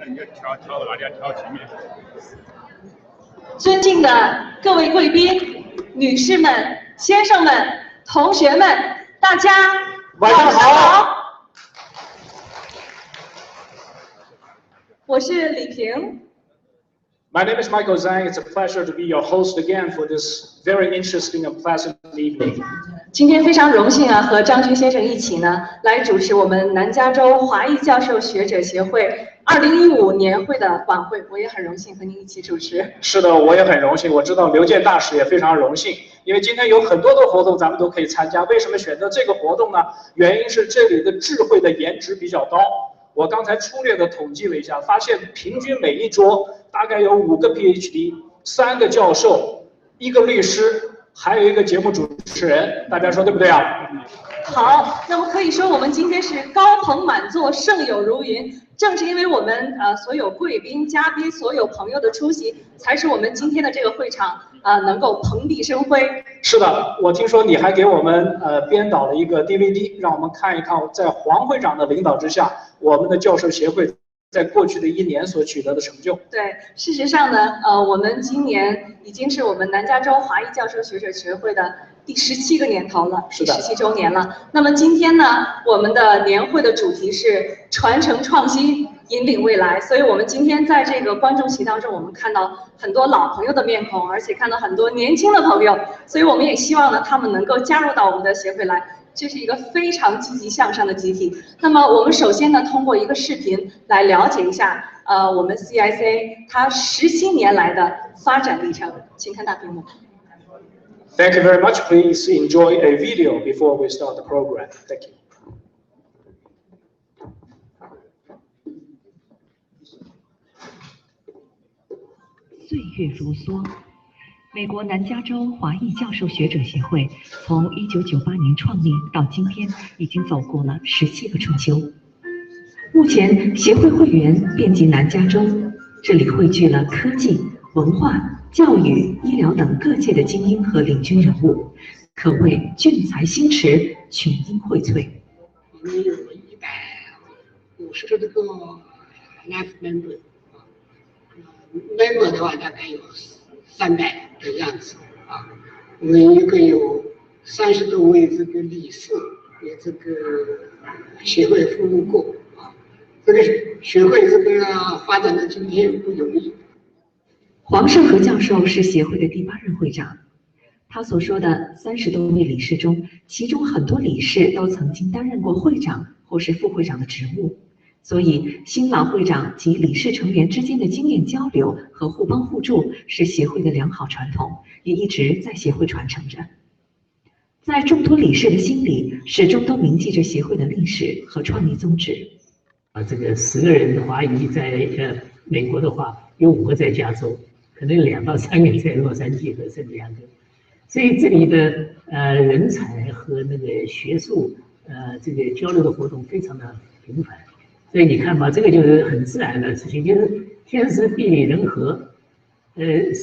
那你就挑到哪里？挑前面。尊敬的各位贵宾、女士们、先生们、同学们，大家晚上好。我是李平。My name is Michael Zhang. It's a pleasure to be your host again for this very interesting and pleasant evening. 今天非常荣幸啊，和张军先生一起呢，来主持我们南加州华裔教授学者协会2015年会的晚会。我也很荣幸和您一起主持。是的，我也很荣幸。我知道刘健大使也非常荣幸，因为今天有很多的活动咱们都可以参加。为什么选择这个活动呢？原因是这里的智慧的颜值比较高。我刚才粗略的统计了一下，发现平均每一桌大概有5个 PhD、3个教授、1个律师，还有1个节目主持人。大家说对不对啊？好，那么可以说我们今天是高朋满座，盛友如云。正是因为我们所有贵宾、嘉宾、所有朋友的出席，才使我们今天的这个会场能够蓬荜生辉。是的，我听说你还给我们编导了一个 DVD， 让我们看一看在黄会长的领导之下，我们的教授协会在过去的1年所取得的成就。对，事实上呢，我们今年已经是我们南加州华裔教授学者协会的第17个年头了，是的，17周年了。那么今天呢，我们的年会的主题是传承创新，引领未来。所以我们今天在这个观众席当中，我们看到很多老朋友的面孔，而且看到很多年轻的朋友。所以我们也希望呢，他们能够加入到我们的协会来。这是一个非常积极向上的集体。那么我们首先呢，通过一个视频来了解一下，我们 CICA 它17年来的发展历程。请看大屏幕。Thank you very much. Please enjoy a video before we start the program. Thank you. 岁月如梭。美国南加州华裔教授学者协会从1998年创立到今天，已经走过了17个春秋。目前协会会员遍及南加州，这里汇聚了科技、文化、教育、医疗等各界的精英和领军人物，可谓俊才星驰，群英荟萃。我们有150多个 life member， member 的话大概有300的样子啊。我们一共有30多位这个理事也这个协会服务过啊。这个学会这个发展到今天不容易。黄胜和教授是协会的第8任会长，他所说的30多位理事中，其中很多理事都曾经担任过会长或是副会长的职务，所以新老会长及理事成员之间的经验交流和互帮互助是协会的良好传统，也一直在协会传承着。在众多理事的心里，始终都铭记着协会的历史和创立宗旨。这个10个人的华裔在美国的话，有5个在加州，可能2到3个在洛杉矶和圣地亚哥，所以这里的人才和那个学术这个交流的活动非常的频繁，所以你看吧，这个就是很自然的事情，就是天时地利人和，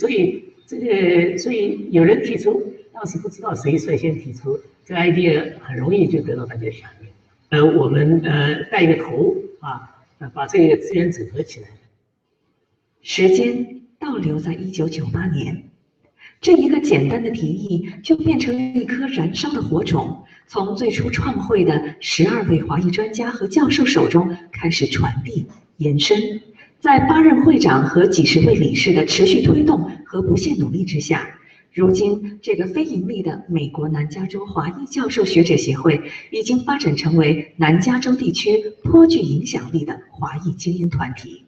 所以有人提出，当时不知道谁率先提出这个 idea， 很容易就得到大家响应。我们带一个头把这个资源整合起来。时间倒流在1998年，这一个简单的提议就变成了一颗燃烧的火种，从最初创会的12位华裔专家和教授手中开始传递、延伸，在8任会长和几十位理事的持续推动和不懈努力之下，如今这个非盈利的美国南加州华裔教授学者协会已经发展成为南加州地区颇具影响力的华裔精英团体。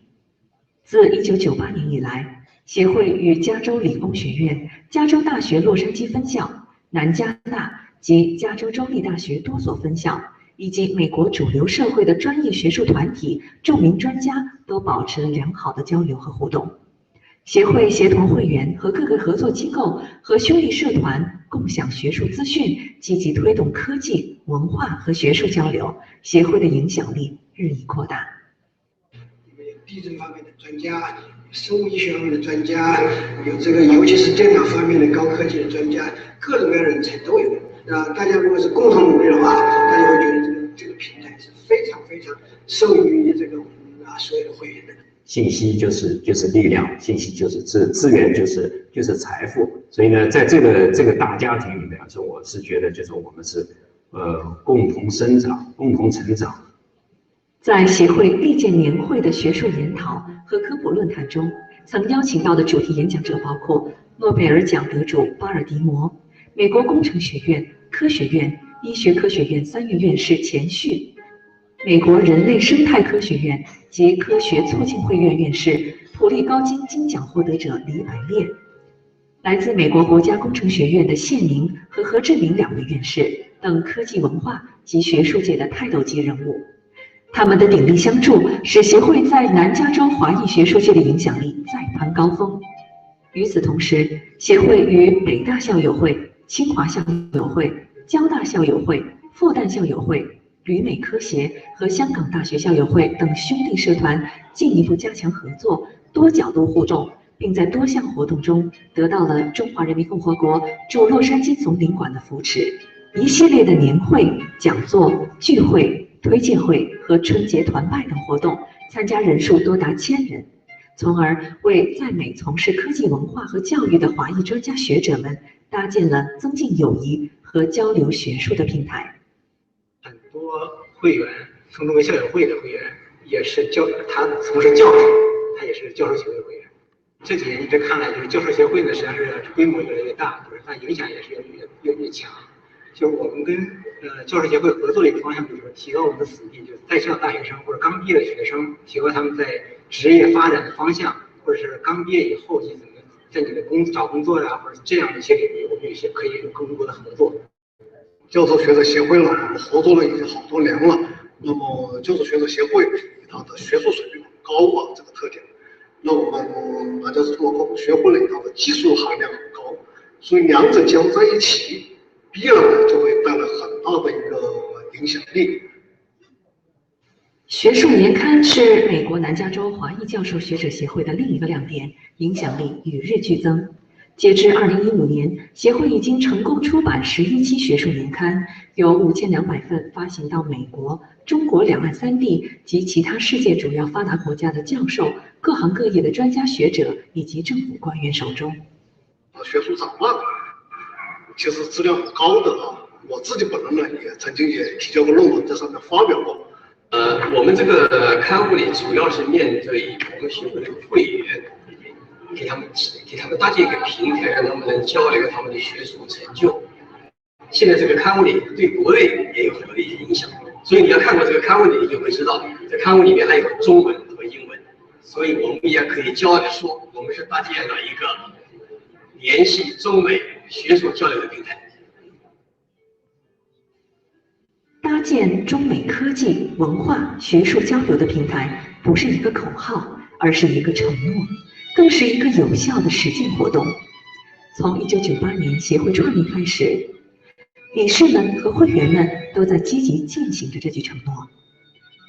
自1998年以来，协会与加州理工学院、加州大学洛杉矶分校、南加大及加州州立大学多所分校，以及美国主流社会的专业学术团体、著名专家都保持了良好的交流和互动。协会协同会员和各个合作机构和兄弟社团共享学术资讯，积极推动科技、文化和学术交流，协会的影响力日益扩大。地震方面的专家，生物医学方面的专家，有这个尤其是电脑方面的高科技的专家，各种各样的人才都有。大家如果是共同努力的话，大家会觉得这个平台是非常非常受益于这个我们所有的会的。信息就是力量，信息就是资源就是财富。所以呢，在这个大家庭里面说，我是觉得就是我们是共同生长，共同成长。在协会历届年会的学术研讨和科普论坛中，曾邀请到的主题演讲者包括诺贝尔奖得主巴尔的摩、美国工程学院、科学院、医学科学院3位院士钱旭、美国人类生态科学院及科学促进会院院士普利高金金奖获得者李百列，来自美国国家工程学院的谢明和何志明2位院士等科技文化及学术界的泰斗级人物。他们的鼎力相助，使协会在南加州华裔学术界的影响力再攀高峰。与此同时，协会与北大校友会、清华校友会、交大校友会、复旦校友会、旅美科协和香港大学校友会等兄弟社团进一步加强合作，多角度互动，并在多项活动中得到了中华人民共和国驻洛杉矶总领馆的扶持。一系列的年会、讲座、聚会、推介会和春节团拜等活动，参加人数多达1000人，从而为在美从事科技文化和教育的华裔专家学者们搭建了增进友谊和交流学术的平台。很多会员，松竹梅校友会的会员也是他从事教授，他也是教授协会会员。这几年一直看来，就是教授协会呢，实际上是规模越来越大，就是它影响也是越来越强。就是我们跟教师协会合作的一个方向，就是说提高我们的子弟，就是在校大学生或者刚毕业的学生，提高他们在职业发展的方向，或者是刚毕业以后你怎么在你的找工作呀，或者这样的一些领域，我们有些可以有更多的合作。教授学者协会呢，我们合作了已经好多年了。那么教授学者协会它的学术水平高啊这个特点，那我们南加州科工学会呢，它的技术含量很高，所以两者结合在一起。必然呢就会带来很大的一个影响力。学术年刊是美国南加州华裔教授学者协会的另一个亮点，影响力与日俱增。截至2015年，协会已经成功出版11期学术年刊，有5200份发行到美国、中国两岸3地及其他世界主要发达国家的教授、各行各业的专家学者以及政府官员手中。学术展览其实质量很高的啊，我自己本人呢也曾经提交过论文，在上面发表过。我们这个刊物里主要是面对我们协会的会员，给他们搭建一个平台，让他们能交流他们的学术成就。现在这个刊物里对国内也有很多的一些影响，所以你要看过这个刊物里，你就会知道，在刊物里面还有中文和英文，所以我们也可以骄傲地说，我们是搭建了一个联系中美学术交流的平台。搭建中美科技、文化、学术交流的平台，不是一个口号，而是一个承诺，更是一个有效的实践活动。从1998年协会创立开始，理事们和会员们都在积极践行着这句承诺。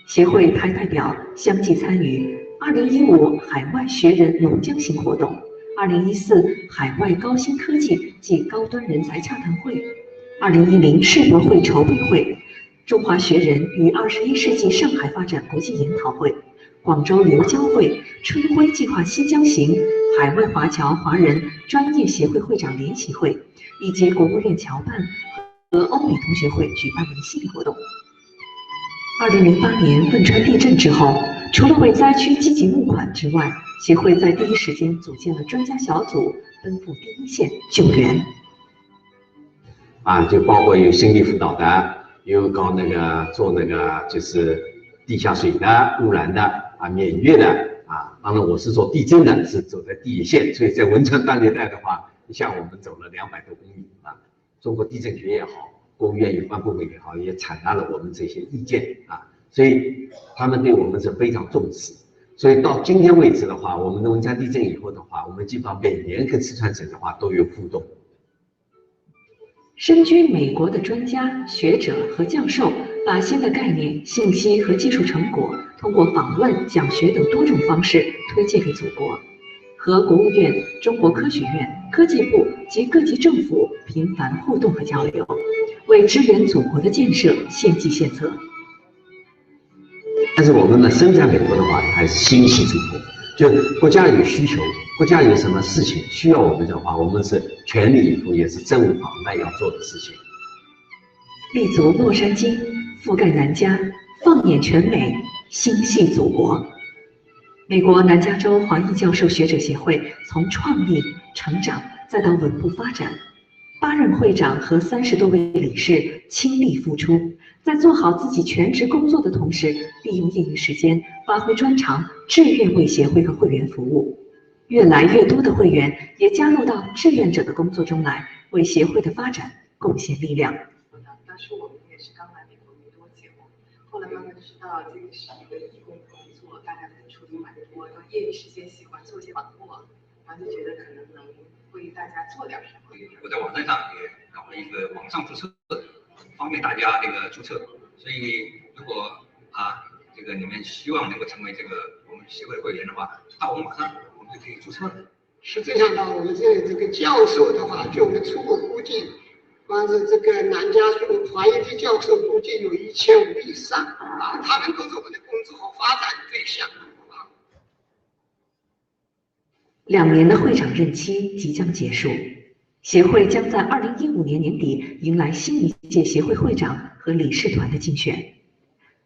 协会派代表相继参与2015海外学人龙江行活动、2014海外高新科技及高端人才洽谈会、2010世博会筹备会、中华学人与21世纪上海发展国际研讨会、广州留交会、春晖计划新疆行、海外华侨华人专业协会会长联席会，以及国务院侨办和欧美同学会举办的一系列活动。2008年汶川地震之后，除了为灾区积极募款之外，协会在第一时间组建了专家小组，奔赴第一线救援。就包括有心理辅导的，有搞做就是地下水的、污染的免疫的当然我是做地震的，是走在第一线，所以在汶川大地带的话，像我们走了200多公里中国地震局也好，国务院有关部门也好，也采纳了我们这些意见所以他们对我们是非常重视。所以到今天为止的话，我们的汶川地震以后的话，我们基本上每年跟四川省的话都有互动。身居美国的专家、学者和教授，把新的概念、信息和技术成果，通过访问、讲学等多种方式推荐给祖国，和国务院、中国科学院、科技部及各级政府频繁互动和交流，为支援祖国的建设献计献策。但是我们呢，身在美国的话，还是心系祖国，就国家有需求，国家有什么事情需要我们的话，我们是全力以赴，也是责无旁贷要做的事情。立足洛杉矶，覆盖南加，放眼全美，心系祖国。美国南加州华裔教授学者协会从创立、成长再到稳步发展，8任会长和30多位理事倾力付出，在做好自己全职工作的同时，利用业余时间发挥专长，志愿为协会和会员服务。越来越多的会员也加入到志愿者的工作中来，为协会的发展贡献力量。当时我们也是刚来美国没多久，后来慢慢知道这个是一个义工工作，大家付出的蛮多，然后业余时间喜欢做些网络，然后就觉得可能能为大家做点什么。我在网站上也搞了一个网上注册，方便大家这个注册。所以如果这个你们希望能够成为这个我们协会的会员的话，到我们网上我们就可以注册了。实际上呢，我们这个教授的话，据我们初步估计，光是这个南加州华裔的教授估计有1500以上他们都是我们的工作和发展对象2年的会长任期即将结束，协会将在2015年年底迎来新一届协会会长和理事团的竞选。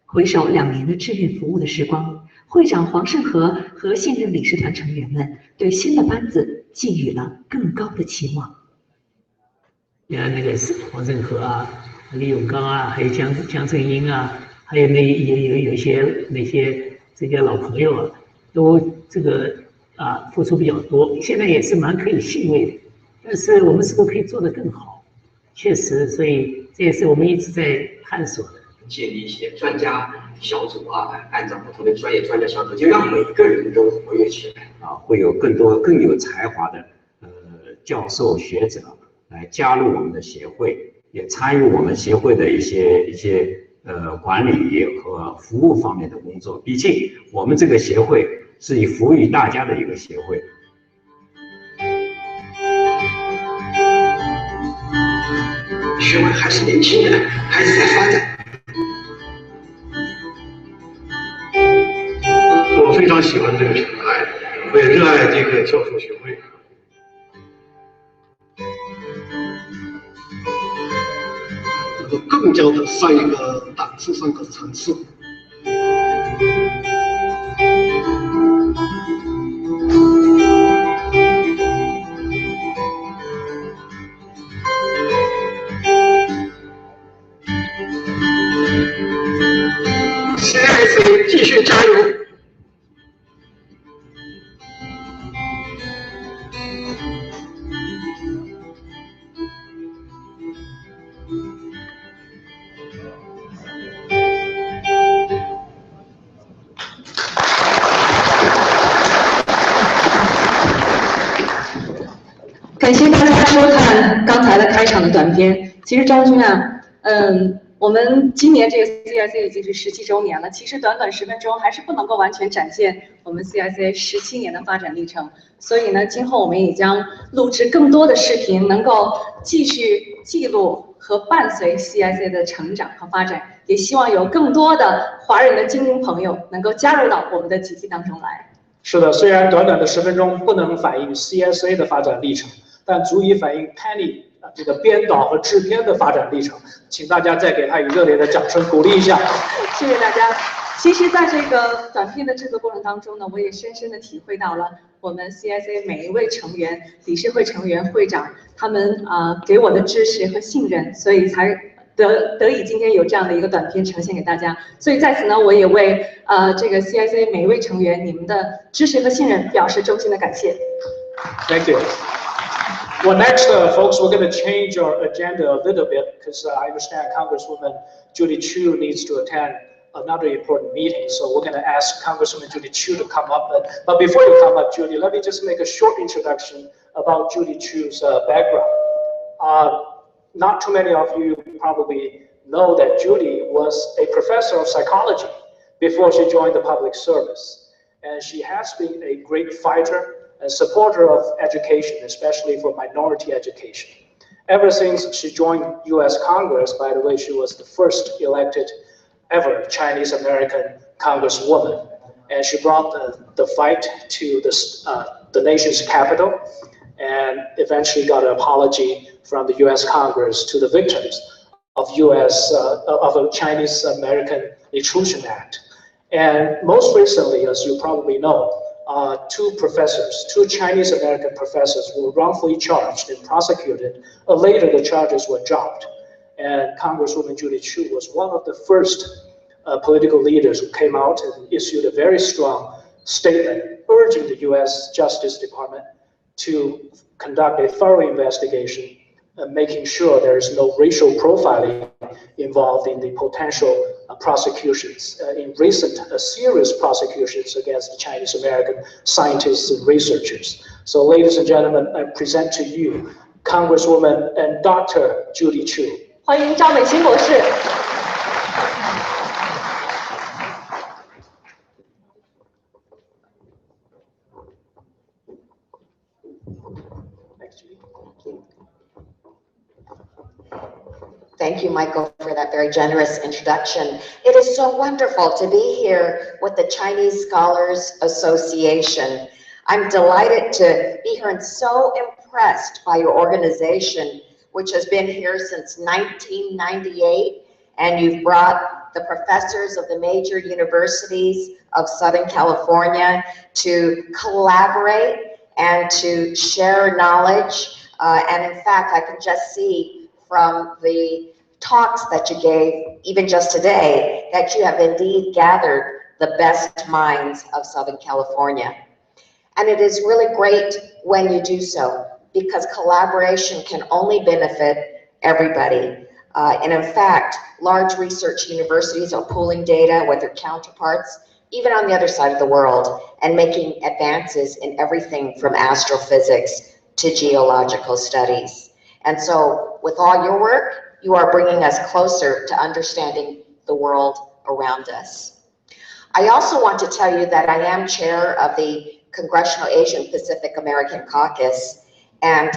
回首2年的志愿服务的时光，会长黄胜和和现任理事团成员们对新的班子寄予了更高的期望。那个黄胜和李永刚还有江正英还有有些那些这些老朋友都这个付出比较多，现在也是蛮可以欣慰的。但是我们是不是可以做得更好？确实，所以这也是我们一直在探索的。建立一些专家小组按照不同的专业专家小组，就让每个人都活跃起来会有更多更有才华的教授学者来加入我们的协会，也参与我们协会的一些管理和服务方面的工作。毕竟我们这个协会是以服务于大家的一个协会。学会还是年轻的，还是在发展。我非常喜欢这个品牌，我也热爱这个教授学会。更加的上一个档次，上个层次。CIC 继续加油！感谢大家收看刚才的开场的短片。其实张军我们今年这个 CIC 已经是17周年了，其实短短10分钟还是不能够完全展现我们 CIC 17年的发展历程。所以呢，今后我们也将录制更多的视频，能够继续记录和伴随 CIC 的成长和发展。也希望有更多的华人的精英朋友能够加入到我们的集体当中来。是的，虽然短短的10分钟不能反映 CSA 的发展历程，但足以反映 Penny 这个编导和制片的发展历程，请大家再给他以热烈的掌声鼓励一下。谢谢大家。其实，在这个短片的制作过程当中呢，我也深深的体会到了我们 CSA 每一位成员、理事会成员、会长他们给我的支持和信任，所以才得以今天有这样的一个短片呈现给大家。所以在此呢，我也为这个 CSA 每一位成员你们的支持和信任表示衷心的感谢。Thank you. Well, next, folks, we're going to change our agenda a little bit because I understand Congresswoman Judy Chu needs to attend another important meeting. So we're going to ask Congresswoman Judy Chu to come up. But before you come up, Judy, let me just make a short introduction about Judy Chu's background. Not too many of you probably know that Judy was a professor of psychology before she joined the public service. And she has been a great fighter and supporter of education, especially for minority education. Ever since she joined U.S. Congress, by the way, she was the first elected ever Chinese American congresswoman, and she brought the fight to the nation's capital, and eventually got an apology from the U.S. Congress to the victims of a Chinese American Intrusion Act. And most recently, as you probably know, two Chinese American professors were wrongfully charged and prosecuted. Later, the charges were dropped. And Congresswoman Judy Chu was one of the first political leaders who came out and issued a very strong statement urging the U.S. Justice Department to conduct a thorough investigation, making sure there is no racial profiling involved in the potential prosecutions, in recent serious prosecutions against the Chinese American scientists and researchers. So ladies and gentlemen, I present to you Congresswoman and Dr. Judy Chu. 欢迎赵美心博士。Thank you, Michael, for that very generous introduction. It is so wonderful to be here with the Chinese Scholars Association. I'm delighted to be here and so impressed by your organization, which has been here since 1998, and you've brought the professors of the major universities of Southern California to collaborate and to share knowledge. And in fact, I can just see from the talks that you gave, even just today, that you have indeed gathered the best minds of Southern California. And it is really great when you do so, because collaboration can only benefit everybody. And in fact, large research universities are pooling data with their counterparts, even on the other side of the world, and making advances in everything from astrophysics to geological studies. And so with all your work, you are bringing us closer to understanding the world around us. I also want to tell you that I am chair of the Congressional Asian Pacific American Caucus, and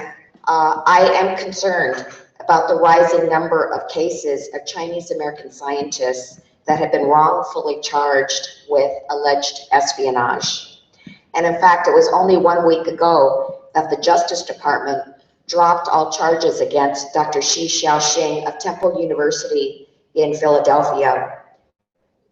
I am concerned about the rising number of cases of Chinese American scientists that have been wrongfully charged with alleged espionage. And in fact, it was only 1 week ago that the Justice Department dropped all charges against Dr. Shou-Jiang Gao of Temple University in Philadelphia,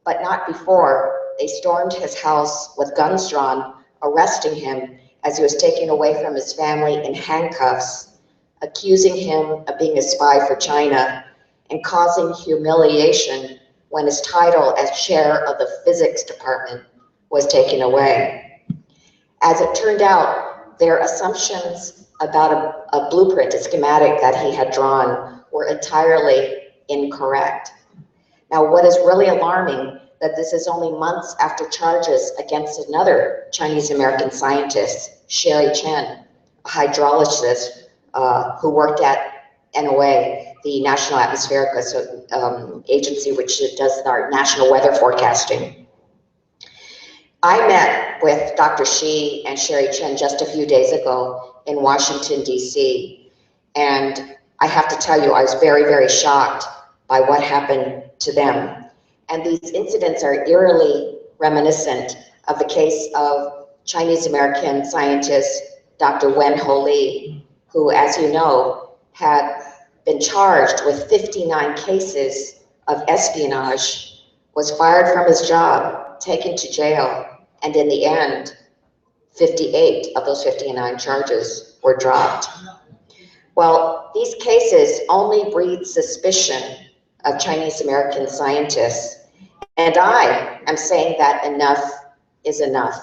but not before they stormed his house with guns drawn, arresting him as he was taken away from his family in handcuffs, accusing him of being a spy for China, and causing humiliation when his title as chair of the physics department was taken away. As it turned out, their assumptions about a blueprint, a schematic that he had drawn, were entirely incorrect. Now, what is really alarming, that this is only months after charges against another Chinese American scientist, Sherry Chen, a hydrologist who worked at NOAA, the National Atmospheric Agency, which does our national weather forecasting. I met with Dr. Shi and Sherry Chen just a few days ago in Washington, D.C. And I have to tell you, I was very, very shocked by what happened to them. And these incidents are eerily reminiscent of the case of Chinese American scientist Dr. Wen-Ho Lee, who, as you know, had been charged with 59 cases of espionage, was fired from his job, taken to jail, and in the end, 58 of those 59 charges were dropped. Well, these cases only breed suspicion of Chinese American scientists, and I am saying that enough is enough.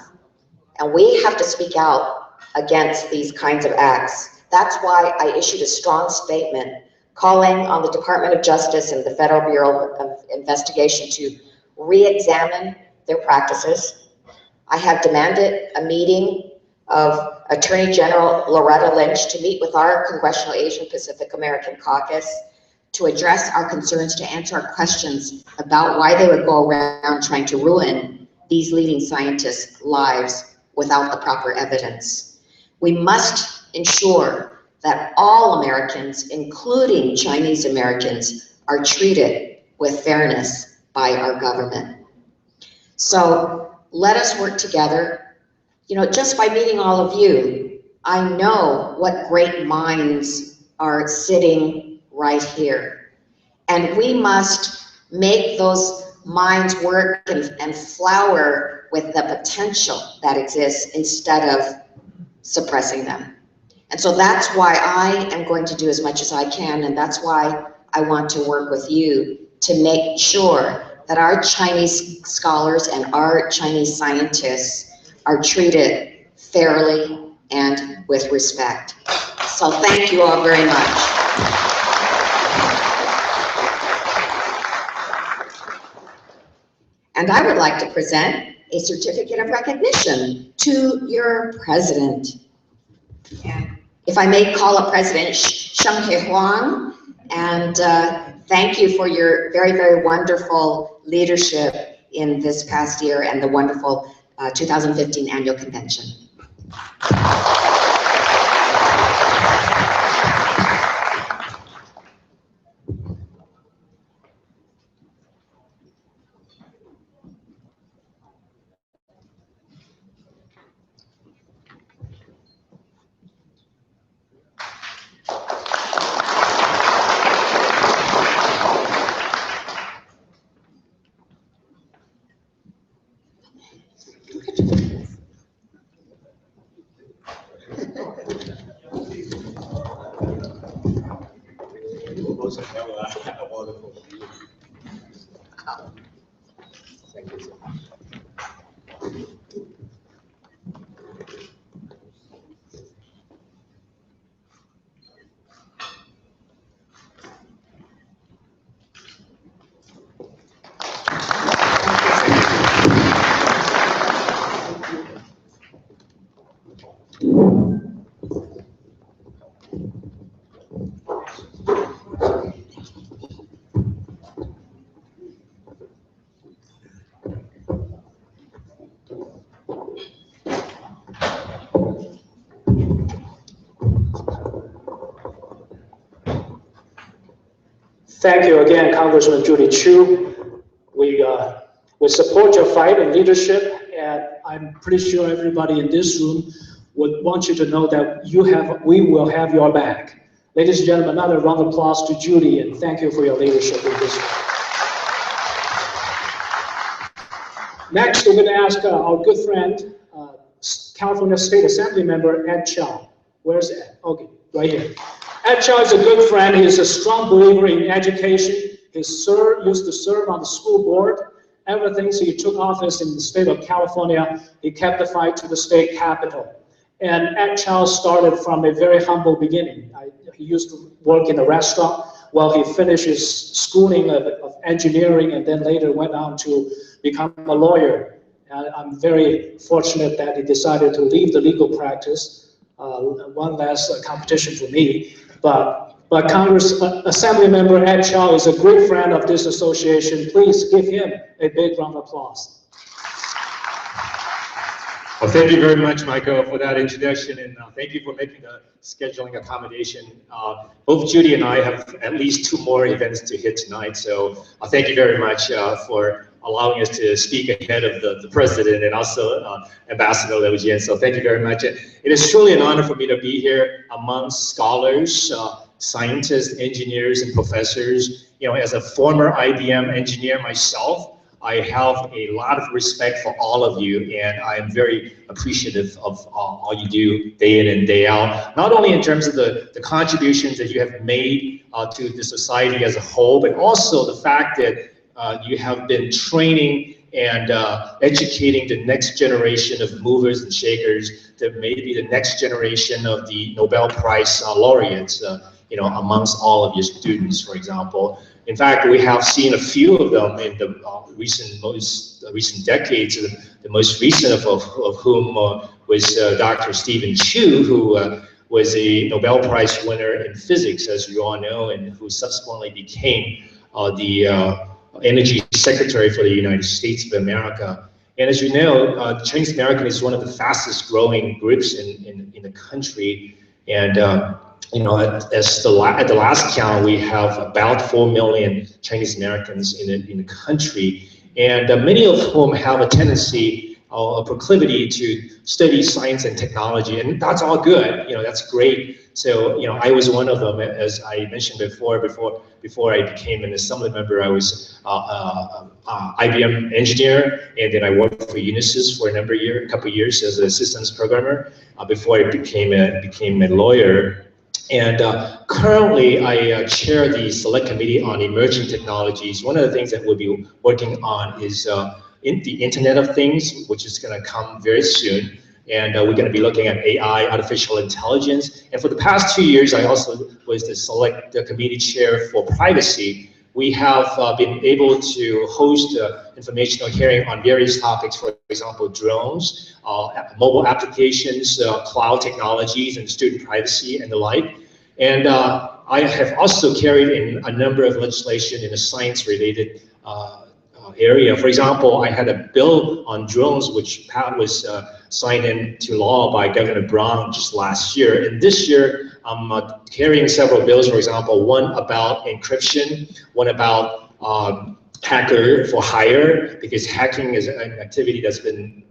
And we have to speak out against these kinds of acts. That's why I issued a strong statement calling on the Department of Justice and the Federal Bureau of Investigation to re-examine their practices. I have demanded a meeting of Attorney General Loretta Lynch to meet with our Congressional Asian Pacific American Caucus to address our concerns, to answer our questions about why they would go around trying to ruin these leading scientists' lives without the proper evidence. We must ensure that all Americans, including Chinese Americans, are treated with fairness by our government. So let us work together. You know, just by meeting all of you, I know what great minds are sitting right here. And we must make those minds work and flower with the potential that exists instead of suppressing them. And so that's why I am going to do as much as I can, and that's why I want to work with you to make sure that our Chinese scholars and our Chinese scientists are treated fairly and with respect. So thank you all very much. And I would like to present a certificate of recognition to your president. And if I may call up President Sheng Huang, and thank you for your very, very wonderful leadership in this past year and the wonderful 2015 annual convention. Thank you again, Congressman Julie Chu. We support your fight and leadership, and I'm pretty sure everybody in this room would want you to know that we will have your back. Ladies and gentlemen, another round of applause to Julie, and thank you for your leadership in this room. Next, we're going to ask our good friend, California State Assembly member Ed Chow. Where's Ed? Okay, right here. Ed Chow is a good friend. He's a strong believer in education. He used to serve on the school board. Ever since he took office in the state of California, he kept the fight to the state capitol. And Ed Chow started from a very humble beginning. He used to work in a restaurant while he finished his schooling of engineering, and then later went on to become a lawyer. I'm very fortunate that he decided to leave the legal practice. One last competition for me. But Assembly Member Ed Chow is a great friend of this association. Please give him a big round of applause. Well, thank you very much, Michael, for that introduction, and thank you for making the scheduling accommodation. Both Judy and I have at least 2 more events to hit tonight, so thank you very much for allowing us to speak ahead of the president and also Ambassador Liu Jian. So thank you very much. It is truly an honor for me to be here amongst scholars, scientists, engineers, and professors. You know, as a former IBM engineer myself, I have a lot of respect for all of you, and I am very appreciative of all you do day in and day out, not only in terms of the contributions that you have made to the society as a whole, but also the fact that you have been training and educating the next generation of movers and shakers, that maybe the next generation of the Nobel Prize laureates, you know, amongst all of your students, for example. In fact, we have seen a few of them in the most recent decades. The most recent of whom was Dr. Stephen Chu, who was a Nobel Prize winner in physics, as you all know, and who subsequently became the Energy Secretary for the United States of America. And as you know, Chinese American is one of the fastest growing groups in the country. And you know, at the last count, we have about 4 million Chinese Americans in the country. and many of whom have a tendency or a proclivity to study science and technology, and that's all good. That's great. So, I was one of them, as I mentioned before I became an assembly member. I was IBM engineer, and then I worked for Unisys for a couple of years as a systems programmer before I became a lawyer. And currently, I chair the Select Committee on Emerging Technologies. One of the things that we'll be working on is in the Internet of Things, which is going to come very soon. And we're going to be looking at AI, artificial intelligence. And for the past 2 years, I also was the committee chair for privacy. We have been able to host informational hearing on various topics, for example, drones, mobile applications, cloud technologies, and student privacy and the like. And I have also carried in a number of legislation in a science-related area. For example, I had a bill on drones, which was signed into law by Governor Brown just last year. And this year, I'm carrying several bills, for example, one about encryption, one about hacker for hire, because hacking is an activity that's been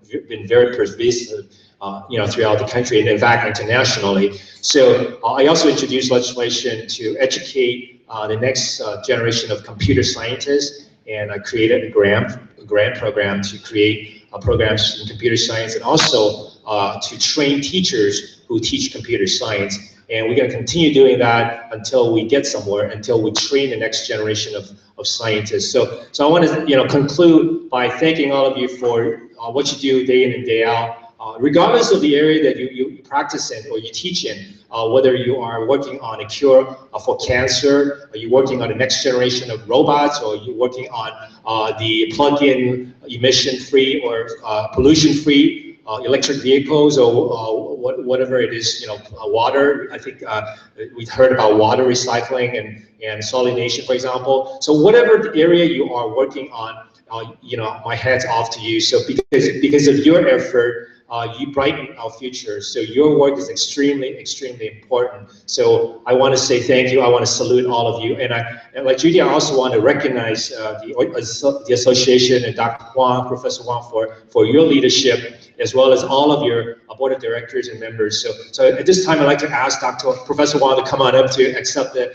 very pervasive throughout the country and in fact internationally. So I also introduced legislation to educate the next generation of computer scientists, and I created a grant program to create programs in computer science, and also to train teachers who teach computer science. And we're going to continue doing that until we get somewhere, until we train the next generation of scientists. So I want to conclude by thanking all of you for what you do day in and day out. Regardless of the area that you practice in or you teach in, whether you are working on a cure for cancer, or you're working on the next generation of robots, or you're working on the plug-in emission-free or pollution-free electric vehicles, or whatever it is, water. I think we've heard about water recycling and salination, for example. So whatever the area you are working on, my hat's off to you. So because of your effort, you brighten our future. So your work is extremely, extremely important. So I want to say thank you. I want to salute all of you. And like Judy, I also want to recognize the association and Dr. Huang, Professor Huang, for your leadership, as well as all of your board of directors and members. So at this time, I'd like to ask Professor Huang to come on up to accept the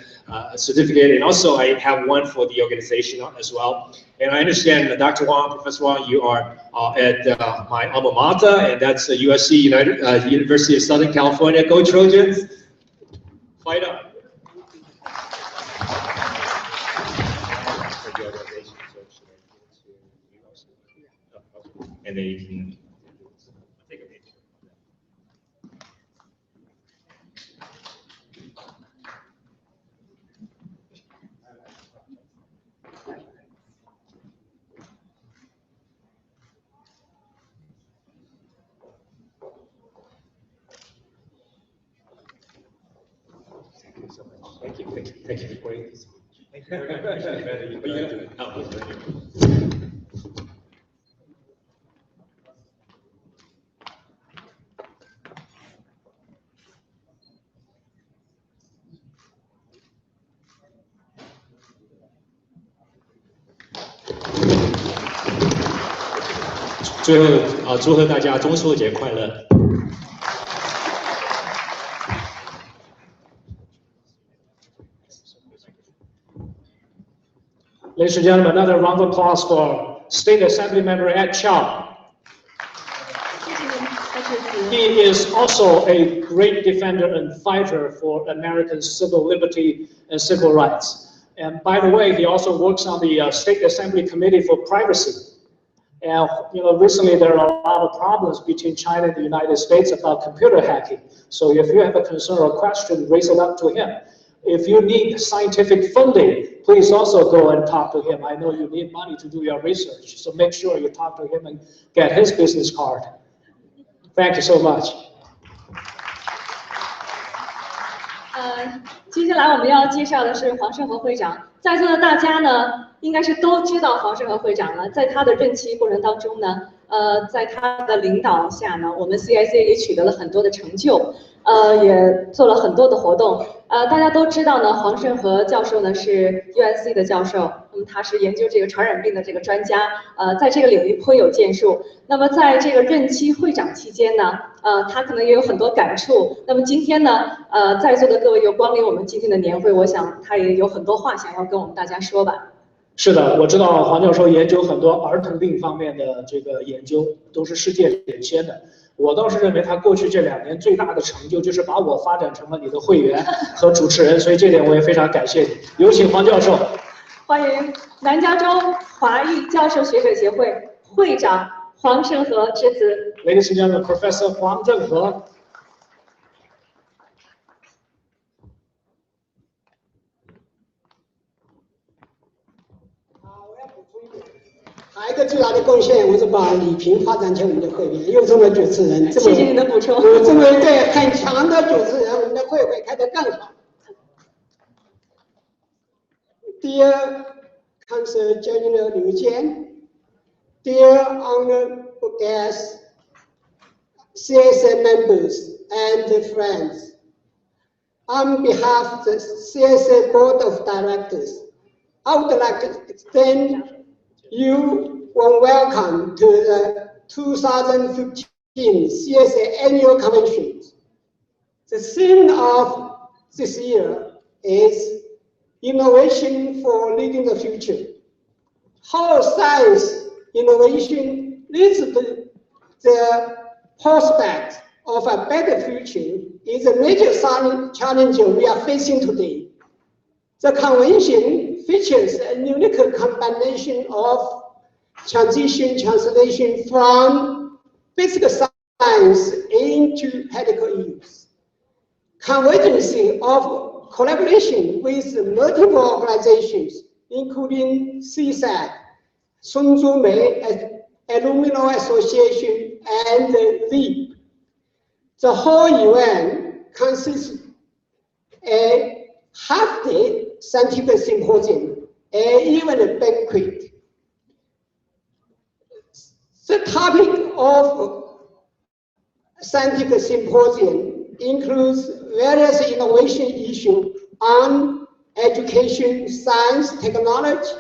certificate. And also I have one for the organization as well. And I understand that Dr. Huang, Professor Huang, you are at my alma mater, and that's USC, University of Southern California. Go Trojans! Fight up! And then you can take a picture. Thank you so much. Thank you. Thank you. Thank you.最后祝贺大家中秋节快乐。Ladies and gentlemen, another round of applause for State Assembly Member Ed Chow. He is also a great defender and fighter for American civil liberty and civil rights. And by the way, he also works on the State Assembly Committee for Privacy. And recently there are a lot of problems between China and the United States about computer hacking. So if you have a concern or question, raise it up to him. If you need scientific funding, please also go and talk to him. I know you need money to do your research, so make sure you talk to him and get his business card. Thank you so much. 接下来我们要介绍的是黄胜和会长。在座的大家呢，应该是都知道黄胜和会长了。在他的任期过程当中呢，在他的领导下呢，我们 CIC 也取得了很多的成就，也做了很多的活动。大家都知道呢，黄胜和教授呢是 UNC 的教授，那么他是研究这个传染病的这个专家，在这个领域颇有建树。那么在这个任期会长期间呢，他可能也有很多感触。那么今天呢，在座的各位又光临我们今天的年会，我想他也有很多话想要跟我们大家说吧。是的，我知道黄教授研究很多儿童病方面的这个研究，都是世界领先的。我倒是认为他过去这2年最大的成就就是把我发展成了你的会员和主持人，所以这点我也非常感谢你。有请黄教授。欢迎南加州华裔教授学者协会会长黄胜和致辞。Ladies and gentlemen, Professor 黄正和。还有一个最大的贡献，我是把礼评发展成我们的会员，又成为主持人。谢谢你的补充。这么一个很强的主持人，我们的会开得更好。Dear Council General Liu Jian, dear honorable guests, CSA members and friends, on behalf of the CSA Board of Directors, I would like to extend you warm welcome to the 2015 CSA Annual Convention. The theme of this year is Innovation for Leading the Future. How science innovation leads to the prospect of a better future is a major challenge we are facing today. The convention features a unique combination of translation from basic science into practical use, convergence of collaboration with multiple organizations, including CSAC,松竹梅Alumni Association, and LEAP. The whole event consists of a half-day scientific symposium, and even a banquet. The topic of scientific symposium includes various innovation issues on education, science, technology,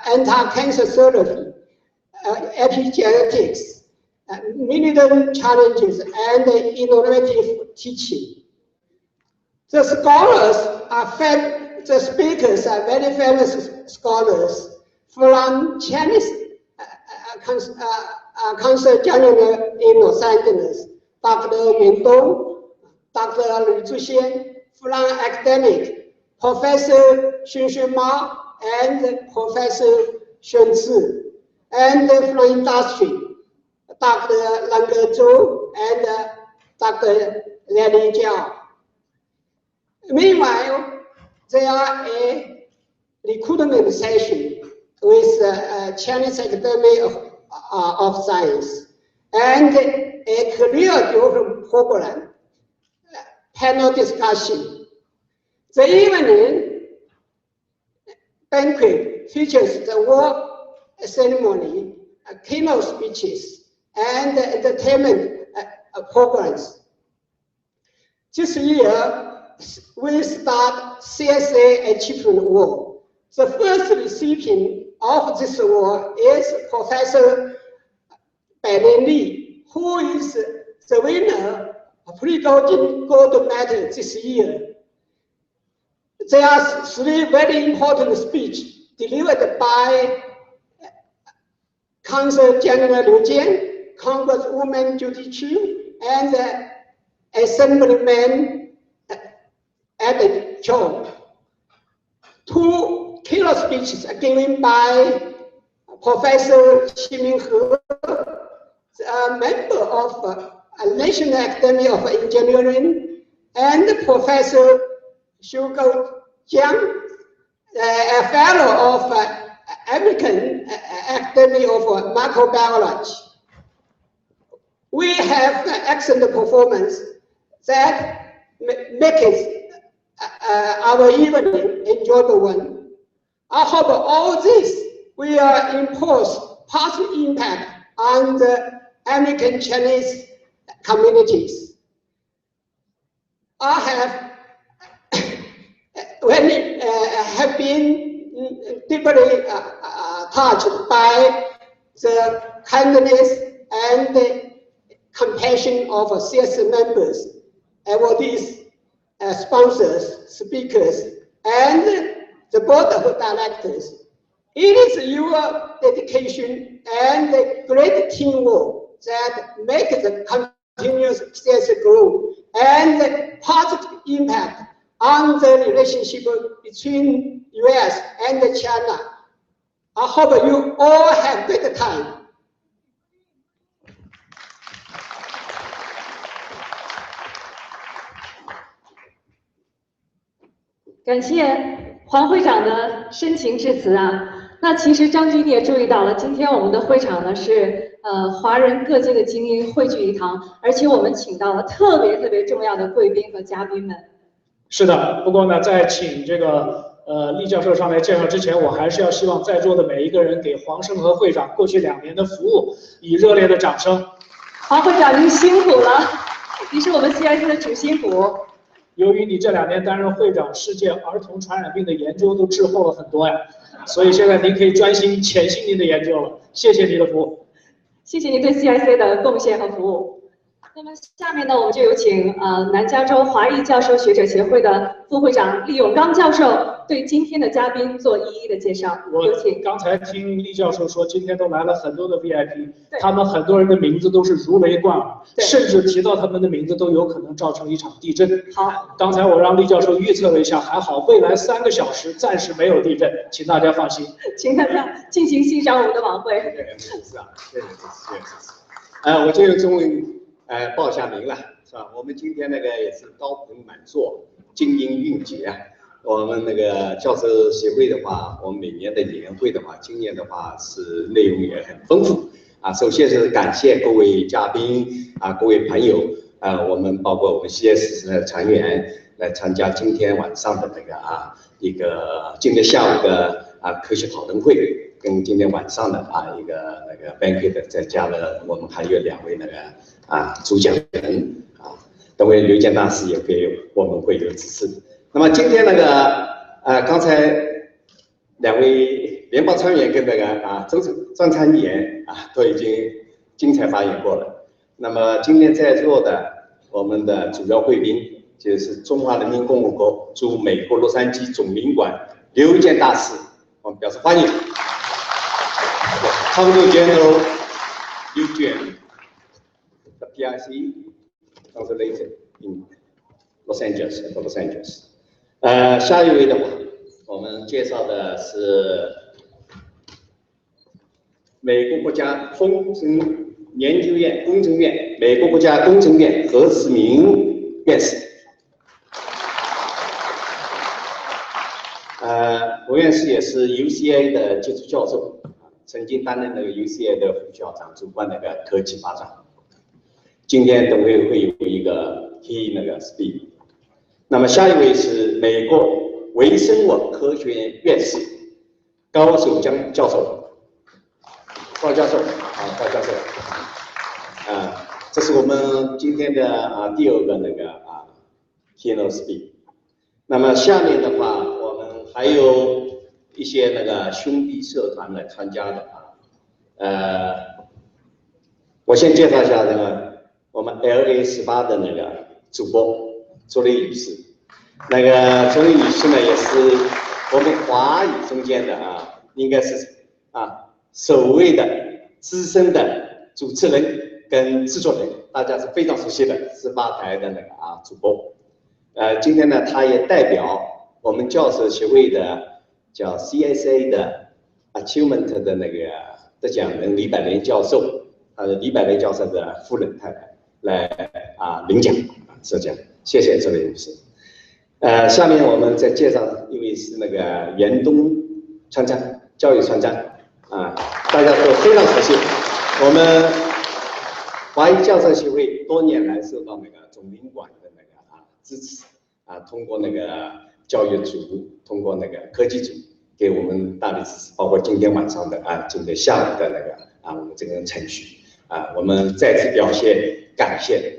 anti-cancer therapy, epigenetics, millennium challenges, and innovative teaching. The speakers are very famous scholars from Chinese Council General in Los Angeles, Dr. Yuan Dong, Dr. Lu Zhixian, from academic, Professor Xunxun Mao and Professor Xuan Zi, and from industry, Dr. Lange Zhou and Dr. Lian Jiao. Meanwhile, there are a recruitment session with Chinese Academy of Science and a career development program, panel discussion. The evening banquet features the award ceremony, keynote speeches, and entertainment programs. This year, we start CSA Achievement Award. The first recipient of this award is Professor Bailen Li, who is the winner of Pre-Gold Gold Medal this year. There are 3 very important speeches delivered by Council General Liu Jian, Congresswoman Judy Chu, and Assemblyman Ed Cho. 2 keynote speeches are given by Professor Chih-Ming Ho, a member of National Academy of Engineering, and Professor Shou-Jiang, a fellow of American Academy of Microbiology. We have excellent performance that makes our evening enjoyable one. I hope all this will impose positive impact and the American Chinese communities. I have been deeply touched by the kindness and the compassion of CS members, awardees, sponsors, speakers, and the board of directors. It is your dedication and the great teamwork that make the continuous success grow and the positive impact on the relationship between US and China. I hope you all have good time. 感谢黄会长的深情致辞啊。那其实张局你也注意到了，今天我们的会场呢是华人各界的精英汇聚一堂，而且我们请到了特别重要的贵宾和嘉宾们。是的，不过呢，在请这个厉教授上来介绍之前，我还是要希望在座的每一个人给黄胜和会长过去2年的服务以热烈的掌声。黄会长您辛苦了，你是我们 CIC 的主心骨。由于你这2年担任会长，世界儿童传染病的研究都滞后了很多呀，所以现在您可以专心潜心您的研究了。谢谢你的服务，谢谢您对 CIC 的贡献和服务。那么下面呢，我们就有请南加州华裔教授学者协会的副会长厉永刚教授对今天的嘉宾做一一的介绍。有请。刚才听厉教授说，今天都来了很多的 VIP， 他们很多人的名字都是如雷贯耳，甚至提到他们的名字都有可能造成一场地震。好，刚才我让厉教授预测了一下，还好未来3个小时暂时没有地震，请大家放心。请大家尽情欣赏我们的晚会。是啊，谢谢。我就终于报下名了，是吧？我们今天那个也是高朋满座，精英蕴结啊。我们那个教授协会的话，我们每年的年会的话，今年的话是内容也很丰富啊。首先是感谢各位嘉宾啊，各位朋友我们包括我们 CS 的成员来参加今天晚上的那个一个今天下午的科学讨论会，跟今天晚上的一个那个 banquet， 再加了我们还有2位那个主讲人等会刘健大师也给我们会有指示。那么今天那个刚才2位联邦参议员跟那个张参议员都已经精彩发言过了。那么今天在座的我们的主要贵宾就是中华人民共和国驻美国洛杉矶总领馆刘健大使，我们表示欢迎。Consul General Liu Jian, the PRC translated in Los Angeles. 下一位的话，我们介绍的是美国国家工程研究院工程院美国国家工程院何志明院士。何院士也是 UCI 的基础教授。曾经担任那个 UCI 的副校长，主管那个科技发展。今天等会有一个 key 那个 speak。那么下一位是美国微生物科学院院士高守江教授，高教授。这是我们今天的第2个那个keynote speak。那么下面的话，我们还有一些那个兄弟社团来参加的我先介绍一下那个我们 LA18的那个主播周丽女士。那个周丽女士呢，也是我们华语中间的应该是首位的资深的主持人跟制作人，大家是非常熟悉的18台的那个主播。今天呢，她也代表我们教授协会的叫 CSA 的 Achievement 的那个得奖人李百莲教授，李百莲教授的夫人太太来领奖设奖，谢谢这位女士。下面我们再介绍一位是那个严冬川章，教育川章大家都非常熟悉。我们华裔教授协会多年来受到那个总领馆的那个支持通过那个教育组，通过那个科技组给我们大力支持，包括今天晚上的今天下午的那个我们这个程序我们再次表示感谢。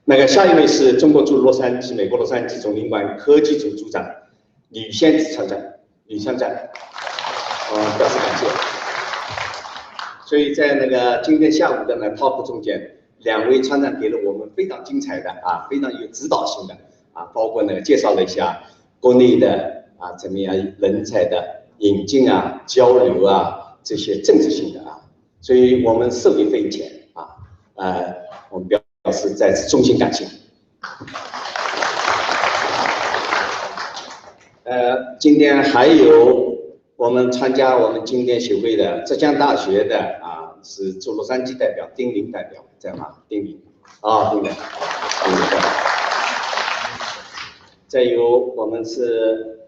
那个下一位是中国驻洛杉矶美国洛杉矶总领馆科技组组长吕先子参战，表示感谢。所以在那个今天下午的呢 talk 中间，2位参战给了我们非常精彩的非常有指导性的包括呢介绍了一下国内的怎么样人才的引进交流这些政治性的所以我们受益匪浅我们表示再次衷心感谢。今天还有我们参加我们今天协会的浙江大学的是驻洛杉矶代表丁玲代表在吗？丁玲丁玲。再有我们是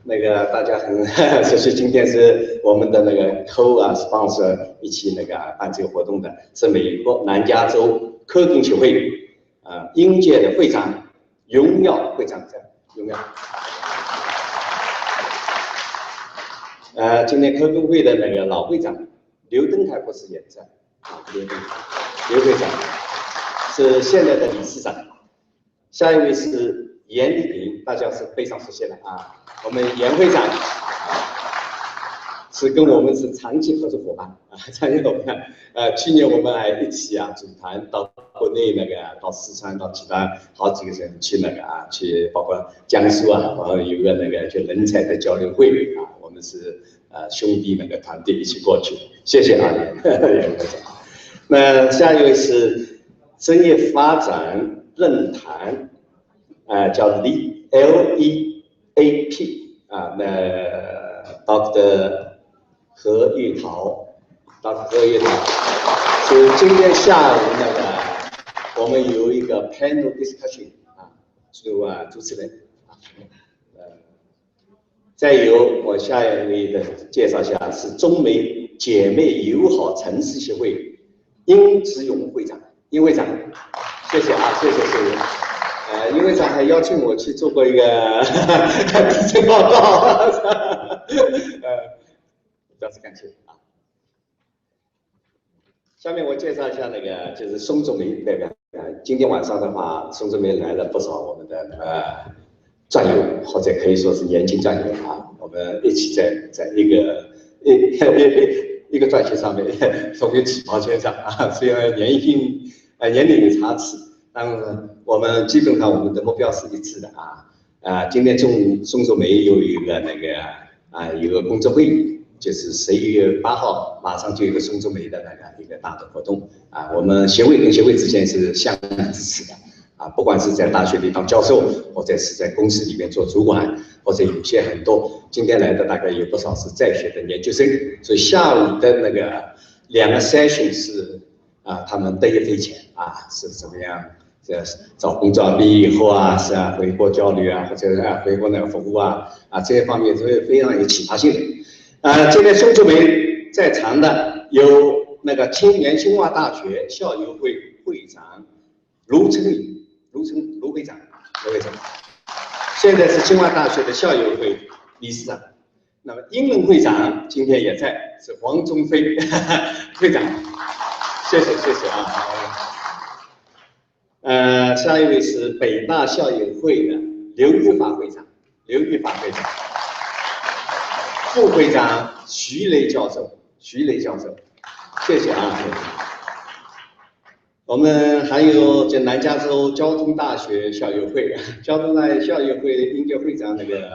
那个大家很熟悉，今天是我们的那个 co-sponsor 一起那个办这个活动的，是美国南加州科工学会应届的会长荣耀会长在荣耀。今天科工会的那个老会长刘登台博士也在刘会长是现在的理事长。下一位是严丽萍，大家是非常熟悉的我们严会长是跟我们是长期合作伙伴去年我们还一起组团到国内那个到四川到其他好几个省去那个去包括江苏有个那个就人才的交流会我们是兄弟那个团队一起过去，谢谢严会长。那下一位是职业发展论坛叫 LEAP 那 Dr. 何玉桃，所以今天下午那个我们有一个 panel discussion 主持人再有我下一位的介绍下是中美姐妹友好城市协会殷志勇会长，殷会长，谢谢谢谢殷会长还邀请我去做过一个地震报告，表示感谢下面我介绍一下那个就是松竹梅代表今天晚上的话，松竹梅来了不少我们的战友，或者可以说是年轻战友我们一起在一个战线上面，同一起跑线上虽然年龄有差池，但我们基本上我们的目标是一致的今天中午松竹梅有一个那个有个工作会议，就是11月8号马上就有一个松竹梅的那个一个大的活动我们协会跟协会之间是相互支持的不管是在大学里当教授，或者是在公司里面做主管，或者有些很多今天来的大概有不少是在学的研究生，所以下午的那个2个 session 是他们得益匪浅是怎么样找工作毕业以后是回国交流或者回国那个服务这些方面都是非常有启发性的今天松竹梅在场的有那个青年清华大学校友会会长卢成宇卢会长，现在是清华大学的校友会理事长。那么英文会长今天也在，是黄宗飞会长，谢谢下一位是北大校友会的刘玉发会长，副会长徐雷教授，谢谢我们还有就南加州交通大学校友会，交通大学校友会应届会长那个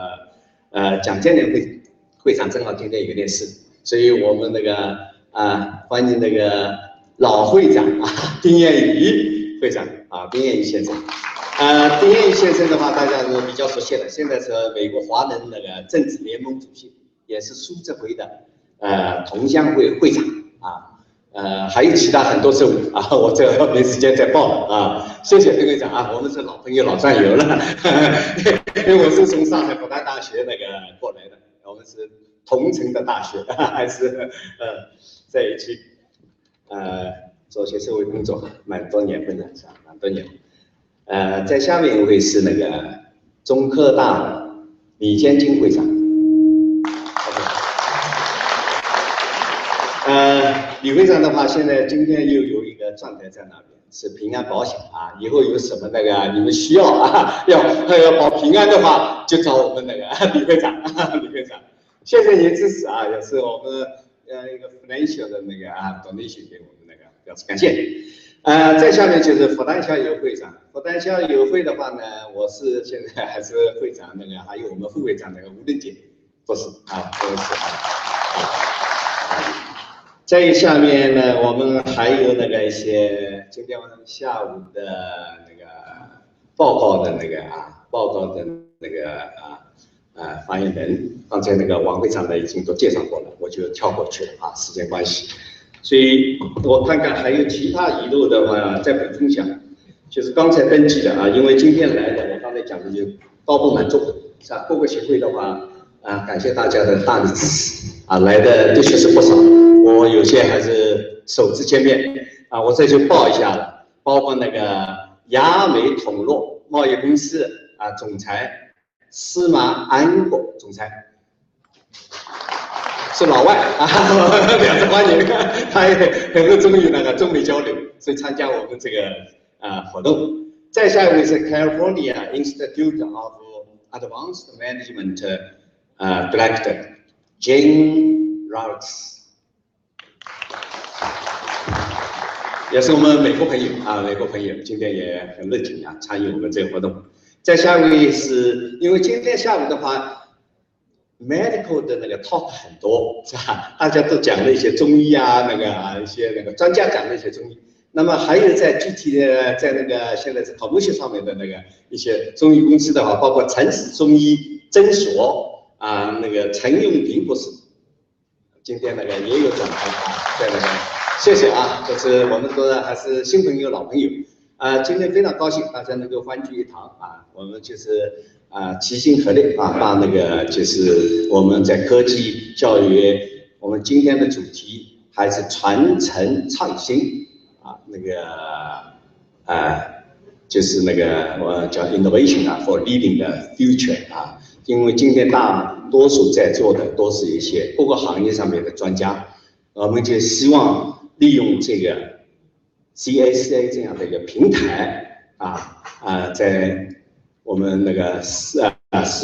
蒋建联会长正好今天有点事，所以我们那个欢迎那个老会长丁彦仪会长丁彦仪先生丁彦仪先生的话大家都比较熟悉了，现在是美国华人那个政治联盟主席，也是苏浙会的同乡会会长还有其他很多职务我这个没时间再报了谢谢丁会长我们是老朋友老战友了因为我是从上海复旦大学那个过来的，我们是同城的大学还是在一起做些社会工作蛮多年份的在下面一位是那个中科大李坚金会长李会长的话，现在今天又有一个状态在那边，是平安保险啊。以后有什么那个你们需要啊，要保平安的话，就找我们那个李会长，李会长，谢谢您支持啊，也是我们一个 financial 的那个donation 给我们那个表示感谢。再下面就是复旦校友会长，复旦校友会的话呢，我是现在还是会长那个，还有我们副会长那个吴仁杰博士啊，博士再下面呢，我们还有那个一些今天下午的那个报告的发言人，刚才那个王会长呢已经都介绍过了，我就跳过去了啊，时间关系。所以我看看还有其他遗漏的话再补充一下，就是刚才登记的啊，因为今天来的我刚才讲的就高不满众，是吧？各个协会的话感谢大家的大力支持啊，来的的确是不少，我有些还是首次见面啊，我这就报一下了，包括那个雅美统络贸易公司总裁司马安国总裁。是老外啊，表示欢迎，他也很热衷于那个中美交流，所以参加我们这个活动。再下一位是 California Institute of Advanced Management Director Jane Roberts， 也是我们美国朋友啊，美国朋友今天也很热情啊，参与我们这个活动。再下一位是因为今天下午的话。medical 的那个 talk 很多是吧？大家都讲了一些中医啊，一些那个专家讲了一些中医。那么还有在具体的在那个现在是考公学上面的那个一些中医公司的话，包括城市中医诊所那个陈永平博士，今天那个也有转台在那个，谢谢啊，这是我们都还是新朋友老朋友今天非常高兴大家能够欢聚一堂我们就是齐心合力把那个就是我们在科技教育，我们今天的主题还是传承创新就是那个我叫 innovation for leading the future 因为今天大多数在座的都是一些各个行业上面的专家，我们就希望利用这个 CSA 这样的一个平台在我们那个四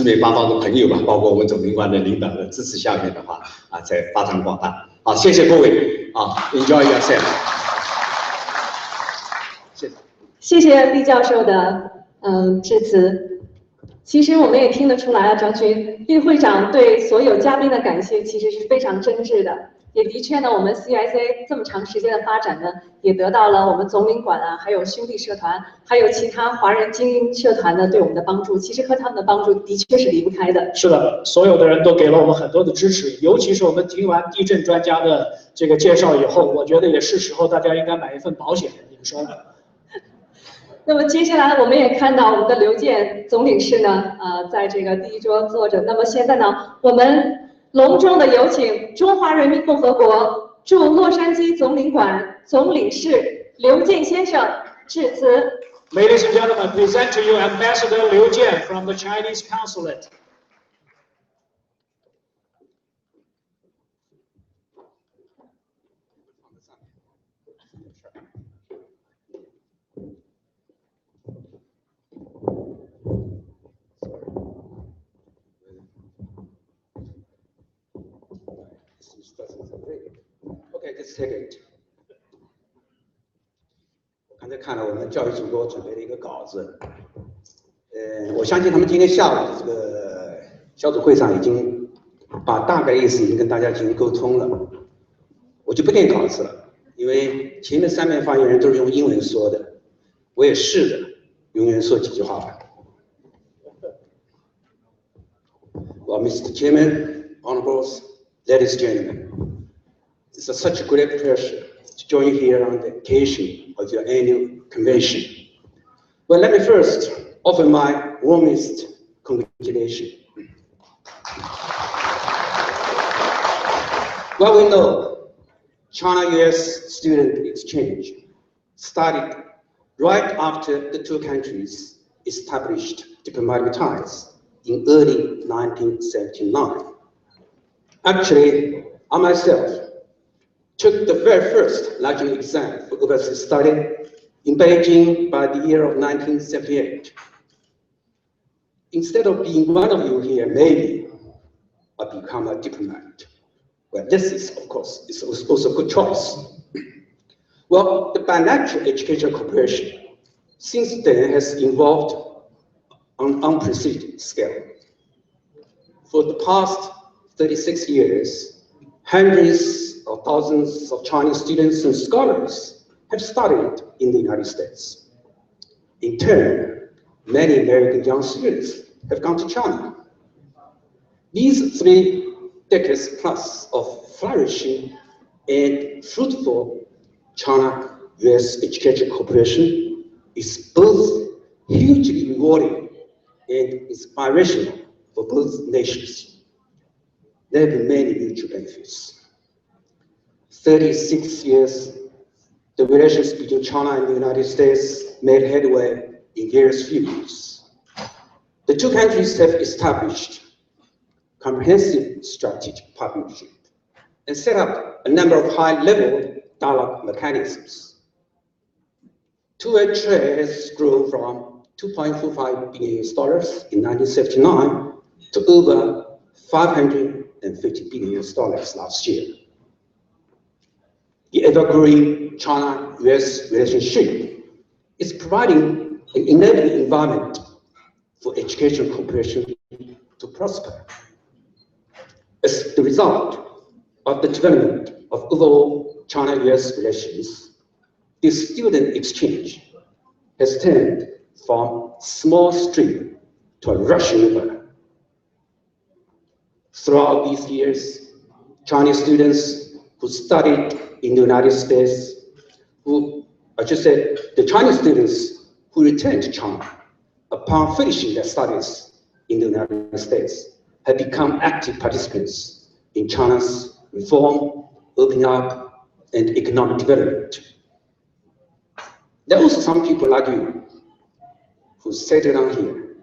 面八方的朋友吧，包括我们总领馆的领导的支持下面的话在发扬光大。好，谢谢各位Enjoy yourself。谢谢。谢谢厉教授的致辞。其实我们也听得出来张群厉会长对所有嘉宾的感谢其实是非常真挚的。也的确呢，我们 CSA 这么长时间的发展呢，也得到了我们总领馆还有兄弟社团，还有其他华人精英社团呢对我们的帮助。其实和他们的帮助的确是离不开的。是的，所有的人都给了我们很多的支持，尤其是我们听完地震专家的这个介绍以后，我觉得也是时候大家应该买一份保险，你们说呢？那么接下来我们也看到我们的刘健总领事呢，在这个第一桌坐着。那么现在呢，我们隆重的有请中华人民共和国驻洛杉矶总领馆总领事刘健先生致辞。Ladies and gentlemen, present to you Ambassador Liu Jian from the Chinese Consulate. Okay, just take it. 我刚才看了我们教育组给我准备了一个稿子，我相信他们今天下午的这个小组会上已经把大概意思已经跟大家进行沟通了，我就不念稿子了，因为前面3名发言人都是用英文说的，我也试着用英文说几句话吧。Well, Mr. Chairman, honorables, ladies and gentlemen, it's such a great pleasure to join you here on the occasion of your annual convention. Well, let me first offer my warmest congratulations. Well, we know China-US student exchange started right after the two countries established diplomatic ties in early 1979. Actually, I myself took the very first national exam for overseas study in Beijing by the year of 1978. Instead of being one of you here, maybe I'll become a diplomat. Well, this is, of course, is also a good choice. Well, the bilateral education cooperation since then has evolved on an unprecedented scale. For the past 36 years, hundreds of thousands of Chinese students and scholars have studied in the United States. In turn, many American young students have gone to China. These 3 decades plus of flourishing and fruitful China-US education cooperation is both hugely rewarding and inspirational for both nations. There have been many mutual benefits. 36 years, the relations between China and the United States made headway in various fields. The 2 countries have established comprehensive strategic partnership and set up a number of high-level dialogue mechanisms. Two-way trade has grown from $2.45 billion in 1979 to over $550 billion last year. The ever-growing China-US relationship is providing an enabling environment for education cooperation to prosper. As the result of the development of overall China-US relations, this student exchange has turned from small stream to a rushing river. Throughout these years, Chinese students who studied in the United States, the Chinese students who returned to China upon finishing their studies in the United States have become active participants in China's reform, opening up, and economic development. There are also some people like you who settled down here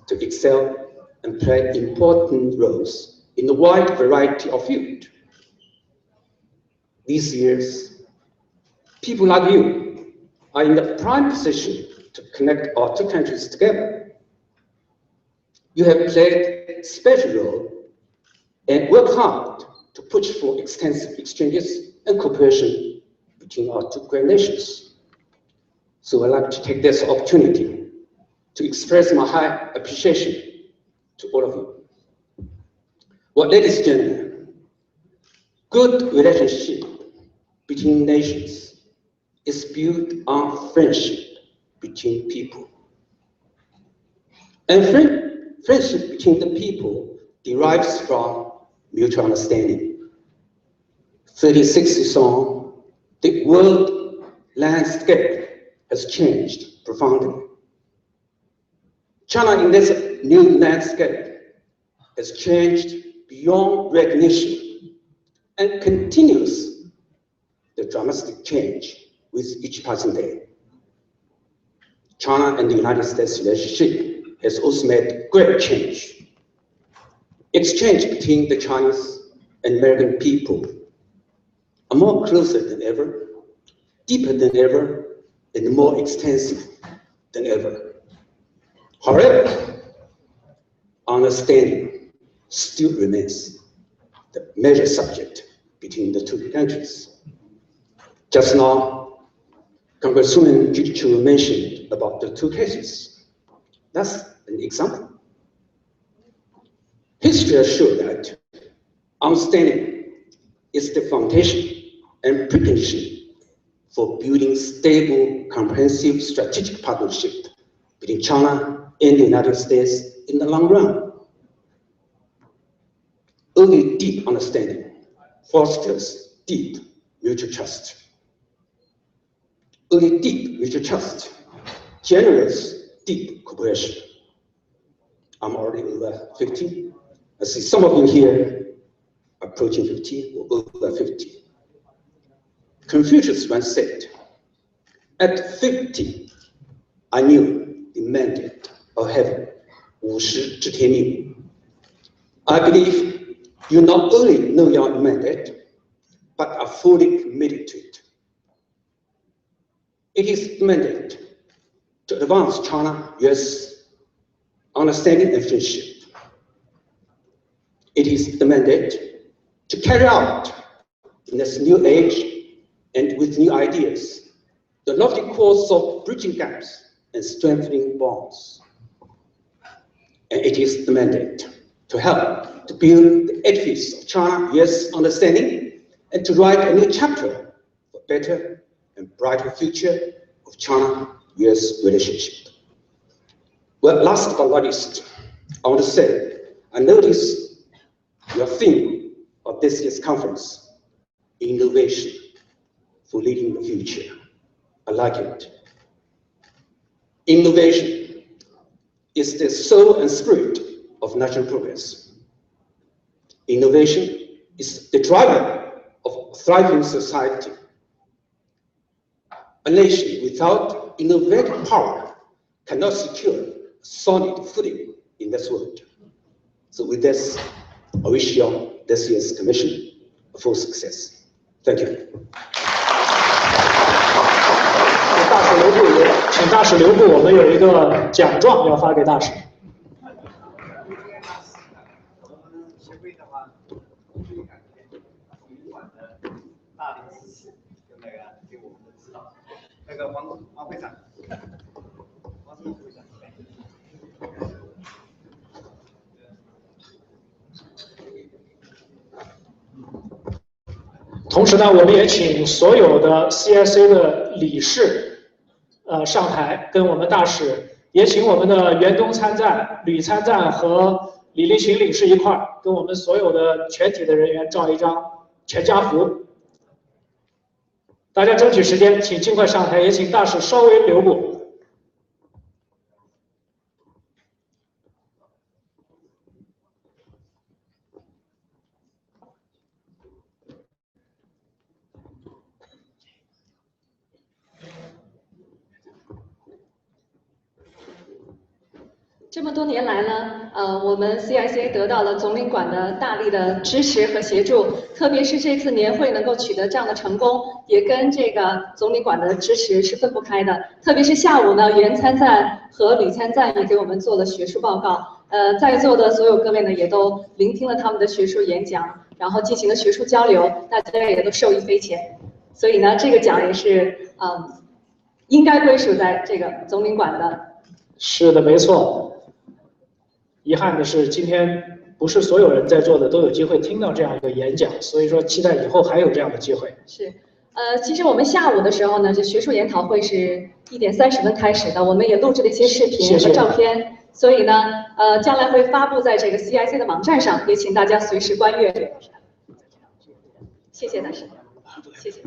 to excel and play important roles in a wide variety of fields. These years, people like you are in the prime position to connect our 2 countries together. You have played a special role and worked hard to push for extensive exchanges and cooperation between our 2 great nations. So I'd like to take this opportunity to express my high appreciation to all of you. Well, ladies and gentlemen, good relationship between nations is built on friendship between people. And friendship between the people derives from mutual understanding. 36 years on, the world landscape has changed profoundly. China in this new landscape has changed beyond recognition and continues the dramatic change with each passing day. China and the United States relationship has also made great change. Exchange between the Chinese and American people are more closer than ever, deeper than ever, and more extensive than ever. However, understanding still remains the major subject between the 2 countries. Just now, Congresswoman Chu mentioned about the 2 cases. That's an example. History has shown that understanding is the foundation and precondition for building stable, comprehensive strategic partnership between China and the United States in the long run. Only deep understanding fosters deep mutual trust. Only deep mutual trust generates deep cooperation. I'm already over 50. I see some of you here approaching 50 or over 50. Confucius once said, at 50, I knew the mandate of heaven, 50 知天命. I believe you not only know your mandate, but are fully committed to it. It is the mandate to advance China-US understanding and friendship. It is the mandate to carry out in this new age and with new ideas the lofty course of bridging gaps and strengthening bonds. And it is the mandate to help to build the edifice of China-US understanding and to write a new chapter for better and brighter future of China-US relationship. Well, last but not least, I want to say, I notice your theme of this year's conference, innovation for leading the future. I like it. Innovation is the soul and spirit of national progress. Innovation is the driver of thriving society. A nation without innovative power cannot secure solid footing in this world. So with this, I wish you this year's commission full success. Thank you. 大使留步，请大使留步，我们有一个奖状要发给大使。协会的话，最感谢总领馆的大力支持跟那个对我们的指导。那个王会长，王会长。同时呢，我们也请所有的 CSA 的理事，上台跟我们大使，也请我们的袁东参赞、吕参赞和李立群领事一块儿，跟我们所有的全体的人员照一张全家福。大家争取时间，请尽快上台，也请大使稍微留步。 这么多年来呢，我们 CICA 得到了总领馆的大力的支持和协助，特别是这次年会能够取得这样的成功，也跟这个总领馆的支持是分不开的。特别是下午呢，袁参赞和吕参赞也给我们做了学术报告，在座的所有各位呢也都聆听了他们的学术演讲，然后进行了学术交流，大家也都受益匪浅。所以呢，这个奖也是应该归属在这个总领馆的。是的，没错。 遗憾的是，今天不是所有人在座的都有机会听到这样一个演讲，所以说期待以后还有这样的机会。是，其实我们下午的时候呢，这学术研讨会是1点30分开始的，我们也录制了一些视频和照片，所以呢，将来会发布在这个 CIC 的网站上，也请大家随时观阅。谢谢大使，谢谢。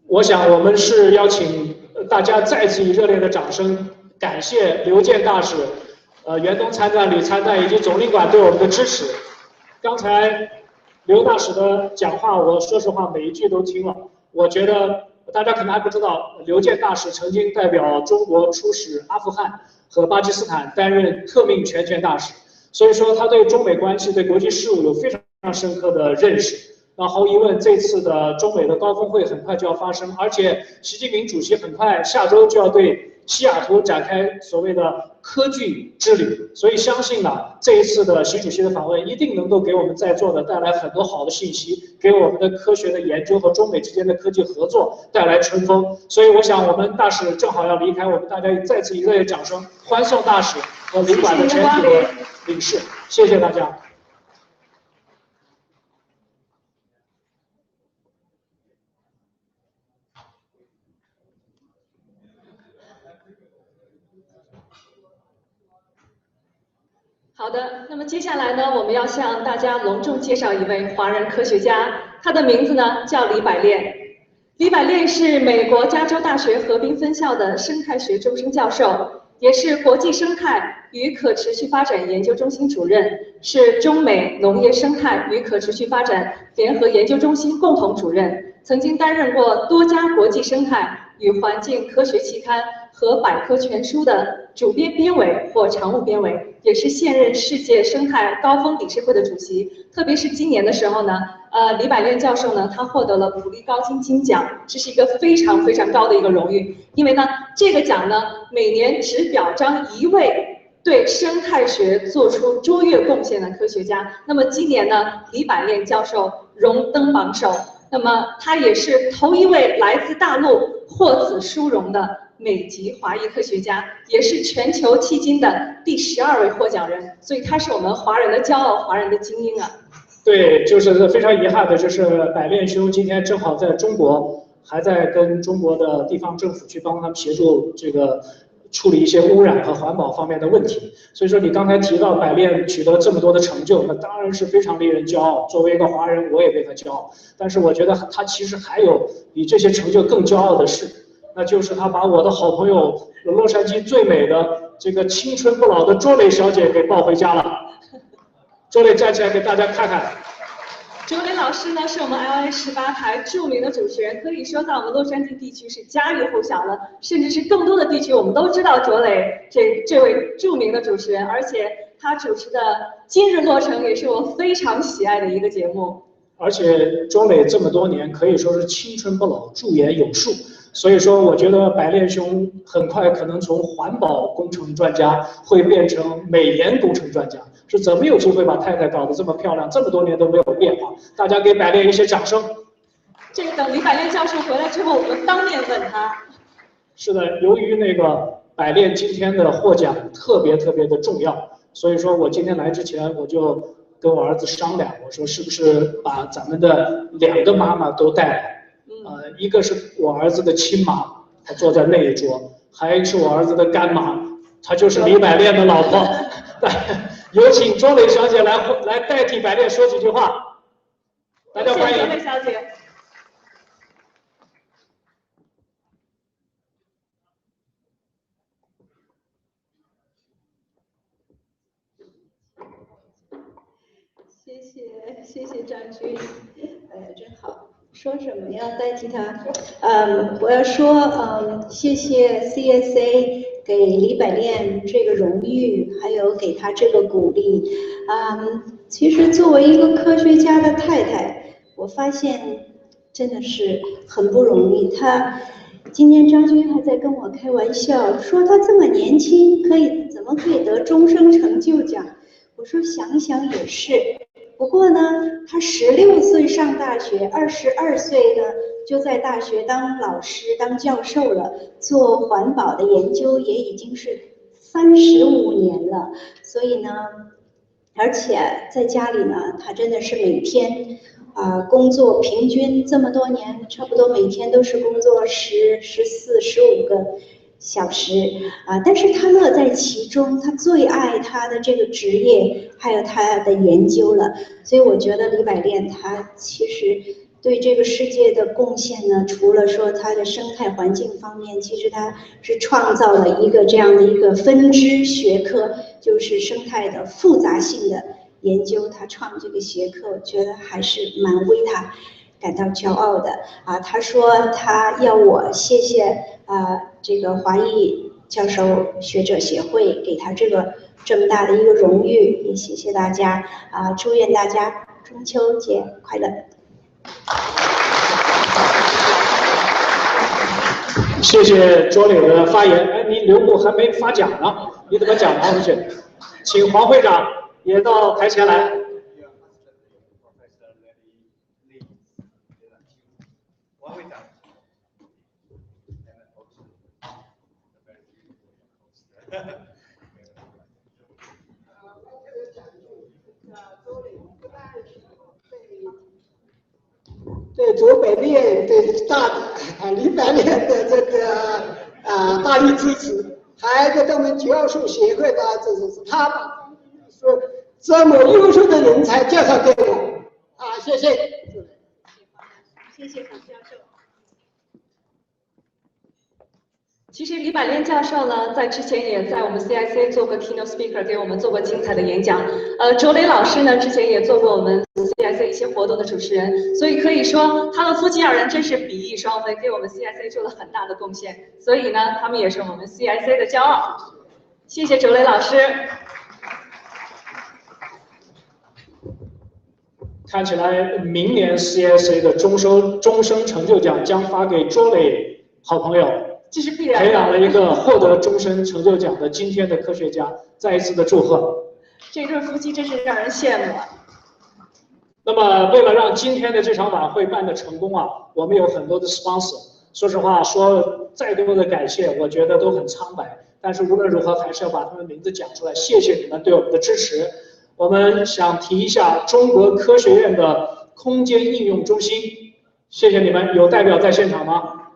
我想我们是邀请。 大家再次以热烈的掌声感谢刘健大使、袁东参赞、吕参赞以及总领馆对我们的支持。刚才刘大使的讲话，我说实话每一句都听了。我觉得大家可能还不知道，刘健大使曾经代表中国出使阿富汗和巴基斯坦，担任特命全权大使，所以说他对中美关系、对国际事务有非常深刻的认识。 那毫无疑问，这次的中美的高峰会很快就要发生，而且习近平主席很快下周就要对西雅图展开所谓的科技之旅，所以相信呢，这一次的习主席的访问一定能够给我们在座的带来很多好的信息，给我们的科学的研究和中美之间的科技合作带来春风。所以我想，我们大使正好要离开，我们大家再次以热烈掌声欢送大使和领馆的全体的领事，谢谢大家。 好的，那么接下来呢，我们要向大家隆重介绍一位华人科学家，他的名字呢叫李百炼。李百炼是美国加州大学河滨分校的生态学终身教授，也是国际生态与可持续发展研究中心主任，是中美农业生态与可持续发展联合研究中心共同主任，曾经担任过多家国际生态与环境科学期刊和百科全书的主编编委或常务编委，也是现任世界生态高峰理事会的主席。特别是今年的时候呢，李百炼教授呢，他获得了普利高金金奖，这是一个非常非常高的一个荣誉。因为呢，这个奖呢，每年只表彰一位对生态学做出卓越贡献的科学家。那么今年呢，李百炼教授荣登榜首。那么他也是头一位来自大陆获此殊荣的美籍华裔科学家，也是全球迄今的第12位获奖人，所以他是我们华人的骄傲，华人的精英啊。对，就是非常遗憾的，就是百炼兄今天正好在中国，还在跟中国的地方政府去帮他们协助这个处理一些污染和环保方面的问题。所以说你刚才提到百炼取得这么多的成就，那当然是非常令人骄傲。作为一个华人，我也为他骄傲。但是我觉得他其实还有比这些成就更骄傲的事，那就是他把我的好朋友洛杉矶最美的这个青春不老的周磊小姐给抱回家了。周磊站起来给大家看看。周磊老师呢，是我们 LA18台著名的主持人，可以说在我们洛杉矶地区是家喻户晓了，甚至是更多的地区我们都知道周磊这位著名的主持人，而且他主持的《今日洛城》也是我非常喜爱的一个节目。而且周磊这么多年可以说是青春不老，驻颜有术。所以说，我觉得百炼兄很快可能从环保工程专家会变成美颜工程专家。是怎么有机会把太太搞得这么漂亮，这么多年都没有变化？大家给百炼一些掌声。这个等李百炼教授回来之后，我们当面问他。是的，由于那个百炼今天的获奖特别的重要，所以说我今天来之前我就跟我儿子商量，我说是不是把咱们的2个妈妈都带来，一个是我儿子的亲妈，她坐在那一桌，还有一个是我儿子的干妈，她就是李百炼的老婆。有请周磊小姐来代替百炼说几句话，大家欢迎。周磊小姐。谢谢张军，真好。说什么要代替他？我要说，谢谢 CSA 给李百炼这个荣誉，还有给他这个鼓励。其实作为一个科学家的太太，我发现真的是很不容易。今天张军还在跟我开玩笑，说他这么年轻，怎么可以得终生成就奖？我说想想也是。不过呢，他16岁上大学，22岁呢就在大学当老师、当教授了，做环保的研究也已经是35年了。所以呢，而且在家里呢，他真的是每天工作平均这么多年，差不多每天都是工作14、15个小时但是他乐在其中，他最爱他的这个职业，还有他的研究了。所以我觉得李百炼他其实对这个世界的贡献呢，除了说他的生态环境方面，其实他是创造了一个这样的一个分支学科，就是生态的复杂性的研究。他创这个学科，我觉得还是蛮为他感到骄傲的他说他要我谢谢这个华裔教授学者协会给他这么大的一个荣誉，也谢谢大家祝愿大家中秋节快乐。谢谢周磊的发言。哎，你留步还没发奖呢，你怎么讲拿回去？请黄会长也到台前来。对周百炼对李百炼的这个大力支持，还有我们教授协会的支持，他把这么优秀的人才介绍给我谢谢。谢谢黄教授。其实李百炼教授呢，在之前也在我们 CIC 做过 keynote speaker， 给我们做过精彩的演讲。卓雷老师呢，之前也做过我们 CIC 一些活动的主持人，所以可以说他们夫妻二人真是比翼双飞，给我们 CIC 做了很大的贡献。所以呢，他们也是我们 CIC 的骄傲。谢谢卓雷老师。看起来明年 CSA 的终身成就奖将发给卓磊好朋友，这是必然的。培养了一个获得终身成就奖的今天的科学家，再一次的祝贺。这对夫妻真是让人羡慕啊。那么，为了让今天的这场晚会办得成功啊，我们有很多的 sponsor。说实话，说再多的感谢，我觉得都很苍白。但是无论如何，还是要把他们名字讲出来。谢谢你们对我们的支持。我们想提一下中国科学院的空间应用中心，谢谢你们。有代表在现场吗？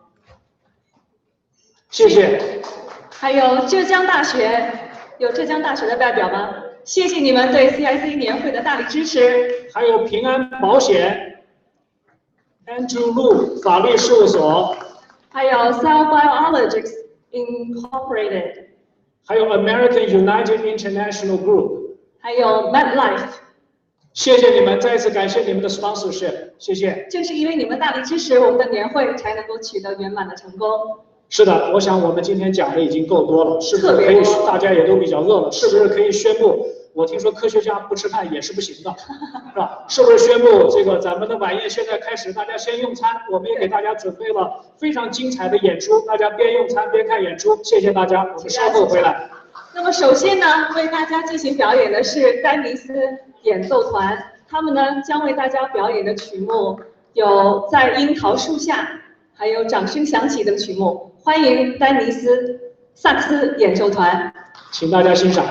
谢谢。还有浙江大学，有浙江大学的代表吗？谢谢你们对 CIC 年会的大力支持。还有平安保险 ，Andrew Lu 法律事务所，还有 Cell Biologics Incorporated， 还有 American United International Group。还有 MedLife， 谢谢你们，再一次感谢你们的 sponsorship， 谢谢。正是因为你们大力支持，我们的年会才能够取得圆满的成功。是的，我想我们今天讲的已经够多了，是不是可以？大家也都比较饿了，是不是可以宣布？我听说科学家不吃饭也是不行的，是吧？是不是宣布这个咱们的晚宴现在开始，大家先用餐？我们也给大家准备了非常精彩的演出，大家边用餐边看演出。谢谢大家，我们稍后回来。那么首先呢，为大家进行表演的是丹尼斯演奏团，他们呢将为大家表演的曲目有在樱桃树下，还有掌声响起的曲目。欢迎丹尼斯萨克斯演奏团，请大家欣赏。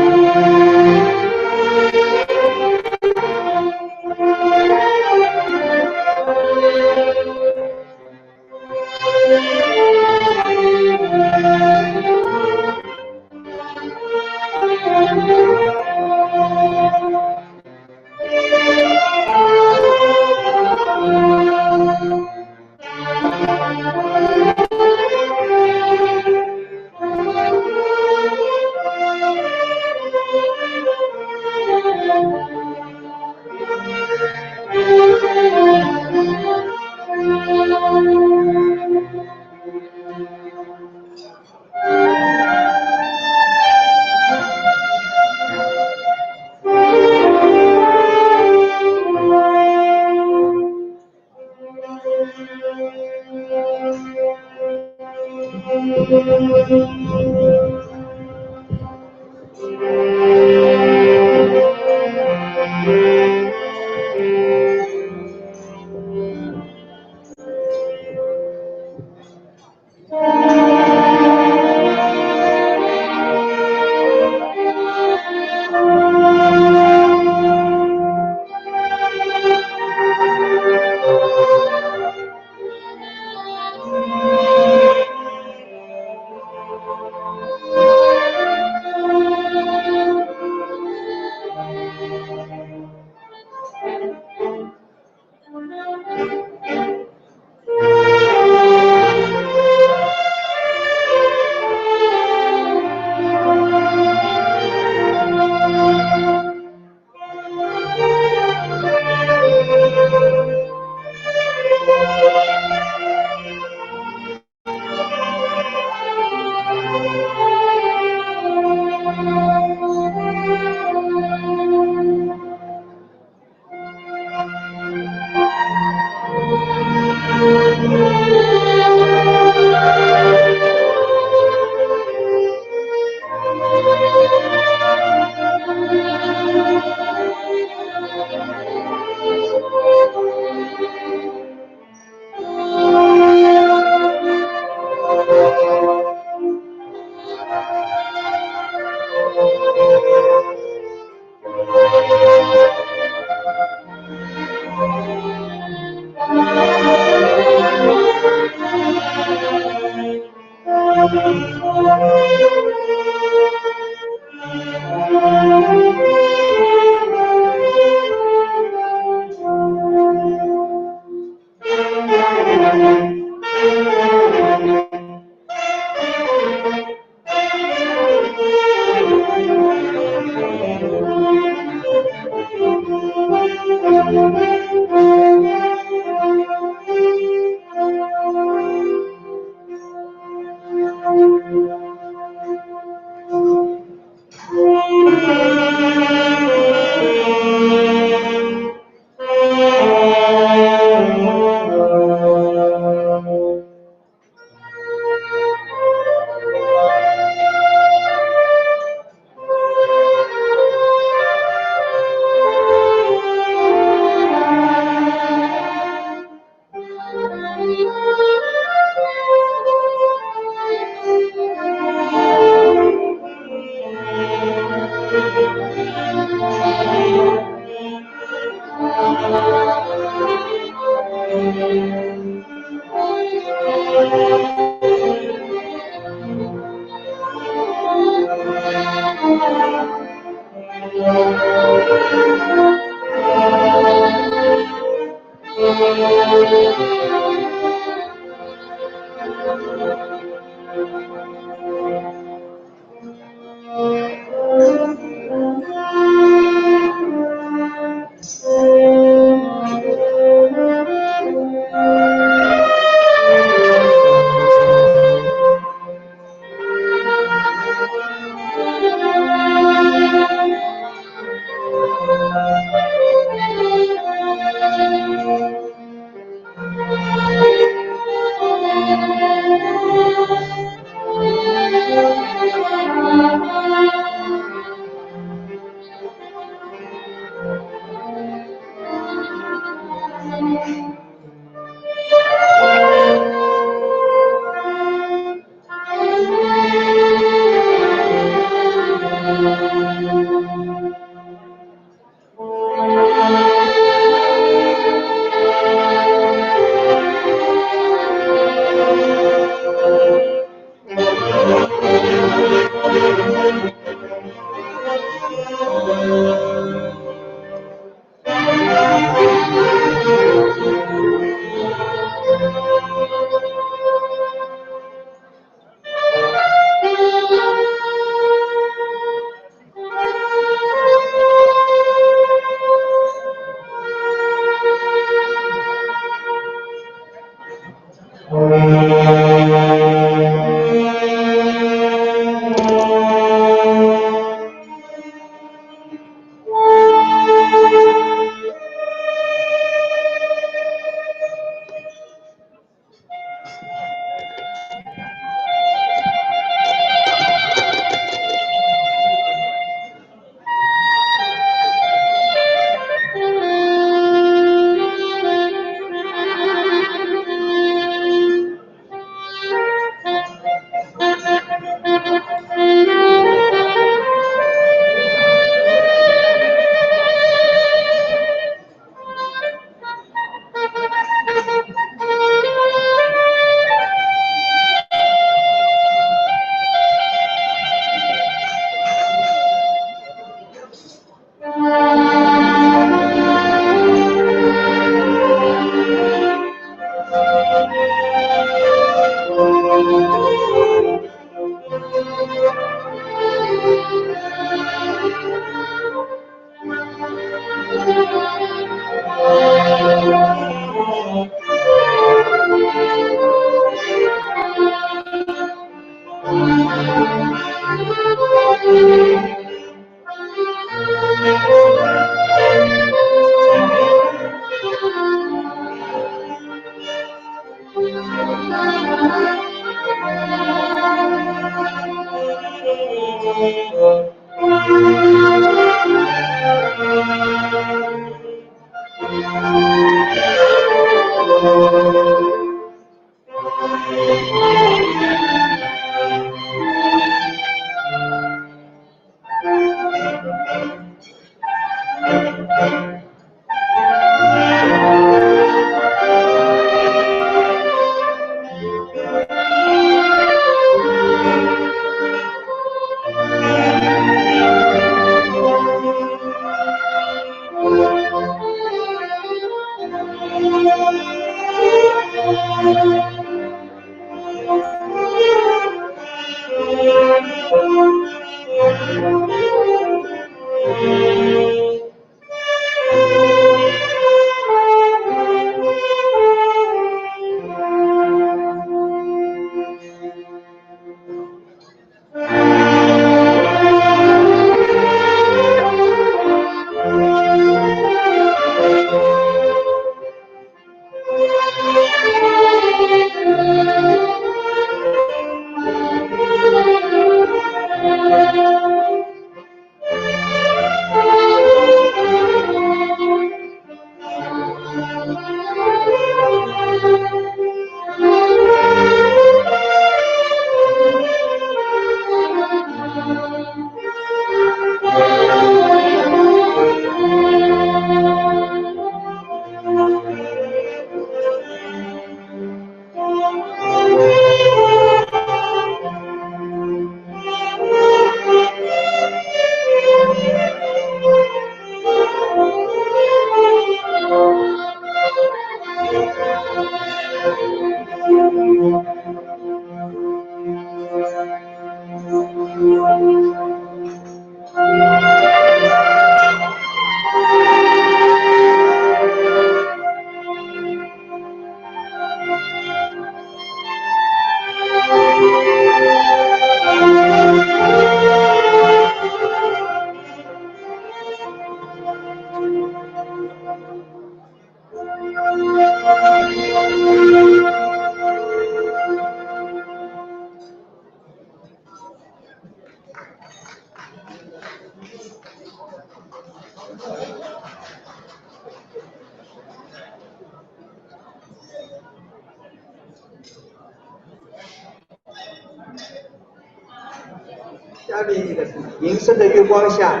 那里银色的月光下。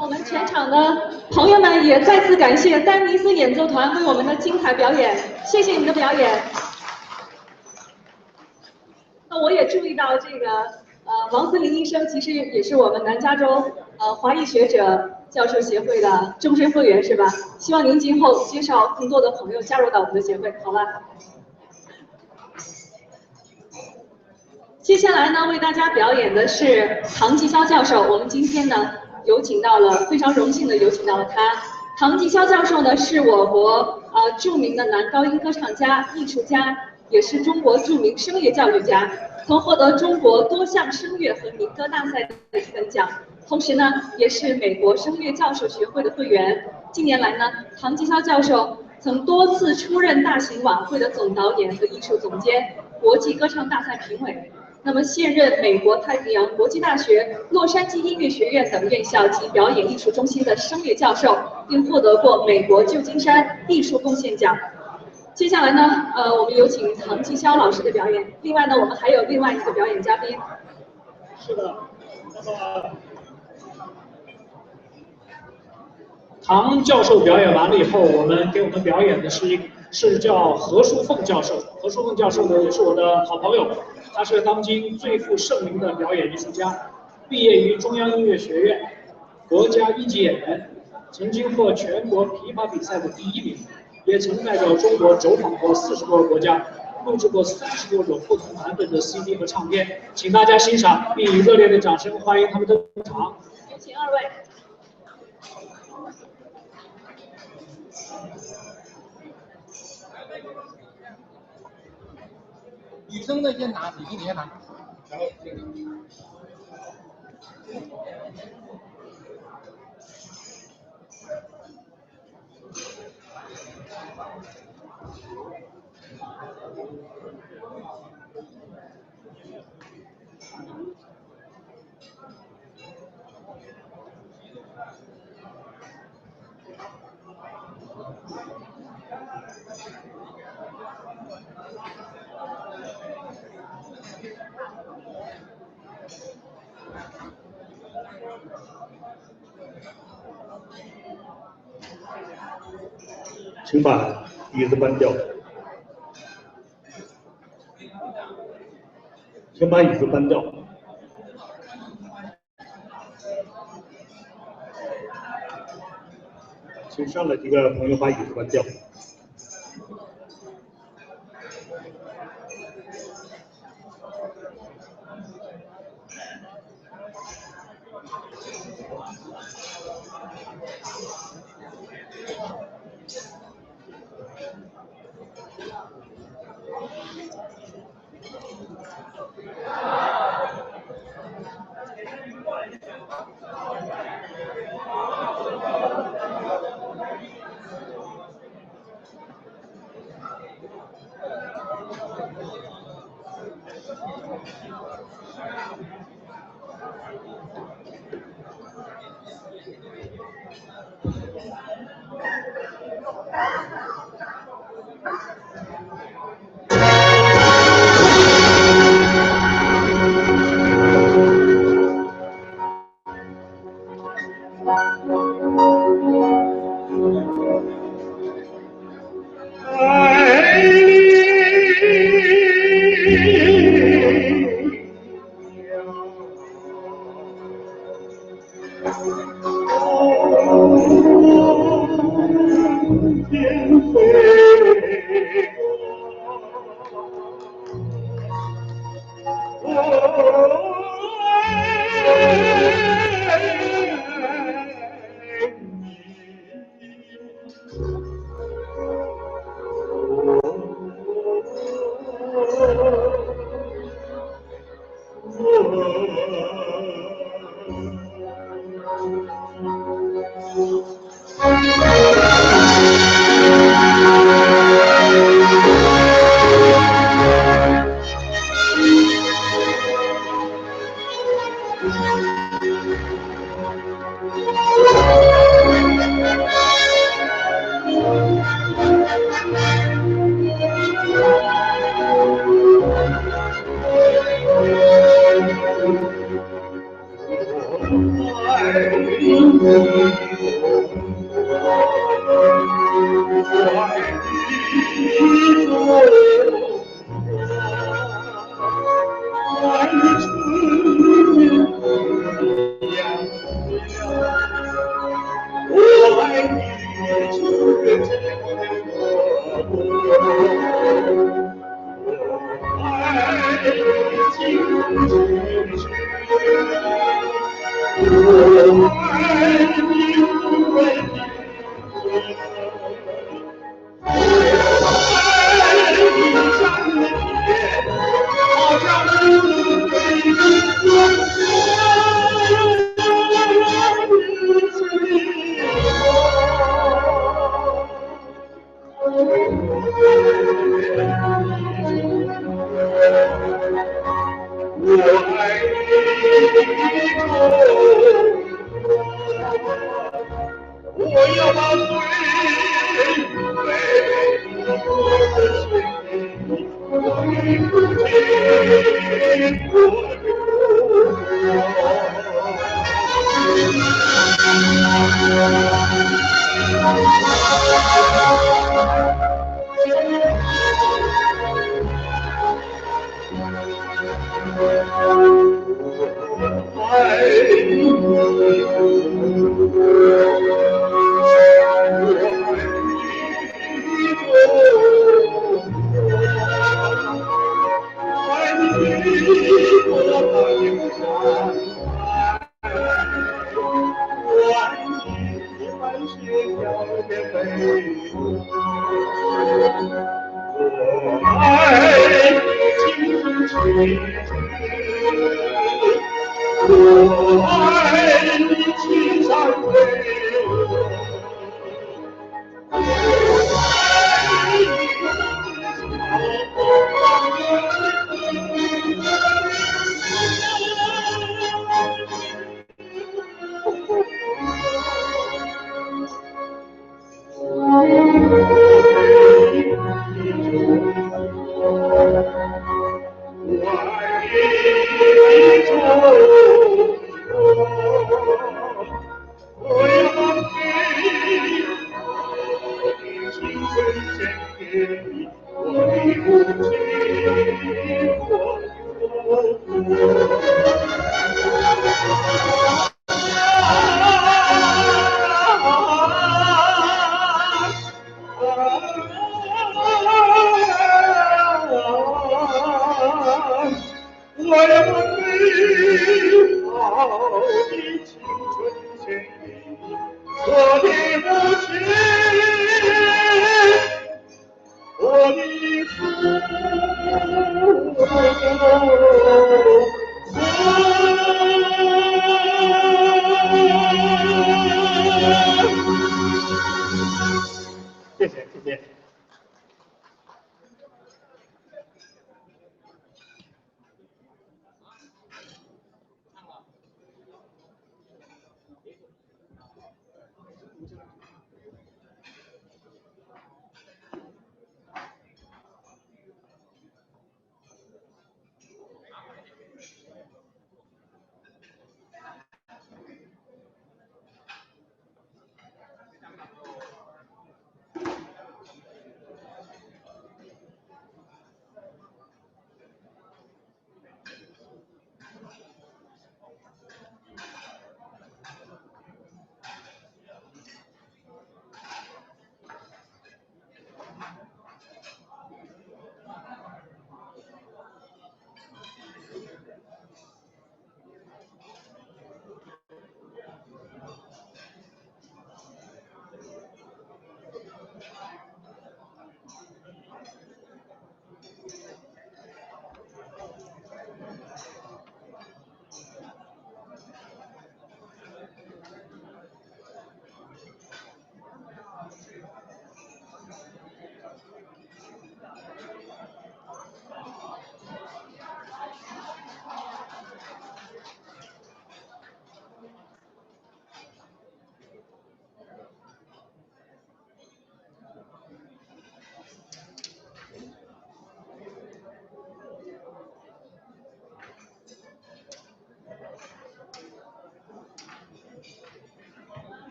我们全场的朋友们也再次感谢丹尼斯演奏团为我们的精彩表演，谢谢你们的表演。那我也注意到这个王思林医生其实也是我们南加州华裔学者教授协会的终身会员是吧？希望您今后介绍更多的朋友加入到我们的协会，好吧？接下来呢，为大家表演的是唐继霄教授。我们今天呢，有请到了，非常荣幸的有请到了他。唐继霄教授呢，是我国著名的男高音歌唱家、艺术家，也是中国著名声乐教育家，曾获得中国多项声乐和民歌大赛的一等奖。同时呢，也是美国声乐教授学会的会员。近年来呢，唐继霄教授曾多次出任大型晚会的总导演和艺术总监、国际歌唱大赛评委。那么现任美国太平洋国际大学洛杉矶音乐学院等院校及表演艺术中心的声乐教授，并获得过美国旧金山艺术贡献奖。接下来呢，我们有请唐继霄老师的表演。另外呢，我们还有另外一个表演嘉宾。是的，那么唐教授表演完了以后，给我们表演的是叫何淑凤教授。何淑凤教授呢，也是我的好朋友，他是当今最负盛名的表演艺术家，毕业于中央音乐学院，国家一级演员，曾经获全国琵琶比赛的第1名，也曾代表中国走访过40多个国家，录制过30多种不同版本的 CD 和唱片。请大家欣赏，并以热烈的掌声欢迎他们登场。有请2位。女生的先拿，你先拿，然后这个。请把椅子搬掉。请把椅子搬掉。请上来几个朋友把椅子搬掉。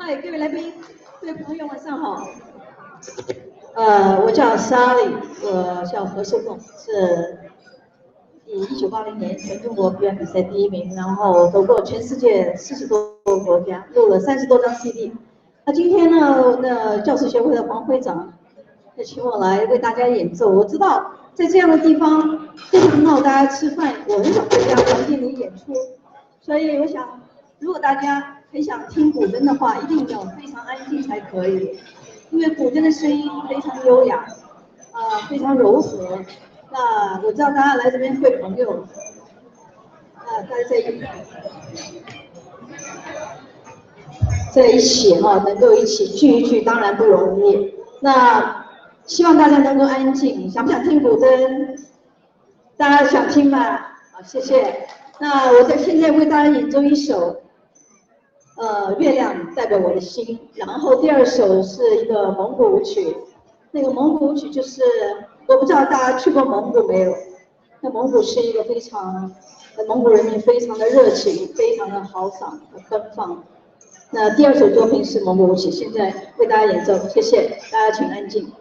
嗨，各位来宾，各位朋友，晚上好。我叫 Sally， 我叫何寿凤，是以1980年全中国表演比赛第1名，然后走过全世界40多个国家，录了30多张 CD。那今天呢，教师协会的黄会长就请我来为大家演奏。我知道在这样的地方非常闹，大家吃饭，我很少在这样环境里演出，所以我想，如果大家很想听古筝的话，一定要非常安静才可以，因为古筝的声音非常优雅，非常柔和。那我知道大家来这边会朋友，大家在一起能够一起聚一聚，当然不容易。那希望大家能够安静，想不想听古筝？大家想听吗？好，谢谢。那我现在为大家演奏一首。月亮代表我的心，然后第2首是一个蒙古舞曲，那个蒙古舞曲就是我不知道大家去过蒙古没有？那蒙古是一个蒙古人民非常的热情，非常的豪爽和奔放。那第2首作品是蒙古舞曲，现在为大家演奏，谢谢大家，请安静。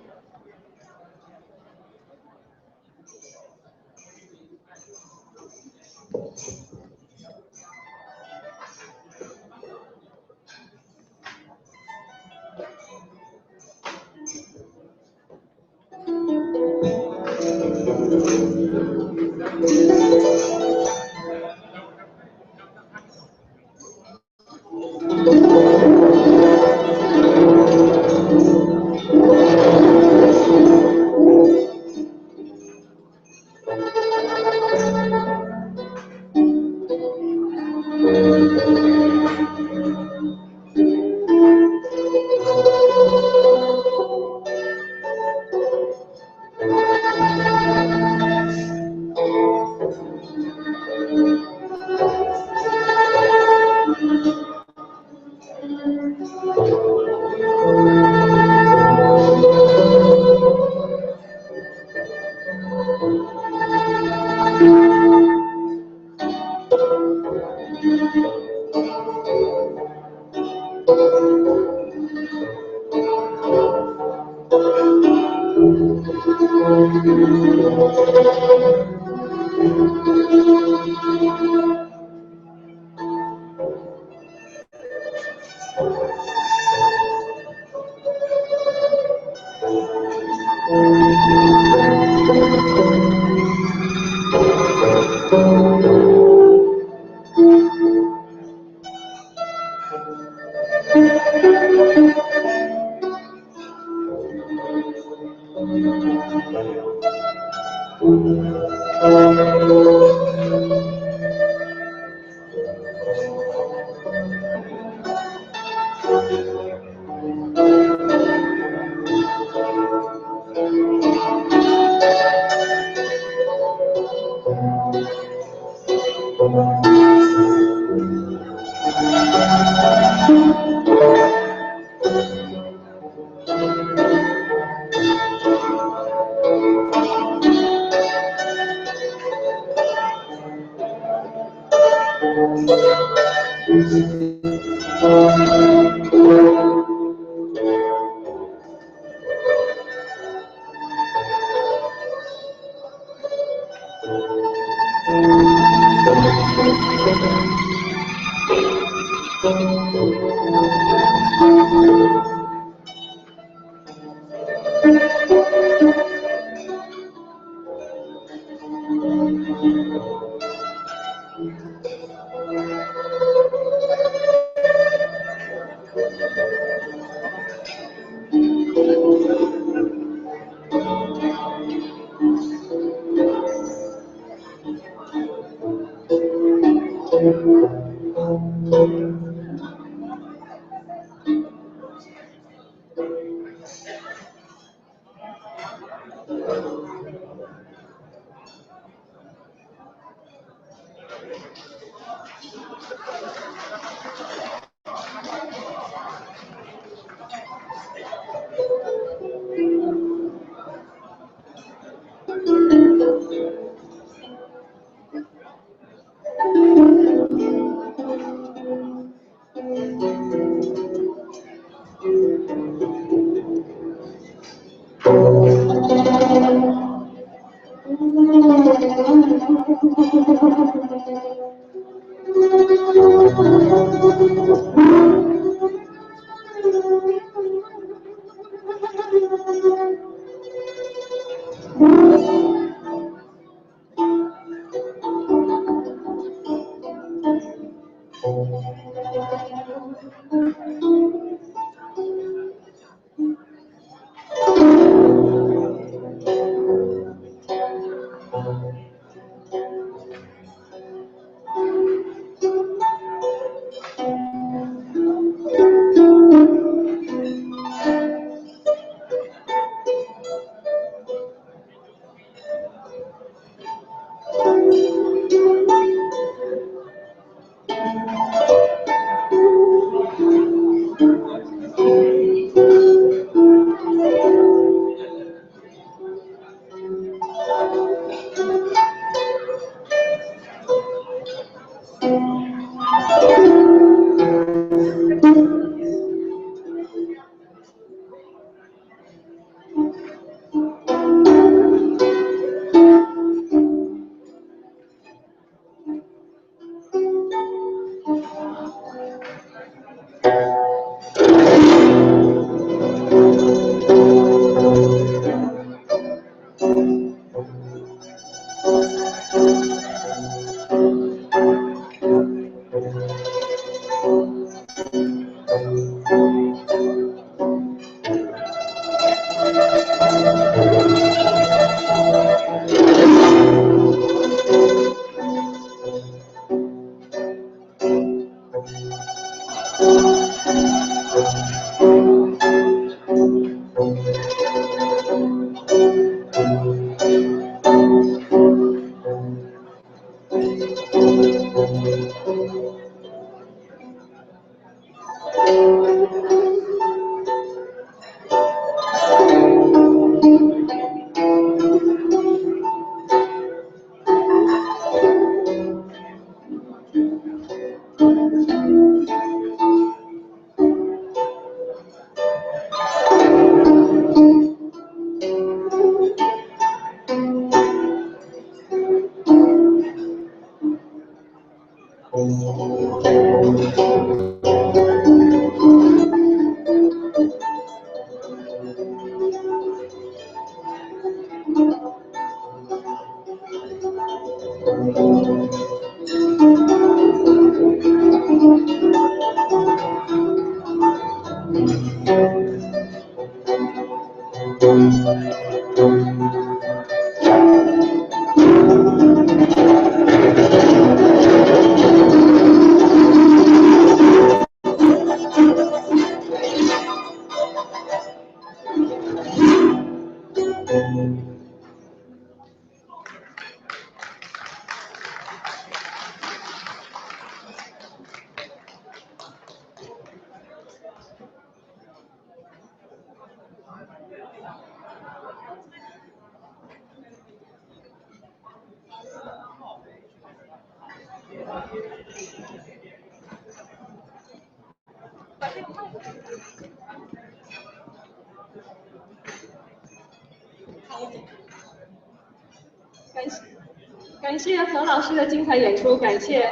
感谢何老师的精彩演出，感谢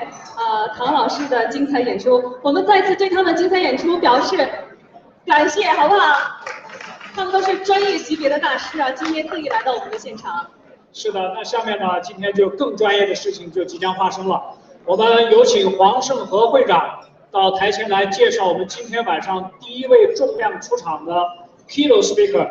唐老师的精彩演出，我们再次对他们精彩演出表示感谢，好不好？他们都是专业级别的大师啊，今天特意来到我们的现场。是的，那下面呢，今天就更专业的事情就即将发生了。我们有请黄胜和会长到台前来介绍我们今天晚上第一位重量出场的 keynote speaker。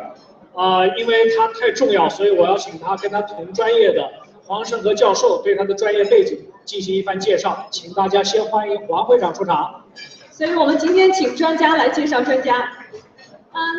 因为他太重要，所以我要请他跟他同专业的黄胜和教授对他的专业背景进行一番介绍。请大家先欢迎黄会长出场。所以我们今天请专家来介绍专家。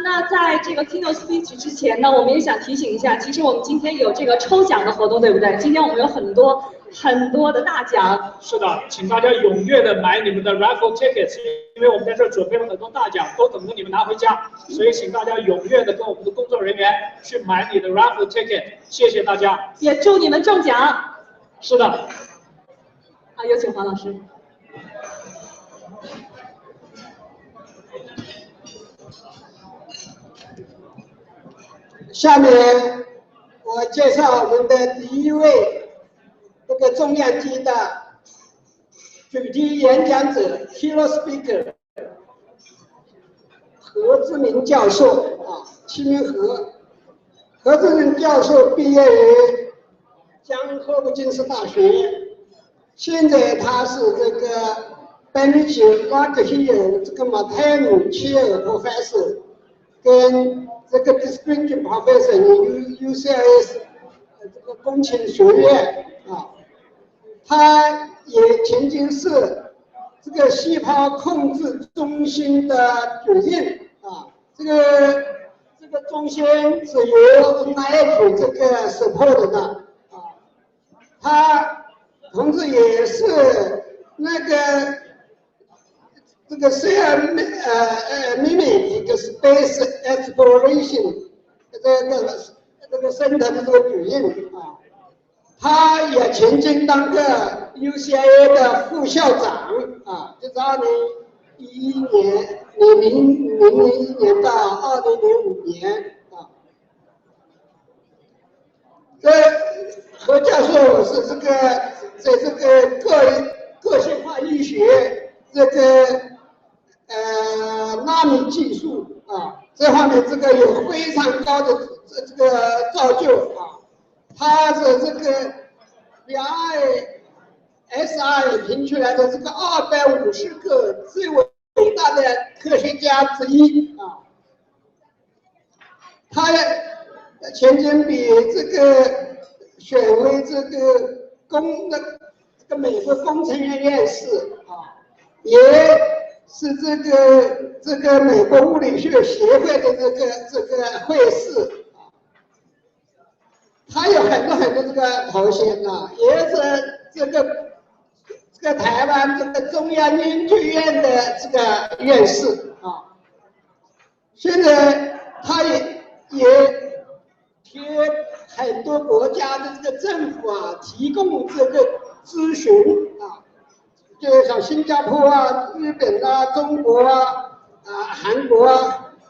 那在这个 keynote speech 之前呢，我们也想提醒一下，其实我们今天有这个抽奖的活动，对不对？今天我们有很多的大奖。是的，请大家踊跃的买你们的 raffle tickets， 因为我们在这儿准备了很多大奖，都等着你们拿回家，所以请大家踊跃的跟我们的工作人员去买你的 raffle ticket， 谢谢大家，也祝你们中奖。是的。有请黄老师。下面我介绍我们的第一位这个重量级的主题演讲者 ，Keynote Speaker 何志明教授Chih-Ming Ho。何志明教授毕业于江霍普金斯大学，现在他是这个Benedict Rock Hill 这个 Maternal Chair Professor 跟这个 Distinguished Professor UCLA 这个工程学院他也曾经是这个细胞控制中心的主任这个中心是由 NIH 这个 support 的他同时也是那个这个 Mimic Space Exploration 这个 center 的这个主任他也曾经当过 UCLA 的副校长就是2011年2001年到2005年这何教授是这个在这个个性化医学这个纳米技术这方面这个有非常高的这个造就他是这个SI 评出来的这个250个最伟大的科学家之一他曾经比这个选为这个美国工程院院士也是这个美国物理学协会的这个会士他有很多这个头衔也是这个台湾这个中央研究院的这个院士现在他也替很多国家的这个政府提供这个咨询就像新加坡日本中国韩国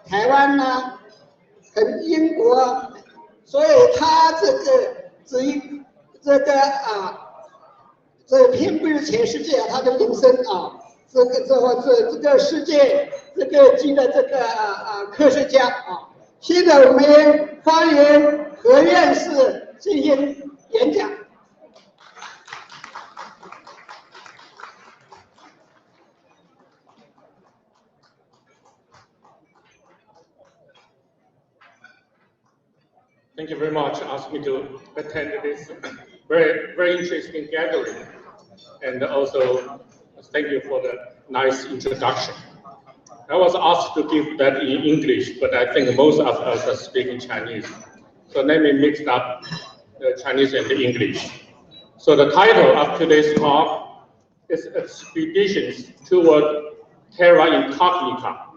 台湾跟英国所以他这遍布于全世界他的名声这个世界这个级的这个科学家现在我们欢迎何院士进行演讲。Thank you very much for asking me to attend this very interesting gathering, and also thank you for the nice introduction. I was asked to give that in English, but I think most of us are speaking Chinese, so let me mix up the Chinese and the English. So the title of today's talk is Expeditions Toward Terra Incognita,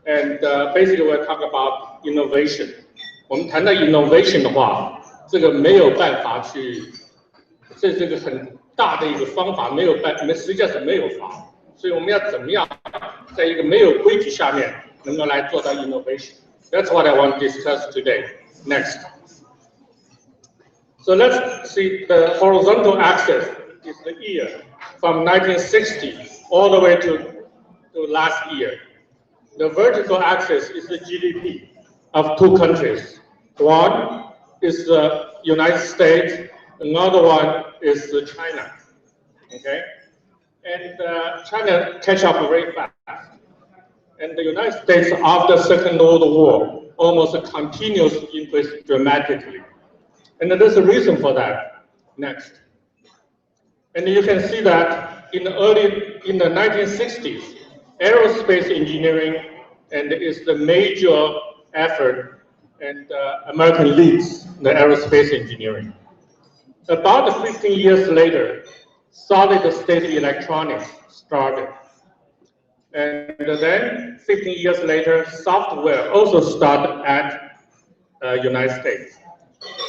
and basically we'll talk about innovation. 我们谈到 innovation 的话，这个没有办法去，这是个很大的一个方法，实际上是没有法，所以我们要怎么样，在一个没有规矩下面，能够来做到 innovation. That's what I want to discuss today. Next. So let's see the horizontal axis is the year from 1960 all the way to last year. The vertical axis is the GDP of two countries. One is the United States, another one is China. Okay, and China catch up very fast, and the United States after Second World War almost continuously increased dramatically, and there's a reason for that. Next, and you can see that in the 1960s, aerospace engineering and is the major effort. And American leads the aerospace engineering. About 15 years later, solid-state electronics started. And then 15 years later, software also started at United States.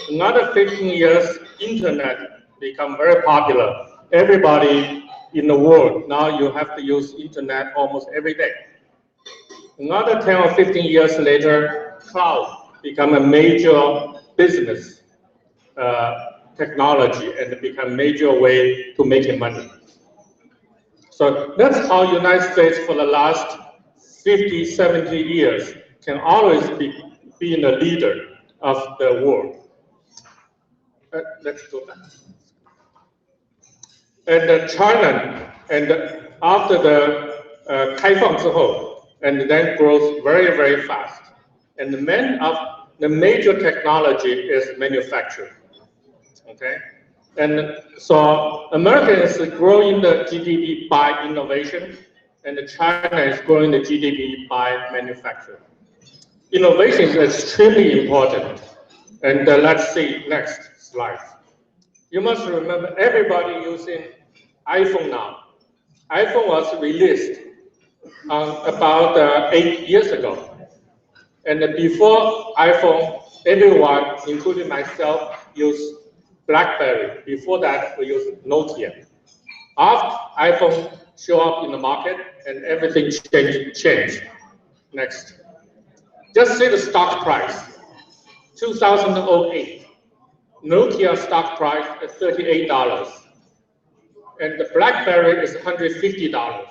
Another 15 years, internet become very popular. Everybody in the world, now you have to use internet almost every day. Another 10 or 15 years later, cloud become a major business technology and become a major way to making money. So that's how United States for the last 50, 70 years can always be being a leader of the world. Let's go back. And China, and after the 开放之后, and then grows very, very fast. And the major technology is manufacturing. Okay, and so America is growing the GDP by innovation, and China is growing the GDP by manufacturing. Innovation is extremely important. And let's see next slide. You must remember everybody using iPhone now. iPhone was released about 8 years ago. And before iPhone, everyone, including myself, used BlackBerry. Before that, we used Nokia. After iPhone showed up in the market, and everything changed. Next. Just see the stock price. 2008, Nokia stock price is $38, and the BlackBerry is $150,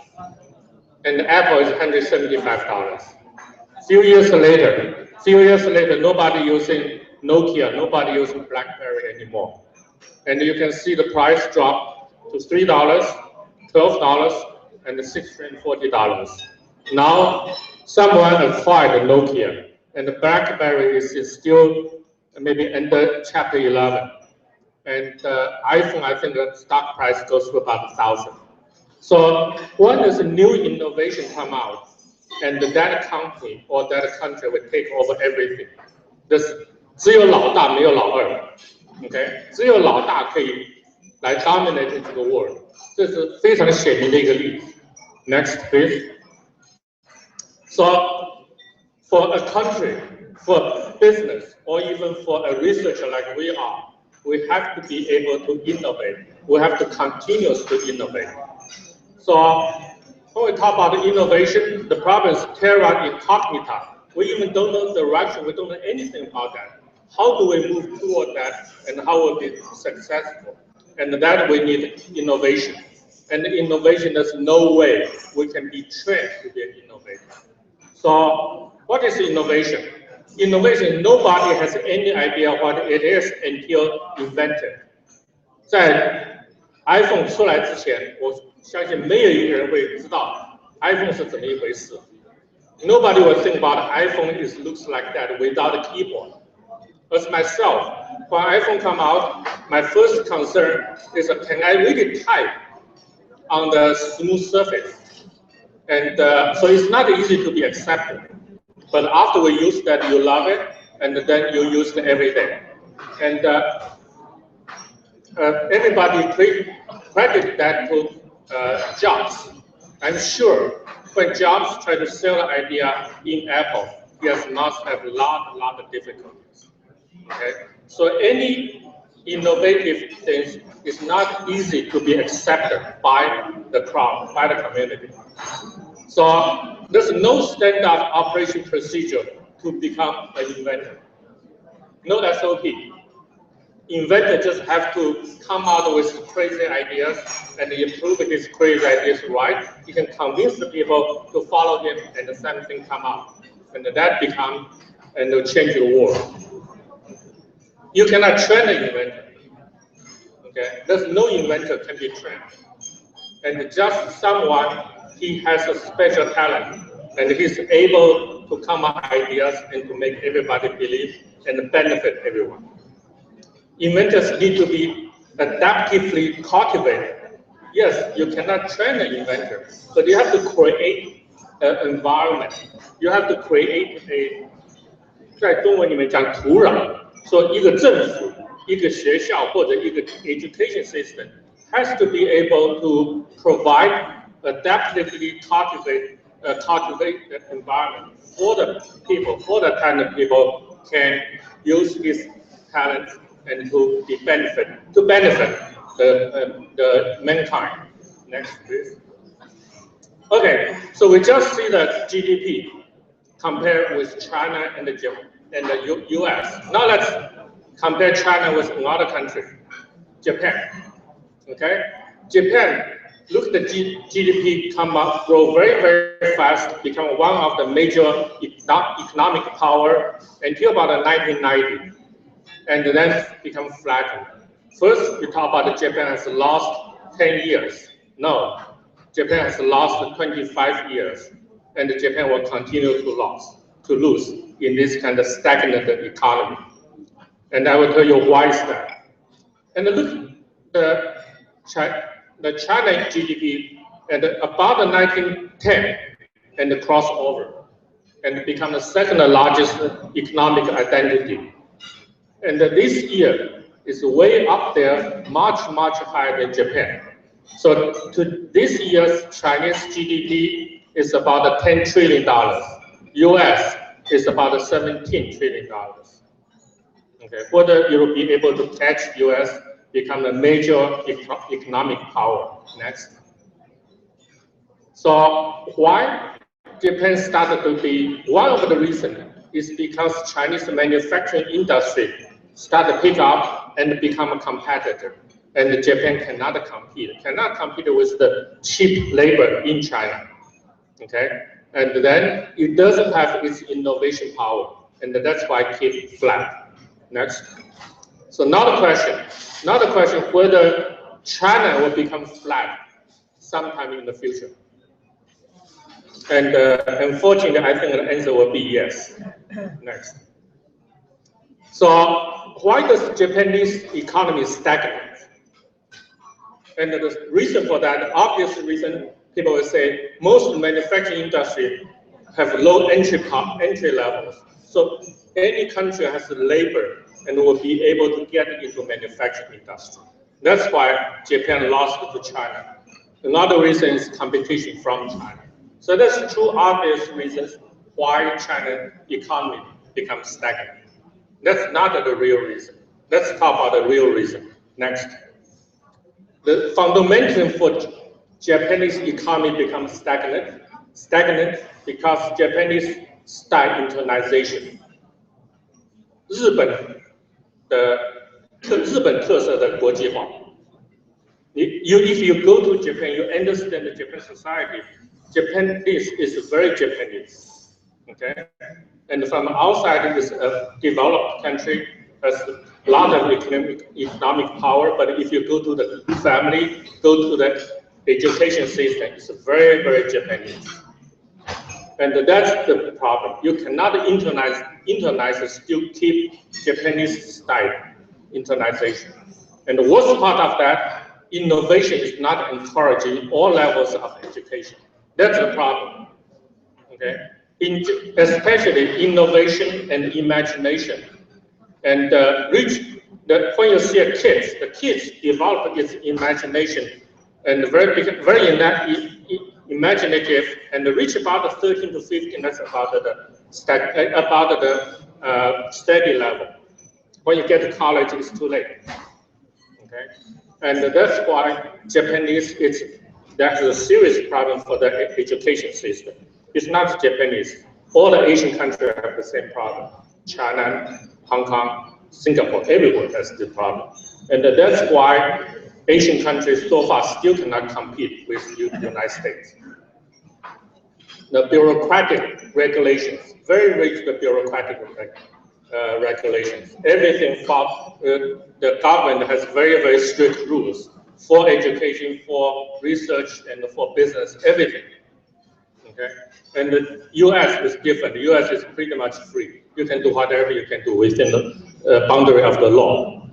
and the Apple is $175. Few years later, nobody using Nokia, nobody using BlackBerry anymore. And you can see the price drop to $3, $12, and $640. Now, someone acquired Nokia, and the BlackBerry is still maybe under Chapter 11. And iPhone, I think the stock price goes to about 1,000. So when there's a new innovation come out, and that company or that country will take over everything. 只有老大没有老二 ，OK？ 只有老大可以来 dominate 这个 world， 这是非常显明的一个例子。Next, please. So, for a country, for business, or even for a researcher like we are, we have to be able to innovate. We have to continuously innovate. So, when we talk about innovation, the problem is terra incognita. We even don't know the direction. We don't know anything about that. How do we move toward that, and how will we be successful? And that we need innovation. And innovation, there's no way we can be trained to be an innovator. So, what is innovation? Innovation, nobody has any idea what it is until invented. 在 iPhone 出来之前，我相信没有一个人会知道 iPhone 是怎么一回事。Nobody will think about iPhone looks like that without a keyboard. As myself, when iPhone come out, my first concern is can I really type on the smooth surface? And so it's not easy to be accepted. But after we use that, you love it, and then you use it every day. And everybody credit that to Jobs. I'm sure when Jobs tried to sell the idea in Apple, he must have a lot of difficulties. Okay, so any innovative thing is not easy to be accepted by the crowd, by the community. So there's no standard operation procedure to become an inventor. No SOP. Inventor just have to come out with crazy ideas and improve his crazy ideas right. He can convince the people to follow him, and something come out, and that become and will change the world. You cannot train an inventor. Okay, there's no inventor can be trained, and just someone he has a special talent, and he's able to come up with ideas and to make everybody believe and benefit everyone. Inventors need to be adaptively cultivated. Yes, you cannot train an inventor, but you have to create an environment. You have to create a 在中文里面讲土壤，说一个政府、一个学校或者一个 education system has to be able to provide adaptively cultivate the environment for the people, for the kind of people can use his talent and to benefit the mankind. Next, please. Okay, so we just see the GDP compared with China and and the US. Now let's compare China with another country, Japan. Okay, Japan, look at the GDP come up, grow very, very fast, become one of the major economic power until about 1990, and then become flattened. First, we talk about Japan has lost 10 years. No, Japan has lost 25 years, and Japan will continue to lose in this kind of stagnant economy. And I will tell you why is that. And look, the China GDP at about 1910 and the crossover and become the second largest economic identity. And this year is way up there, much, much higher than Japan. So to this year's Chinese GDP is about $10 trillion. US is about $17 trillion. Okay, whether you will be able to catch US, become a major economic power next. So why Japan started to be, one of the reasons is because Chinese manufacturing industry started to pick up and become a competitor. And Japan cannot compete with the cheap labor in China. Okay, and then it doesn't have its innovation power, and that's why it keeps flat. Next. So another question whether China will become flat sometime in the future. And unfortunately, I think the answer will be yes. Next. So why does Japanese economy stagnate? And the reason for that, the obvious reason, people will say most manufacturing industry have low entry levels. So any country has the labor and will be able to get into manufacturing industry. That's why Japan lost to China. Another reason is competition from China. So that's two obvious reasons why China economy becomes stagnant. That's not the real reason. Let's talk about the real reason. Next. The fundamental for Japanese economy becomes stagnant because Japanese style internalization. 日本特色的国际化。If you go to Japan, you understand the Japan society. Japanese is very Japanese, okay? And from outside, it is a developed country, has a lot of economic power. But if you go to the family, go to the education system, it's very, very Japanese. And that's the problem. You cannot internalize still keep Japanese style internalization. And the worst part of that, innovation is not encouraging all levels of education. That's the problem. Okay, especially innovation and imagination. And when you see the kids develop its imagination and very imaginative, and reach about 13 to 15. That's about the study level. When you get to college, it's too late. Okay, and that's why Japanese that's a serious problem for the education system. It's not Japanese. All the Asian countries have the same problem. China, Hong Kong, Singapore, everyone has the problem. And that's why Asian countries so far still cannot compete with the United States. The bureaucratic regulations, very rigid bureaucratic regulations. Everything the government has very, very strict rules for education, for research, and for business, everything. Okay, and the U.S. is different. The U.S. is pretty much free. You can do whatever you can do within the boundary of the law.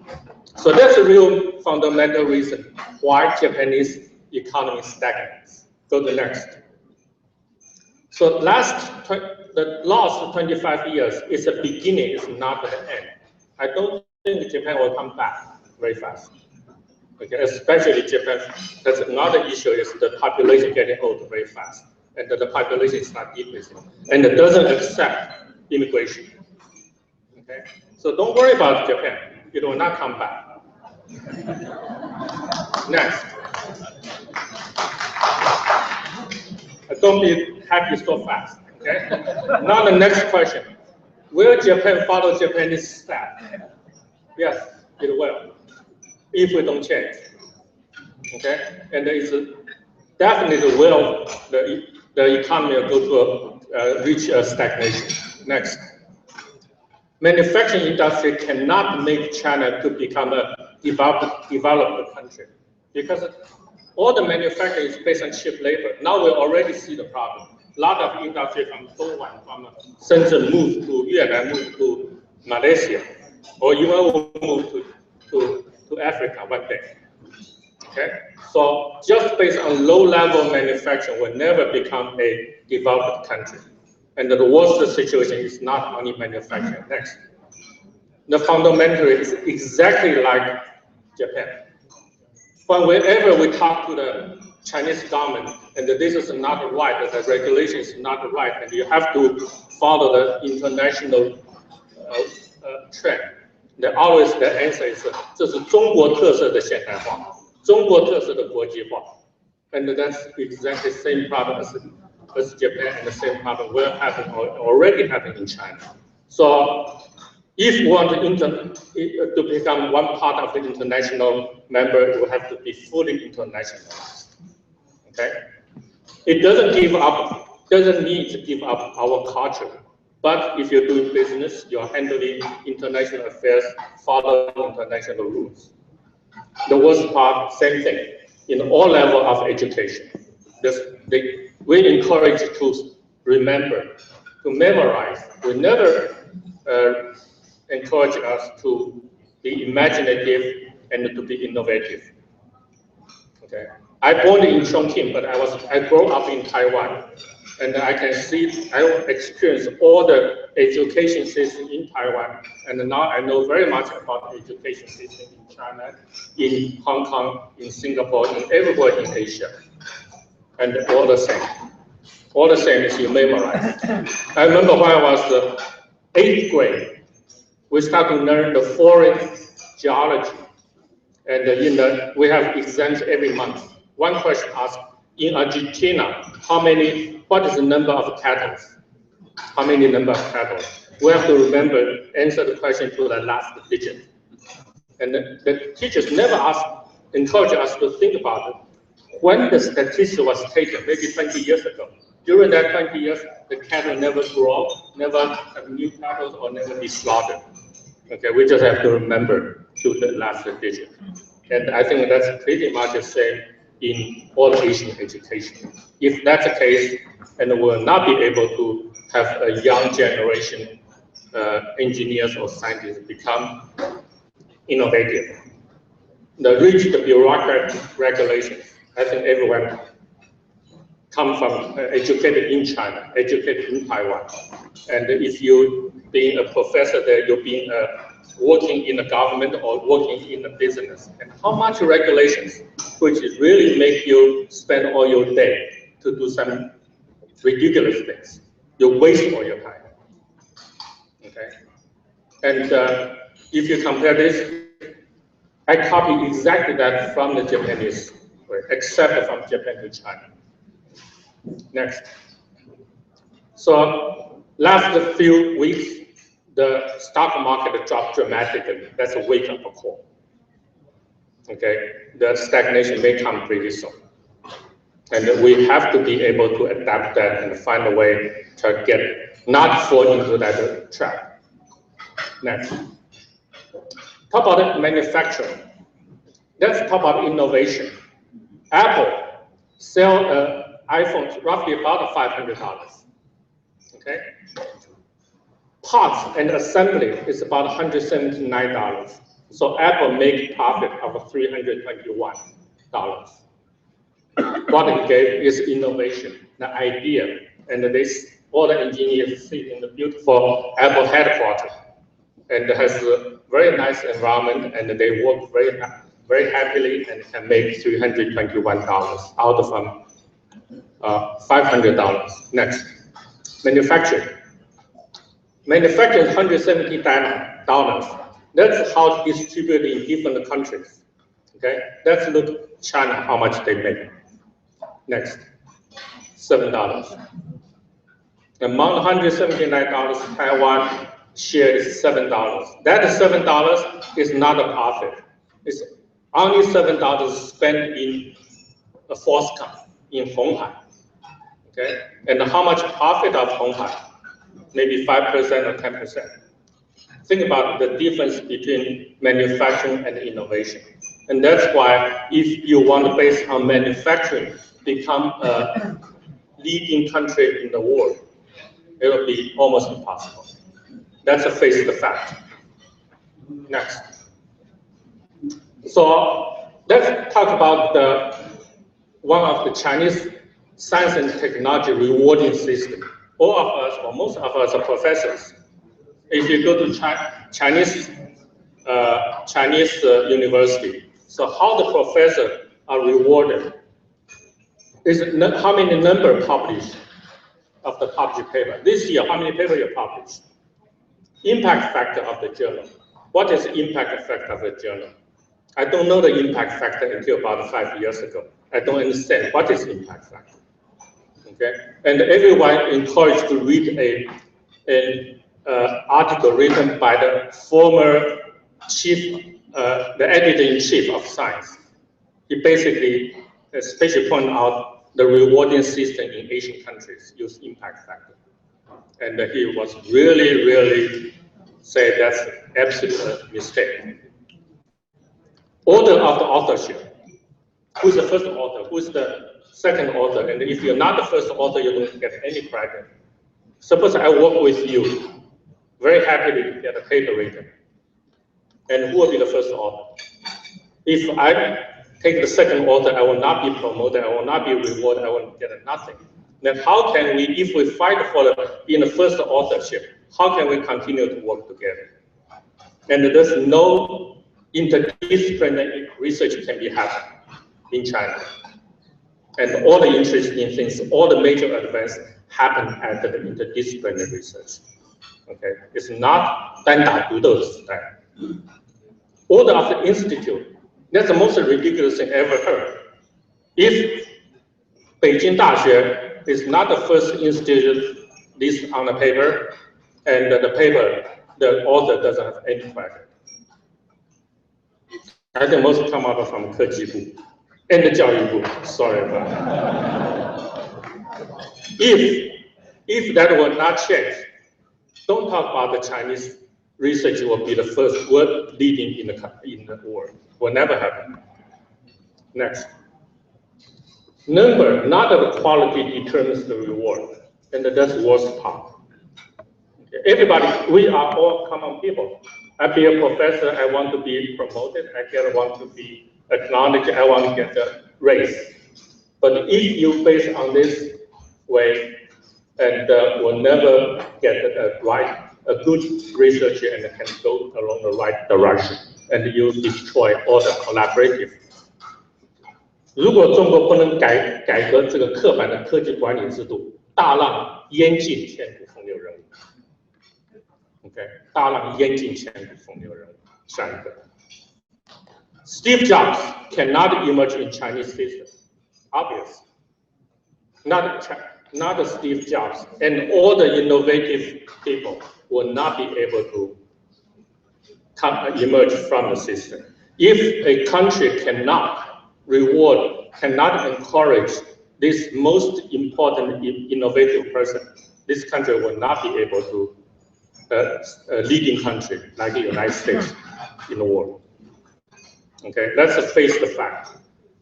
So that's a real fundamental reason why Japanese economy stagnates. Go to the next. So the last 25 years is a beginning, it's not the end. I don't think Japan will come back very fast. Okay, especially Japan. That's another issue is the population getting old very fast, and the population is not decreasing, and it doesn't accept immigration. Okay, so don't worry about Japan. It will not come back. Next. Don't be happy so fast. Okay. Now the next question. Will Japan follow Japanese step? Yes, it will, if we don't change. Okay, and it's definitely will the economy will go to reach a stagnation. Next, manufacturing industry cannot make China to become a developed country because all the manufacturing is based on cheap labor. Now we already see the problem. A lot of industry from Dongguan, from Shenzhen move to Vietnam, move to Malaysia, or even will move to Africa one day. Okay, so just based on low-level manufacturing will never become a developed country. And the worst situation is not only manufacturing. Next, the fundamental is exactly like Japan. Whenever we talk to the Chinese government, and this is not right, the regulation is not right, and you have to follow the international trend. Always the answer is 这是中国特色的现代化，中国特色的国际化， and that's exactly the same problem as Japan, and the same problem will happen or already happen in China. So if we want to become one part of the international member, we have to be fully internationalized. Okay, it doesn't need to give up our culture. But if you're doing business, you're handling international affairs, follow international rules. The worst part, same thing, in all levels of education. We encourage to remember, to memorize. We never encourage us to be imaginative and to be innovative. Okay, I born in Chongqing, but I grew up in Taiwan. And I can see, I experience all the education system in Taiwan, and now I know very much about the education system in China, in Hong Kong, in Singapore, in everywhere in Asia, and all the same. All the same is you memorize. I remember when I was 8th grade, we started to learn the foreign geology, and we have exams every month. One question asked, in Argentina, what is the number of cattle? How many number of cattle? We have to remember, answer the question to the last digit. And the teachers never encourage us to think about it. When the statistic was taken, maybe 20 years ago, during that 20 years, the cattle never grow, never have new cattle, or never be slaughtered. Okay, we just have to remember to the last digit. And I think that's pretty much the same in all Asian education. If that's the case, and we will not be able to have a young generation engineers or scientists become innovative. The rigid bureaucratic regulations, I think everyone come from educated in China, educated in Taiwan. And if you being a professor there, you're being working in the government or working in the business. And how much regulations, which really make you spend all your day to do some ridiculous things. You waste all your time. Okay. And if you compare this, I copy exactly that from the Japanese way, except from Japan to China. Next. So last few weeks, the stock market dropped dramatically. That's a wake-up call. Okay, the stagnation may come pretty soon. And we have to be able to adapt that and find a way to not fall into that trap. Next. Talk about manufacturing. Let's talk about innovation. Apple sell iPhones roughly about $500. Okay. Parts and assembly is about $179. So Apple make profit of $321. What it gave is innovation, the idea, and all the engineers sit in the beautiful Apple headquarters, and it has a very nice environment, and they work very happily and can make $321 out of $500. Next, manufacturing. Manufacturing is $170. That's how it's distributed in different countries. Okay, let's look China, how much they make. Next, $7. Among $179, Taiwan share is $7. That $7 is not a profit. It's only $7 spent in a Foxconn, in Honghai. Okay? And how much profit of Honghai? Maybe 5% or 10%. Think about the difference between manufacturing and innovation. And that's why if you want to base on manufacturing, become a leading country in the world, it will be almost impossible. That's a face the fact. Next. So let's talk about one of the Chinese science and technology rewarding system. All of us, or most of us, are professors. If you go to Chinese university, so how the professors are rewarded is how many number published of the published paper. This year, how many papers you published? Impact factor of the journal. What is the impact factor of the journal? I don't know the impact factor until about 5 years ago. I don't understand what is impact factor. Okay, and everyone encouraged to read an article written by the former chief, the editor-in-chief of Science. He basically especially pointed out the rewarding system in Asian countries use impact factor. And he was really say that's an absolute mistake. Order of the authorship. Who's the first author? Who's the second author? And if you're not the first author, you don't get any credit. Suppose I work with you, very happily to get a paper written. And who will be the first author? If I take the second author, I will not be promoted, I will not be rewarded, I will get nothing. Then how can we, if we fight for being the first authorship, how can we continue to work together? And there's no interdisciplinary research can be happening in China. And all the interesting things, all the major advances happen at the interdisciplinary research. Okay, it's not 单打独斗的时代. Order of the institute, that's the most ridiculous thing I ever heard. If Beijing Daxue is not the first institute listed on the paper, and the paper, the author doesn't have any credit. I think most come out from 科技部 and the 教育部, sorry about that. If that will not change, don't talk about the Chinese research will be the first world leading in the world. Will never happen. Next. Number, not the quality determines the reward, and that's the worst part. Okay. Everybody, we are all common people. I be a professor, I want to be promoted, I want to be acknowledged, I want to get a raise. But if you base on this way, and will never get a good researcher and can go along the right direction, and you destroy all the collaborative. 如果中国不能改革这个刻板的科技管理制度，大浪淹尽千古风流人物。OK， 大浪淹尽千古风流人物。下一个 ，Steve Jobs cannot emerge in Chinese system, obvious. Not Steve Jobs, and all the innovative people will not be able to emerge from the system. If a country cannot reward, cannot encourage this most important innovative person, this country will not be able to a leading country like the United States in the world. Okay, let's face the fact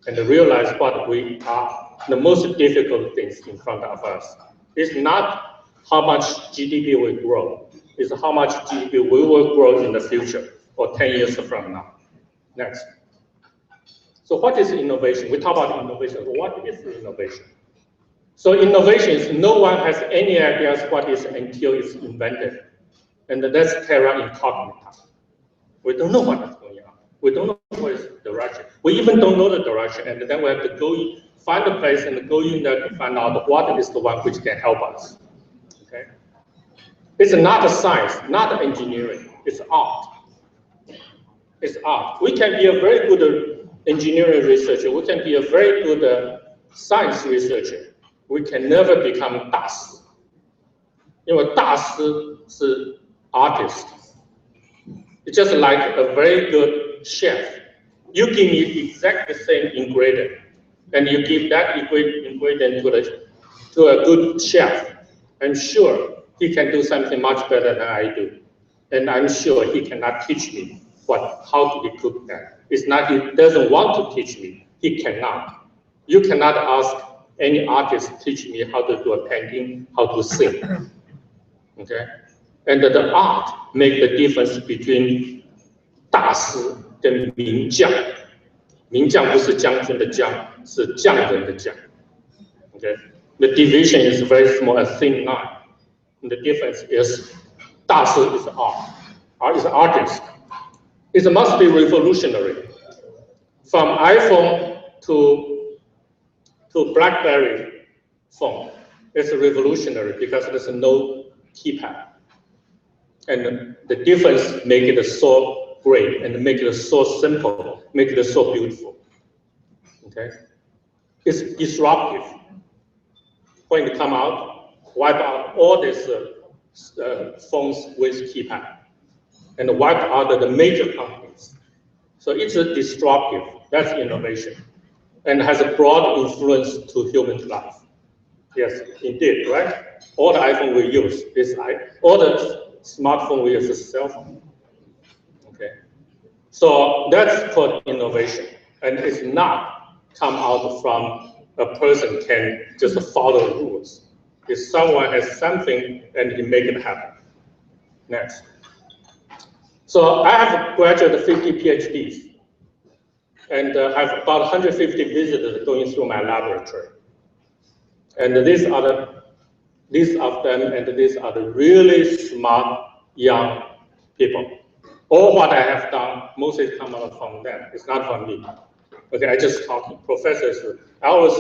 and realize what we are. The most difficult things in front of us is not how much GDP will grow, it's how much GDP we will grow in the future or 10 years from now. Next. So what is innovation? We talk about innovation. What is innovation? So innovation is no one has any ideas what is until it's invented. And that's terra incognita. We don't know what is going on. We don't know what is the direction. We even don't know the direction, and then we have to go find a place and go in there to find out what is the one which can help us. Okay? It's not a science, not engineering, it's art. It's art. We can be a very good engineering researcher, we can be a very good science researcher. We can never become 大师，因为大师是 artist. It's just like a very good chef. You give me exactly the same ingredient, and you give that ingredient to a good chef. I'm sure he can do something much better than I do. And I'm sure he cannot teach me how to cook that. It's not he doesn't want to teach me, he cannot. You cannot ask any artist to teach me how to do a painting, how to sing. Okay? And the art make the difference between 大师跟名将。名将不是将军的将，是匠人的匠。Okay? The division is very small, a thin line. And the difference is 大师 is art. Art is artist. It must be revolutionary. From iPhone to BlackBerry phone, it's revolutionary because there's no keypad. And the difference make it so great and make it so simple, make it so beautiful. Okay? It's disruptive. When it come out, wipe out all these phones with keypad and wipe out the major companies. So it's a disruptive, that's innovation, and has a broad influence to human life. Yes, indeed, right? All the iPhone we use is all the smartphone we use is cell phone. Okay, so that's called innovation, and it's not come out from a person can just follow rules. If someone has something and he make it happen. Next. So I have graduated 50 PhDs, and I have about 150 visitors going through my laboratory. And these are them, and these are the really smart young people. All what I have done mostly come out from them. It's not from me. Okay, I just talking. Professors, I always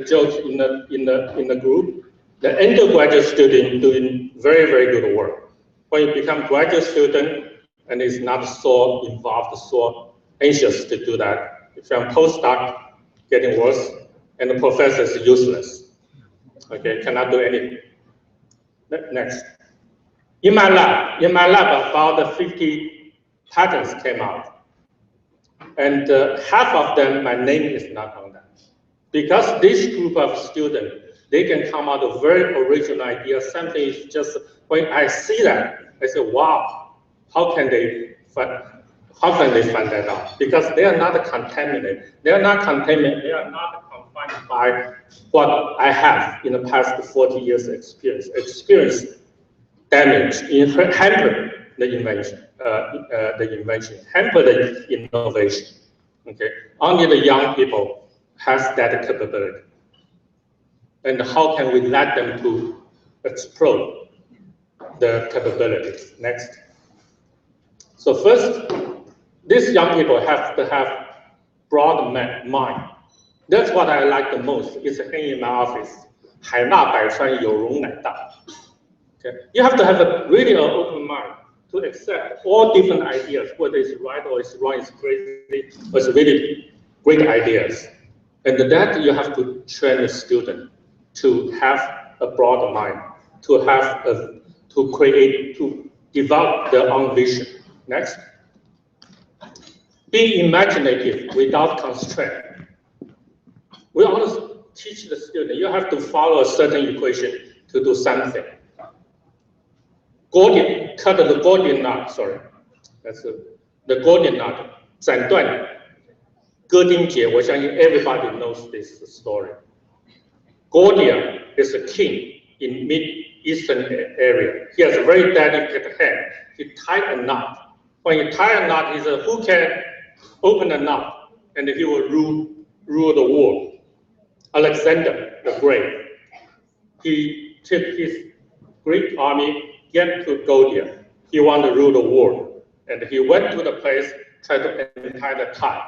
joke in the group. The undergraduate student doing very, very good work. When you become graduate student and is not so involved, so anxious to do that, if you're a postdoc, getting worse, and the professor is useless. Okay, cannot do anything. Next. In my lab, about 50 patents came out. And half of them, my name is not on them. Because this group of students, they can come out with very original ideas. Something is just, when I see that, I say, wow, how can they find that out? Because they are not contaminated. They are not contaminated. They are not confined by what I have in the past 40 years experience. Experience damage, hamper the invention, hamper the innovation. Okay, only the young people has that capability. And how can we let them to explore the capabilities? Next. So first, these young people have to have broad mind. That's what I like the most. It's hanging in my office. 海纳百川，有容乃大. Okay, you have to have really an open mind to accept all different ideas, whether it's right or it's wrong, it's crazy, or it's really great ideas. And that you have to train the student to have a broad mind, to have to create, to develop their own vision. Next. Be imaginative without constraint. We always teach the student, you have to follow a certain equation to do something. Cut the Gordian knot, sorry. That's the Gordian knot. 斩断戈丁结, 我相信 everybody knows this story. Gordian is a king in Mid-Eastern area. He has a very delicate hand. He tied a knot. When you tie a knot, he said, who can open a knot? And he will rule the world. Alexander the Great. He took his Greek army, get to Gordian. He wanted to rule the world. And he went to the place, tried to untie the tie.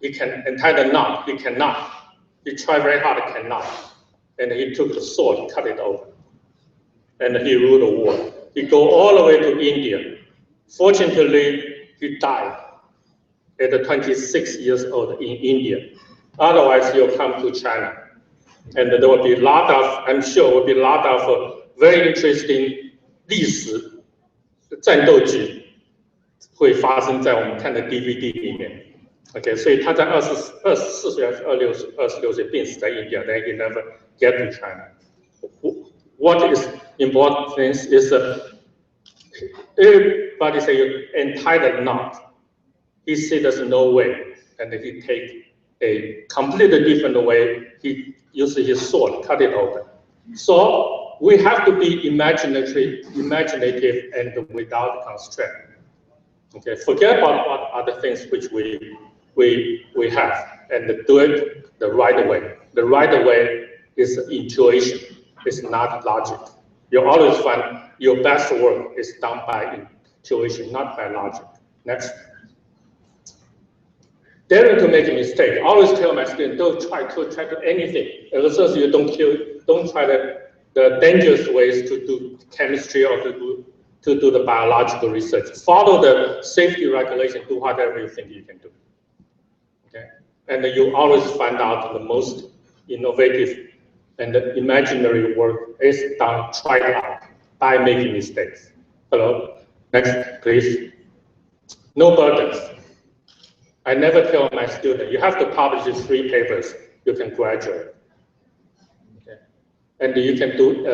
He can untie the knot, he cannot. He tried very hard, cannot. And he took the sword, cut it open. And he ruled the world. He go all the way to India. Fortunately, he died at 26 years old in India. Otherwise, he'll come to China. And there will be a lot of, I'm sure, will be a lot of very interesting 历史战斗剧会发生在我们看的 DVD 里面。OK， 所以他在24岁还是26岁病死在印第安， then he never get to China. What is important things is everybody say entitled not. He said there's no way, and he take a completely different way. He uses his sword, cut it open. So we have to be imaginative and without constraint. Okay, forget about what other things which we have, and do it the right way. The right way is intuition. It's not logic. You always find your best work is done by intuition, not by logic. Next. Daring to make a mistake. I always tell my students, don't try to anything. As long as you don't try the dangerous ways to do chemistry or to do the biological research. Follow the safety regulation, do whatever you think you can do. Okay? And you always find out the most innovative and the imaginary work is done, tried out by making mistakes. Hello? Next, please. No burdens. I never tell my student, you have to publish 3 papers, you can graduate. Okay. And you can do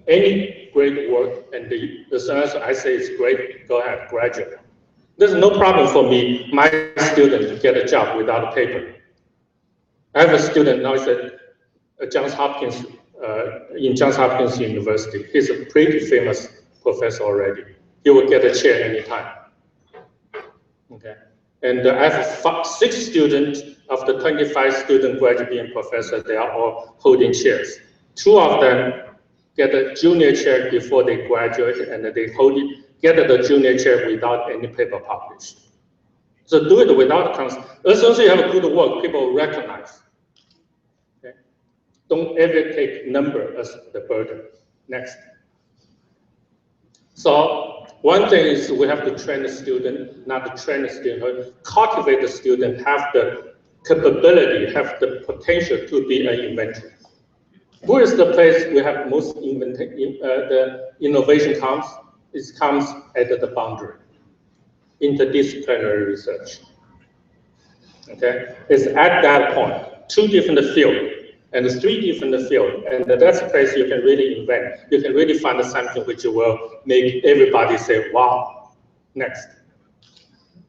any great work, and as soon as I say it's great, go ahead, graduate. There's no problem for me, my student, to get a job without a paper. I have a student now, he's at Johns Hopkins, in Johns Hopkins University. He's a pretty famous professor already. He will get a chair anytime. Okay. And I have 6 students of the 25 students graduating professor. They are all holding chairs. 2 of them get a junior chair before they graduate, and they get the junior chair without any paper published. So do it without constant. As long as you have a good work, people will recognize. Okay? Don't ever take number as the burden. Next. So one thing is we have to train the student, not to train the student, cultivate the student, have the capability, have the potential to be an inventor. Where is the place we have most the innovation comes? It comes at the boundary, interdisciplinary research. Okay, it's at that point, 2 different fields and 3 different fields, and that's a place you can really invent. You can really find something which will make everybody say, wow. Next.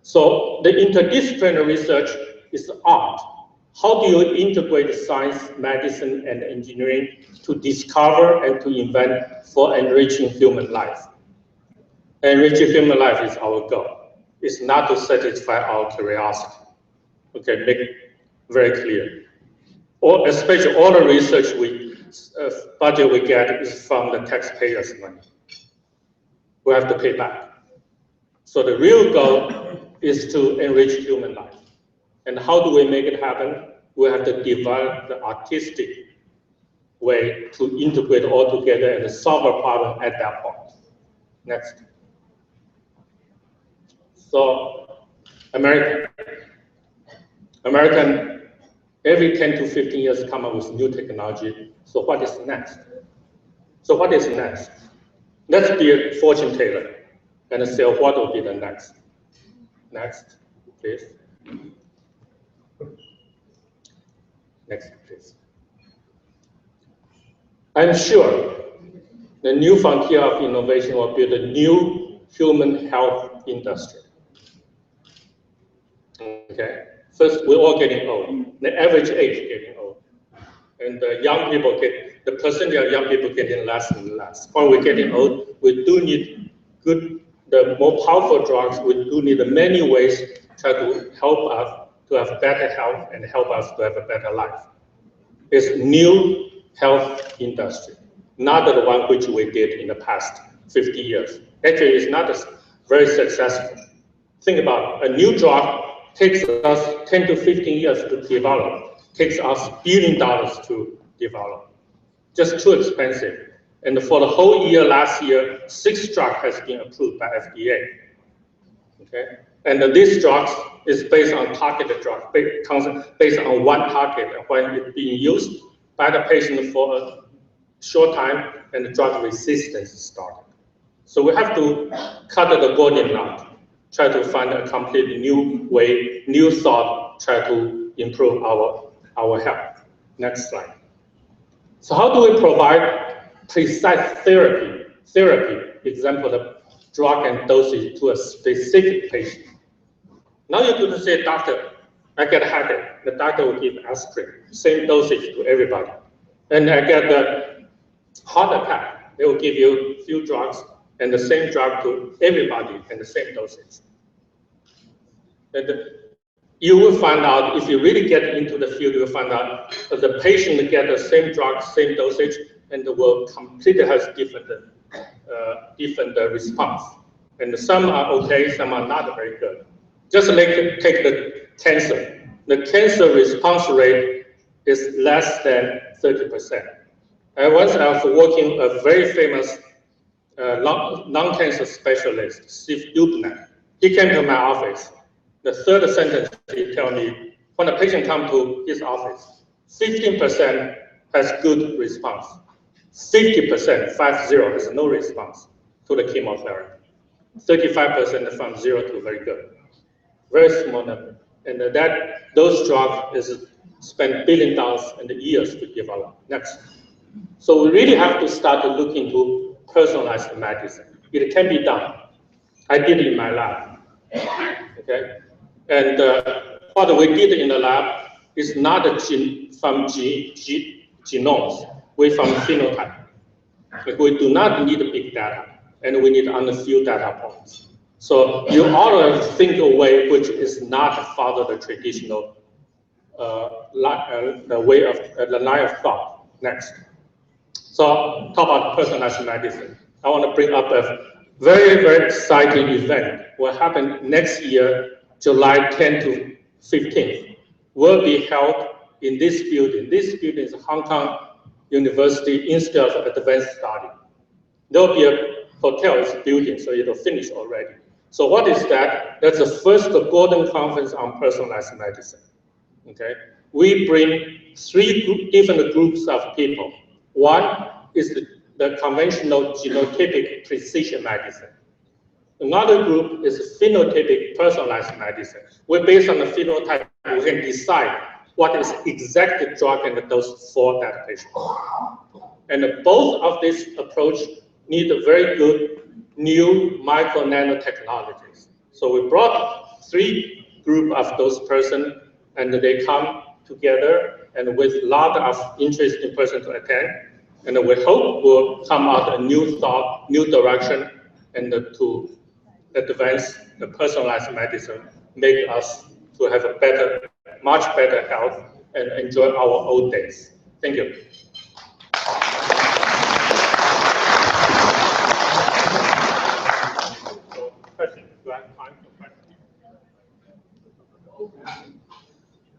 So the interdisciplinary research is art. How do you integrate science, medicine, and engineering to discover and to invent for enriching human life? Enriching human life is our goal. It's not to satisfy our curiosity. Okay, make it very clear. Or especially all the research budget we get is from the taxpayers' money. We have to pay back. So the real goal is to enrich human life. And how do we make it happen? We have to develop the artistic way to integrate all together and solve a problem at that point. Next. So, American, every 10 to 15 years come up with new technology. So what is next? So what is next? Let's be a fortune teller and say what will be the next. Next, please. Next, please. I'm sure the new frontier of innovation will build a new human health industry. Okay. First, we're all getting old. The average age is getting old. And the young people the percentage of young people getting less and less. When we're getting old, we do need the more powerful drugs. We do need many ways to help us to have better health and help us to have a better life. It's new health industry, not the one which we did in the past 50 years. Actually, it's not very successful. Think about it. A new drug takes us 10 to 15 years to develop, takes us $1 billion to develop. Just too expensive. And for the whole year, last year, 6 drugs has been approved by FDA. Okay? And this drug is based on targeted drug, based on one target. And when it's being used by the patient for a short time, and the drug resistance is started. So we have to cut the golden knot, try to find a completely new way, new thought, try to improve our health. Next slide. So how do we provide precise therapy, example, the drug and dosage to a specific patient? Now you go to say, doctor, I get a headache. The doctor will give aspirin, same dosage to everybody. And I get the heart attack. They will give you a few drugs and the same drug to everybody and the same dosage. And you will find out, if you really get into the field, you will find out that the patient get the same drug, same dosage, and will completely has different response. And some are okay, some are not very good. Just take the cancer. The cancer response rate is less than 30%. Once I was working a very famous lung cancer specialist, Steve Dubner. He came to my office. The third sentence, he told me, when a patient comes to his office, 15% has good response. 50%, 50, has no response to the chemotherapy. 35% from 0 to very good. Very small number. And those drugs is spend $billions and years to develop. Next. So we really have to start to look into personalized medicine. It can be done. I did it in my lab. Okay. And what we did in the lab is not from genomes, we from phenotype. Like we do not need big data, and we need only few data points. So you always think a way which is not follow the traditional the line of thought. Next. So talk about personalized medicine. I want to bring up a very, very exciting event. What happened next year, July 10 to 15th, will be held in this building. This building is Hong Kong University Institute of Advanced Study. There will be a hotel, it's building, so it'll finish already. So what is that? That's the first Golden Conference on Personalized Medicine. Okay, we bring 3 different groups of people. One is the conventional genotypic precision medicine. Another group is phenotypic personalized medicine. We're based on the phenotype, we can decide what is exact drug and dose for that patient. And both of these approach need a very good new micro nanotechnologies. So we brought 3 group of those persons, and they come together and with a lot of interesting persons to attend. And we hope will come out a new thought, new direction, and to advance the personalized medicine, make us to have a better, much better health and enjoy our old days. Thank you. Questions? Do I have time for questions?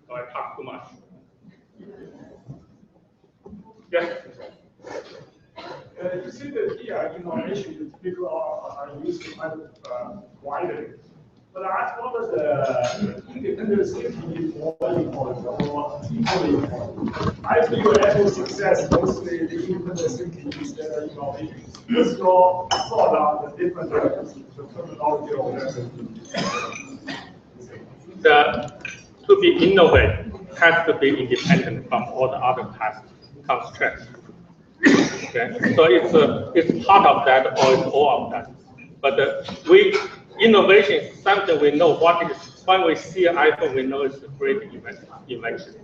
Do I talk too much? Yes. You see that here, innovation people are using kind of widely. But I thought that independent thinking is more important or equally important. I feel Apple's success mostly the independent thinking instead of innovation. What's your thought on the different terminology of that? To be innovative has to be independent from all the other past constraints. Okay, so it's part of that or it's all of that. But innovation is something we know what is. When we see an iPhone, we know it's a great invention.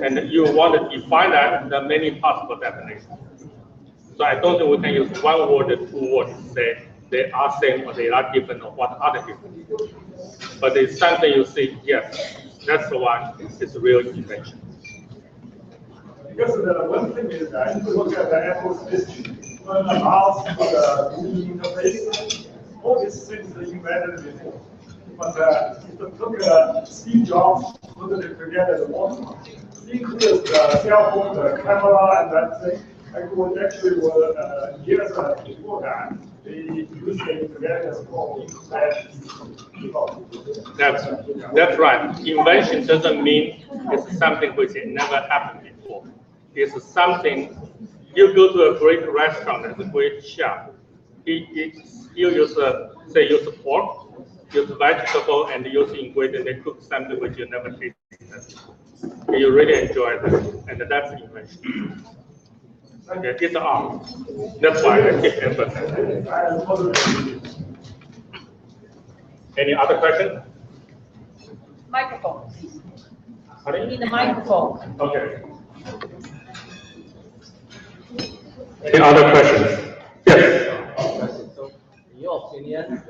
And you want to define that, there are many possible definitions. So I don't think we can use one word or 2 words to say they are same or they are different or what are they different. But it's something you see, yes, that's the one, it's a real invention. Because the one thing is that if you look at the Apple's history, when the mouse the GUI interface, all these things are invented before. But if you took Steve Jobs, put it together the one, includes the cell phone, the camera, and that thing, actually was years before that. They used it together as well. That's right. Invention doesn't mean it's something which never happened before. It's something, you go to a great restaurant as a great chef, You use say use pork, use vegetable, and use ingredient they cook something which you never tasted. You really enjoy that, and that's invention. Okay, it's art. That's why I keep emphasizing. Any other question? Microphone. Pardon? You need the microphone. Okay. Any other questions? Yes. So, in your opinion,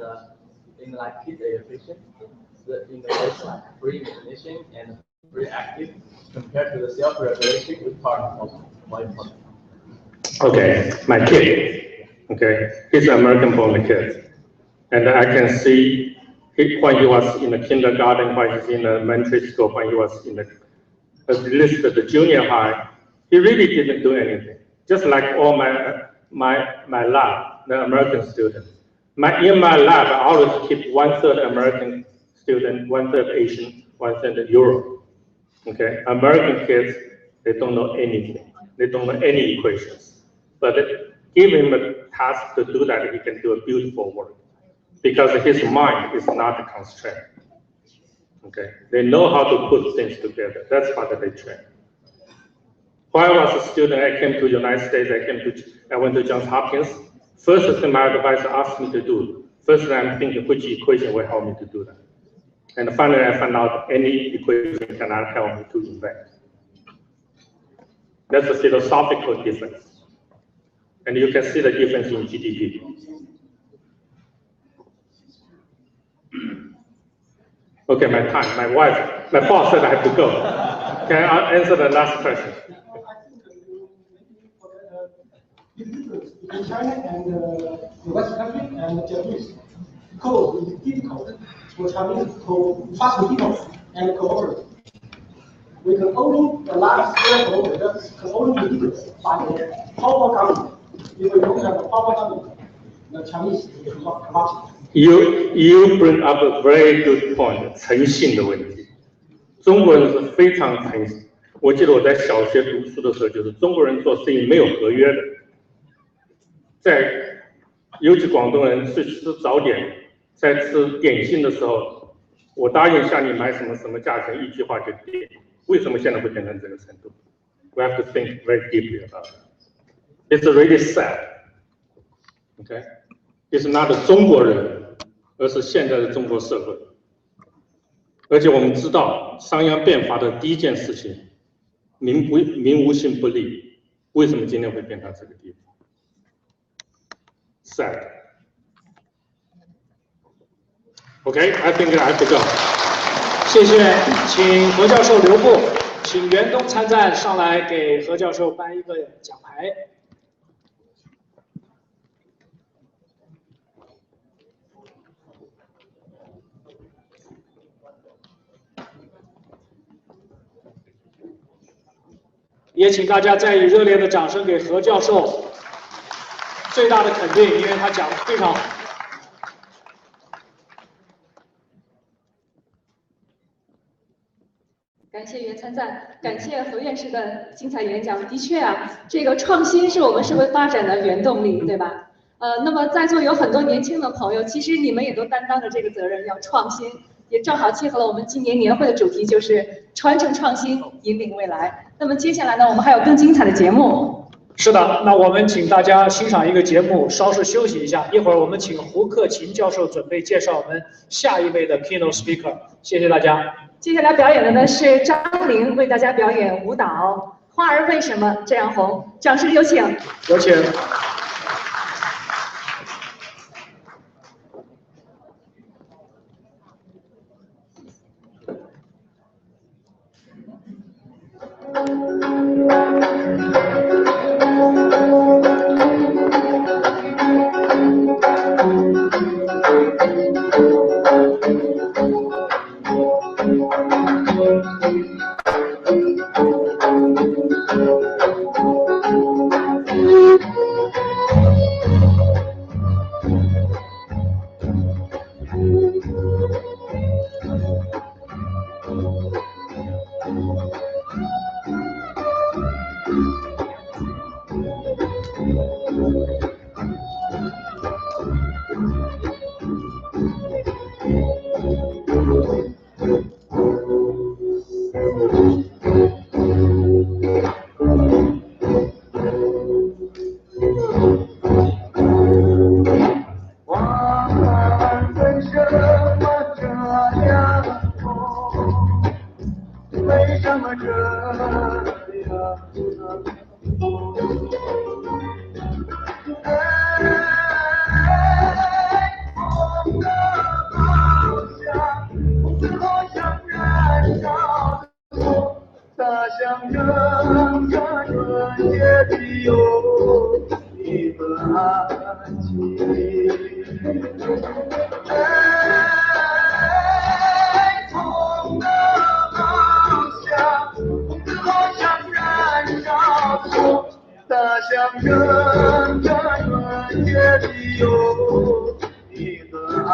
in like kids education, the innovation like free definition and free active compared to the self-regulation, which part is more important? Okay, my kid. Okay, he's an American-born kid, and I can see when he was in the kindergarten, when he's in the elementary school, when he was in the at least the junior high, he really didn't do anything. Just like all my lab, the American students. In my lab, I always keep 1/3 American student, 1/3 Asian, 1/3 Europe. Okay, American kids, they don't know anything. They don't know any equations. But give him a task to do that, he can do a beautiful work. Because his mind is not constrained. Okay, they know how to put things together. That's what they train. When I was a student, I came to the United States, I went to Johns Hopkins. First thing my advisor asked me to do, first thing I'm thinking which equation will help me to do that. And finally I found out any equation cannot help me to invent. That's a philosophical difference. And you can see the difference in GDP. Okay, my time, my boss said I have to go. Can I answer the last question? In China and the West country and Japanese, because it's difficult for Chinese to trust people and cooperate. We can only the large scale cooperators can only be leaders by the powerful company. If we don't have a powerful company, the Chinese will not come. You bring up a very good point， 诚信的问题。中国人是非常诚信。我记得我在小学读书的时候，就是中国人做生意没有合约的。尤其广东人去吃早点，在吃点心的时候，我答应向你买什么什么价钱，一句话就定。为什么现在会变成这个程度 ？We have to think very deeply about it. It's really sad. Okay, it's not 中国人。而是现在的中国社会，而且我们知道商鞅变法的第一件事情，民无信不立，为什么今天会变成这个地步 ？Sad. Okay, I think I have to go. 谢谢，请何教授留步，请袁东参赞上来给何教授颁一个奖牌。也请大家再以热烈的掌声给何教授最大的肯定，因为他讲得非常好。感谢袁参赞，感谢何院士的精彩演讲。的确啊，这个创新是我们社会发展的原动力，对吧？那么在座有很多年轻的朋友，其实你们也都担当着这个责任，要创新。也正好契合了我们今年年会的主题，就是传承创新，引领未来。那么接下来呢，我们还有更精彩的节目。是的，那我们请大家欣赏一个节目，稍事休息一下。一会儿我们请胡克勤教授准备介绍我们下一位的 keynote speaker。谢谢大家。接下来表演的呢是张玲为大家表演舞蹈《花儿为什么这样红》，掌声有请。有请。它象征着纯洁的友谊和爱情。爱从的方向，红子好像燃烧中，它象征着纯洁的友谊和爱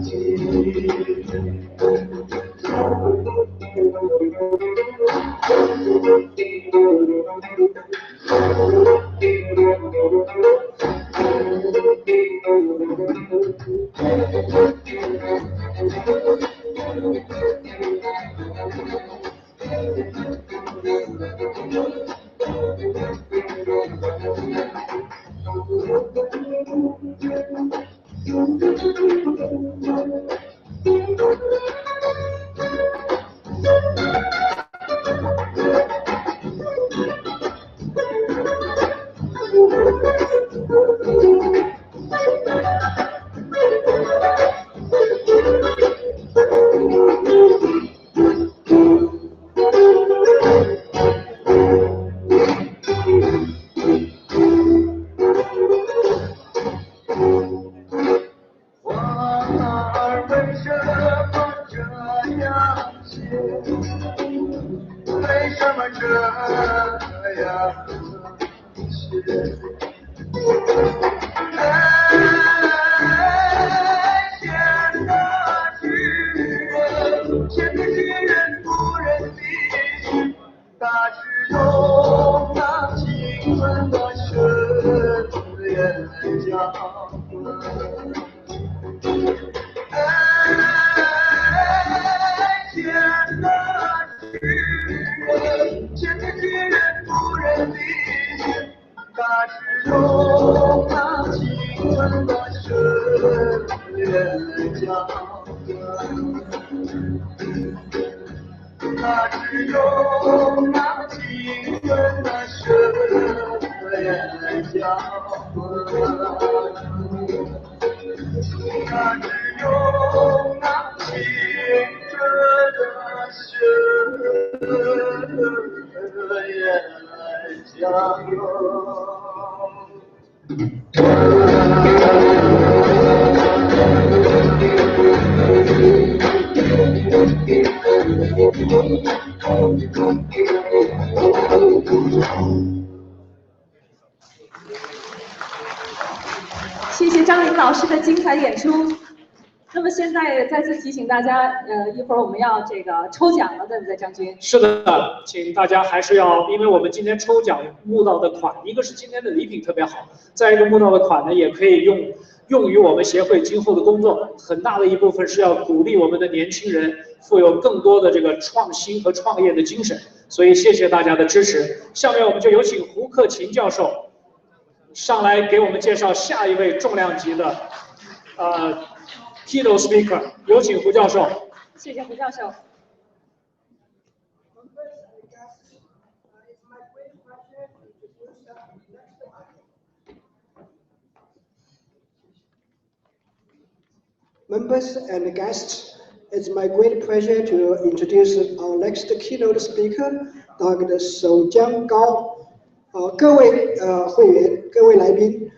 情。谢谢张琳老师的精彩演出。那么现在再次提醒大家，一会儿我们要这个抽奖了，对不对，张军？是的，请大家还是要，因为我们今天抽奖募到的款，一个是今天的礼品特别好，再一个募到的款呢，也可以用于我们协会今后的工作，很大的一部分是要鼓励我们的年轻人富有更多的这个创新和创业的精神，所以谢谢大家的支持。下面我们就有请胡克勤教授上来给我们介绍下一位重量级的keynote speaker， 有请胡教授。谢谢胡教授。Members and guests, it's my great pleasure to introduce our next keynote speaker, Dr. Shou-Jiang Gao. 各位会员、各位来宾，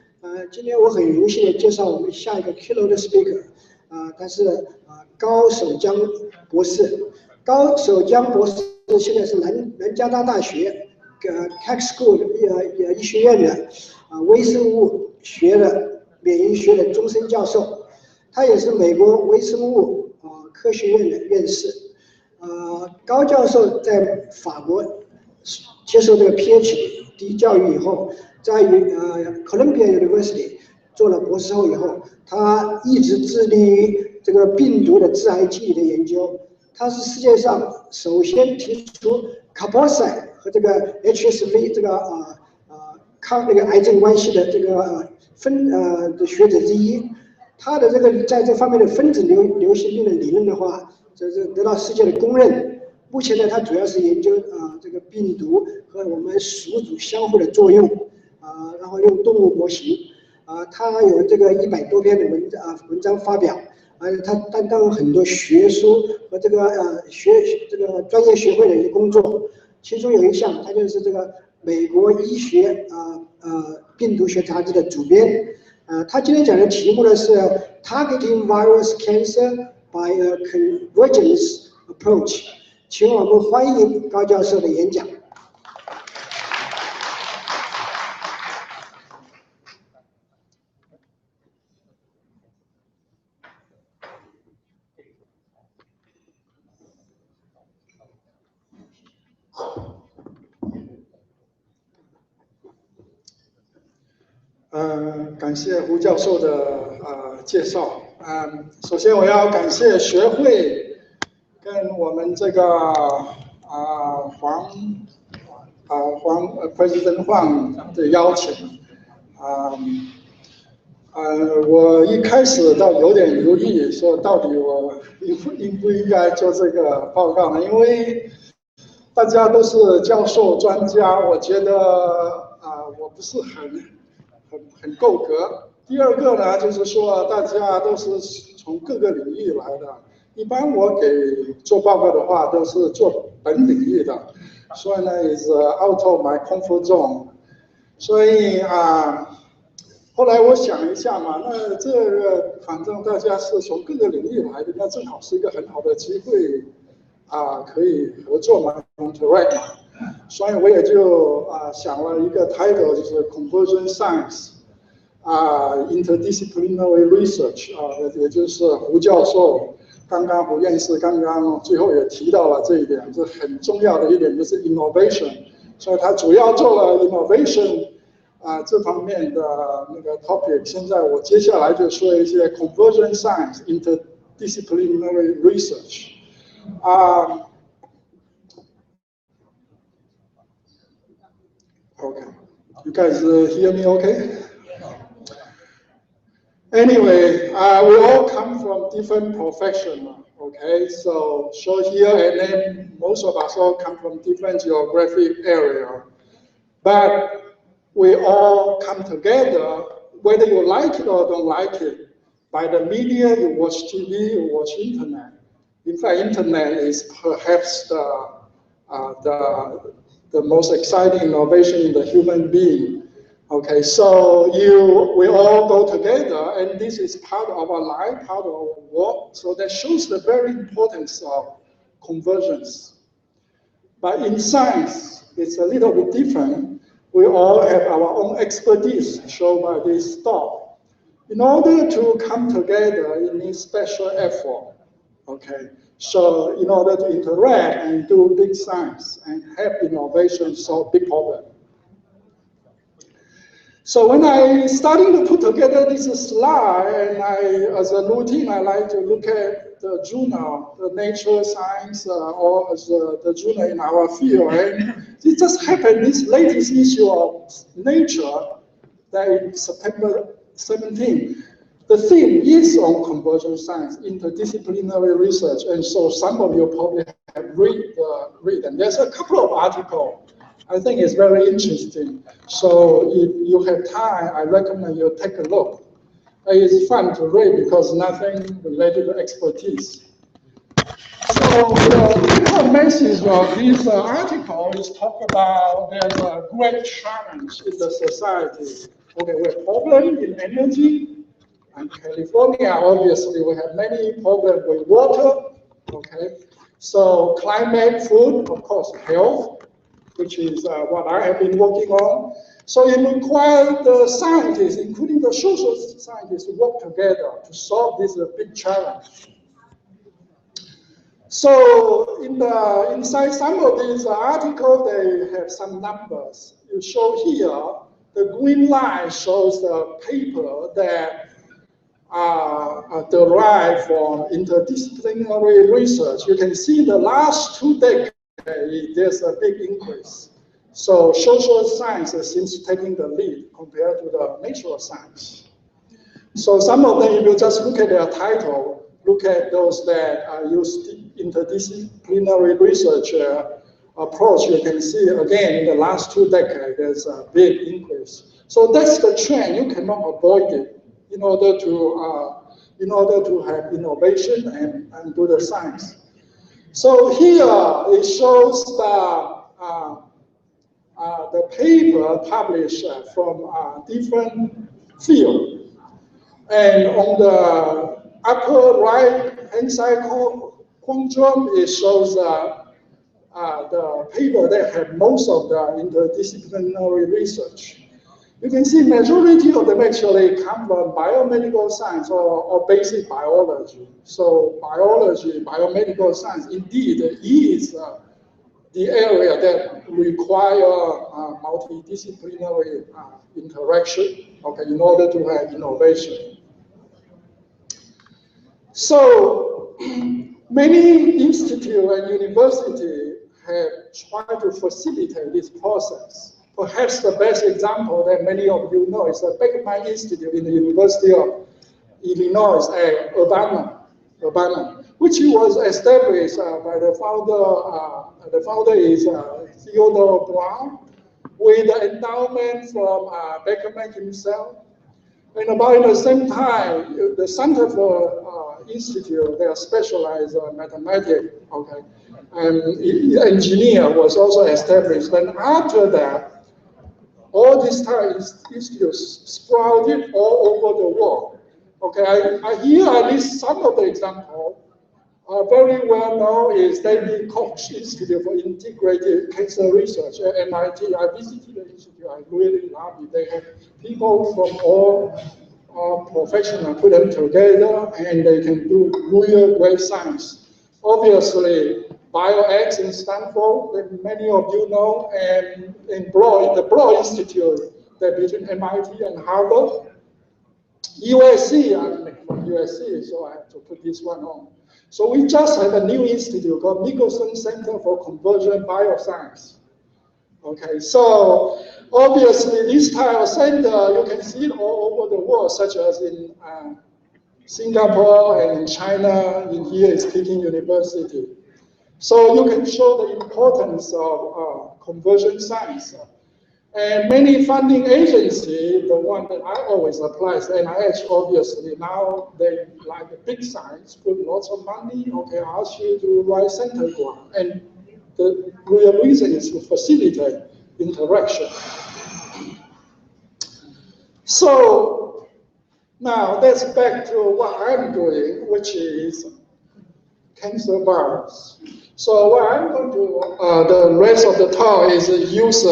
今天我很荣幸的介绍我们下一个 keynote speaker， 他是高守江博士。高守江博士现在是南加大大学Tech School 医学院的微生物学的免疫学的终身教授。他也是美国微生物科学院的院士。高教授在法国接受这个 PhD 教育以后，在Columbia University 做了博士后以后，他一直致力于这个病毒的致癌机理的研究。他是世界上首先提出 Carboxy 和这个 HSV 这个抗那个癌症关系的这个的学者之一。他的这个在这方面的分子流行病的理论的话，这是得到世界的公认。目前呢，它主要是研究这个病毒和我们宿主相互的作用然后用动物模型它有这个100多篇的文章发表，它担当很多学术和这个专业学会的一个工作，其中有一项，它就是这个美国医学病毒学杂志的主编。他今天讲的题目呢是 Targeting Virus Cancer by a Convergence Approach， 请我们欢迎高教授的演讲。感谢胡教授的介绍。首先我要感谢学会跟我们这个President 黄的邀请。我一开始倒有点犹豫，说到底我应不应该做这个报告呢？因为大家都是教授专家，我觉得我不是很够格。第二个呢，就是说大家都是从各个领域来的，一般我给做报告的话都是做本领域的，所以呢 is out of my comfort zone。所以后来我想一下嘛，那这个反正大家是从各个领域来的，那正好是一个很好的机会可以合作嘛 ，interact 嘛。所以我也就想了一个 title， 就是 Conversion Science，interdisciplinary research 也就是胡教授胡院士刚刚最后也提到了这一点，这很重要的一点就是 innovation， 所以他主要做了 innovation 这方面的那个 topic。现在我接下来就说一些 Conversion Science，interdisciplinary research。Okay, you guys hear me okay? Anyway, we all come from different professions, okay? So show here, and then most of us all come from different geographic area. But we all come together, whether you like it or don't like it, by the media, you watch TV, you watch internet. In fact, internet is perhaps the most exciting innovation in the human being. Okay, so we all go together, and this is part of our life, part of our work. So that shows the very importance of convergence. But in science, it's a little bit different. We all have our own expertise shown by this talk. In order to come together, it needs special effort. Okay. So in order to interact and do big science and have innovation solve big problems. So when I starting to put together this slide, and as a routine, I like to look at the journal, the Nature Science, or as the journal in our field. And it just happened, this latest issue of Nature, that in September 17, the theme is on conversion science, interdisciplinary research, and so some of you probably have read, and there's a couple of articles I think it's very interesting. So if you have time, I recommend you take a look. It's fun to read because nothing related to expertise. So the message of this article is talk about there's a great challenge in the society. Okay, we have problem in energy. In California, obviously, we have many problems with water. Okay, so climate, food, of course, health, which is what I have been working on. So it requires the scientists, including the social scientists, to work together to solve this big challenge. So inside some of these articles, they have some numbers. You show here, the green line shows the paper that are derived from interdisciplinary research. You can see the last 2 decades, there's a big increase. So social science seems taking the lead compared to the natural science. So some of them, if you just look at their title, look at those that use interdisciplinary research approach, you can see again in the last 2 decades there's a big increase. So that's the trend. You cannot avoid it in order to have innovation and do the science. So here it shows the paper published from different fields. And on the upper right-hand side quadrant, it shows the paper that have most of the interdisciplinary research. You can see majority of them actually come from biomedical science or basic biology. So biology, biomedical science indeed is the area that require multidisciplinary interaction, okay, in order to have innovation. So many institutes and universities have tried to facilitate this process. Perhaps the best example that many of you know is the Pkwy Institute in the University of Illinois at Urbana, which was established by the founder. The founder is Theodore Brown, with the endowment from Pkwy himself. And about the same time, the Center for Institute, they are specialized in mathematics, okay, and engineer was also established. And after that, all these institutes sprouted all over the world. Okay, here at least some of the examples. Very well known is David Koch Institute for Integrated Cancer Research at MIT. I visited the institute. I really love it. They have people from all professionals put them together, and they can do real great science. Obviously, BioX in Stanford, that many of you know, and in the Broad Institute, that between MIT and Harvard. USC, I'm from USC, so I have to put this one on. So we just have a new institute called Nicholson Center for Convergent Bioscience. Okay, so obviously this type of center, you can see it all over the world, such as in Singapore and in China, in here is Peking University. So you can show the importance of convergent science. And many funding agencies, the one that I always apply is NIH, obviously. Now they like the big science, put lots of money, okay, ask you to write center grant. And the real reason is to facilitate interaction. So now let's back to what I'm doing, which is cancer virus. So what I'm going to, the rest of the talk is use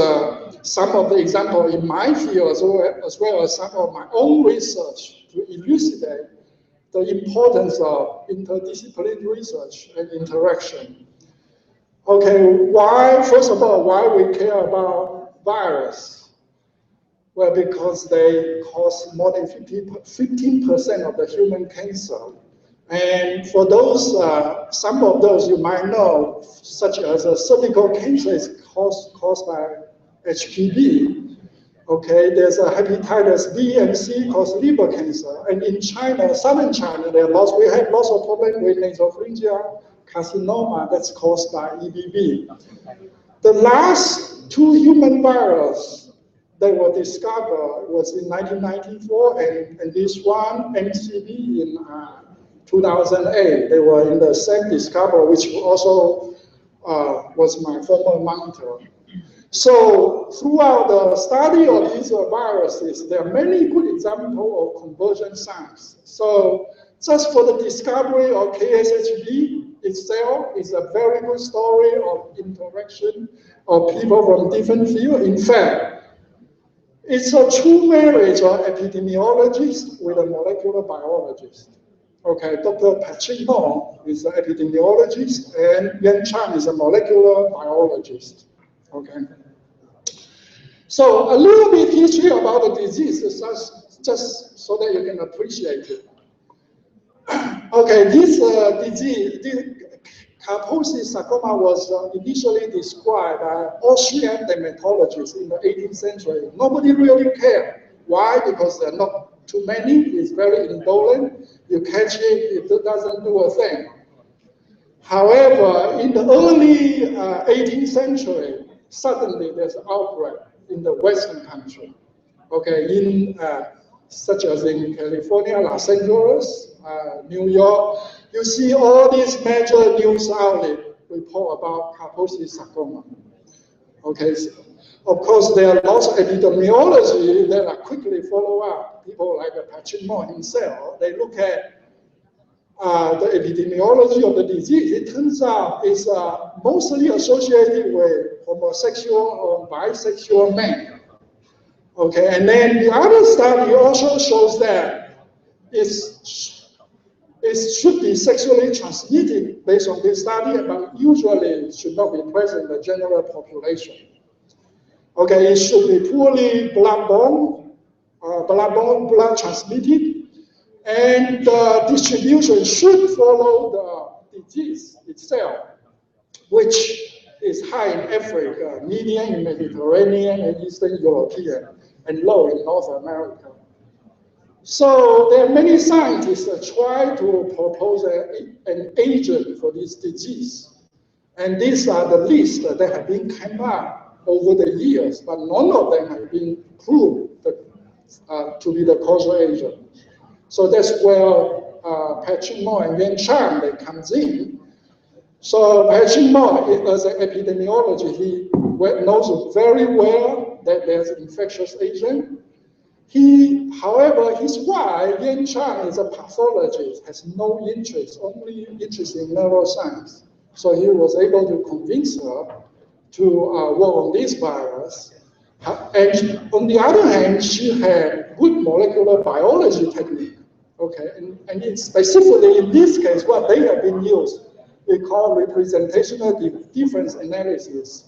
some of the examples in my field as well as some of my own research to elucidate the importance of interdisciplinary research and interaction. Okay, why, first of all, why we care about virus? Well, because they cause more than 15% of the human cancer. And for those, some of those you might know, such as cervical cancer is caused by HPV. Okay, there's a hepatitis B and C cause liver cancer. And in China, southern China, we have lots of problems with nasopharyngeal carcinoma that's caused by EBV. The last 2 human viruses that were discovered was in 1994, and this one, MCV, in 2008. They were in the same discovery, which also was my former mentor. So throughout the study of these viruses, there are many good examples of convergent science. So just for the discovery of KSHB itself is a very good story of interaction of people from different fields. In fact, it's a true marriage of epidemiologist with a molecular biologist. Okay, Dr. Chih-Ming Ho is an epidemiologist, and Yan Chan is a molecular biologist. Okay. So a little bit history about the disease, just so that you can appreciate it. Okay, this disease, Kaposi sarcoma, was initially described by Austrian dermatologists in the 18th century. Nobody really cared. Why? Because there are not too many, it's very indolent. You catch it, it doesn't do a thing. However, in the early 18th century, suddenly there's an outbreak in the Western country. Okay, such as in California, Los Angeles, New York, you see all these major news outlets report about Kaposi sarcoma. Okay, so of course there are lots of epidemiology that are quickly follow up. People like Chih-Ming Ho himself, they look at the epidemiology of the disease. It turns out it's mostly associated with homosexual or bisexual men. Okay, and then the other study also shows that it should be sexually transmitted based on this study, but usually it should not be present in the general population. Okay, it should be poorly blood-borne, blood transmitted, and the distribution should follow the disease itself, which is high in Africa, medium in Mediterranean and Eastern European, and low in North America. So there are many scientists that try to propose an agent for this disease. And these are the lists that have been come up over the years, but none of them have been proved to be the causal agent. So that's where Chih-Ming Ho and Yuan Chang, they comes in. So Chih-Ming Ho, as an epidemiologist, he knows very well that there's an infectious agent. However, his wife, Yuan Chang, is a pathologist, has no interest, only interest in neuroscience. So he was able to convince her to work on this virus. And on the other hand, she had good molecular biology technique. Okay, and it's specifically in this case, what they have been used, we call representational difference analysis.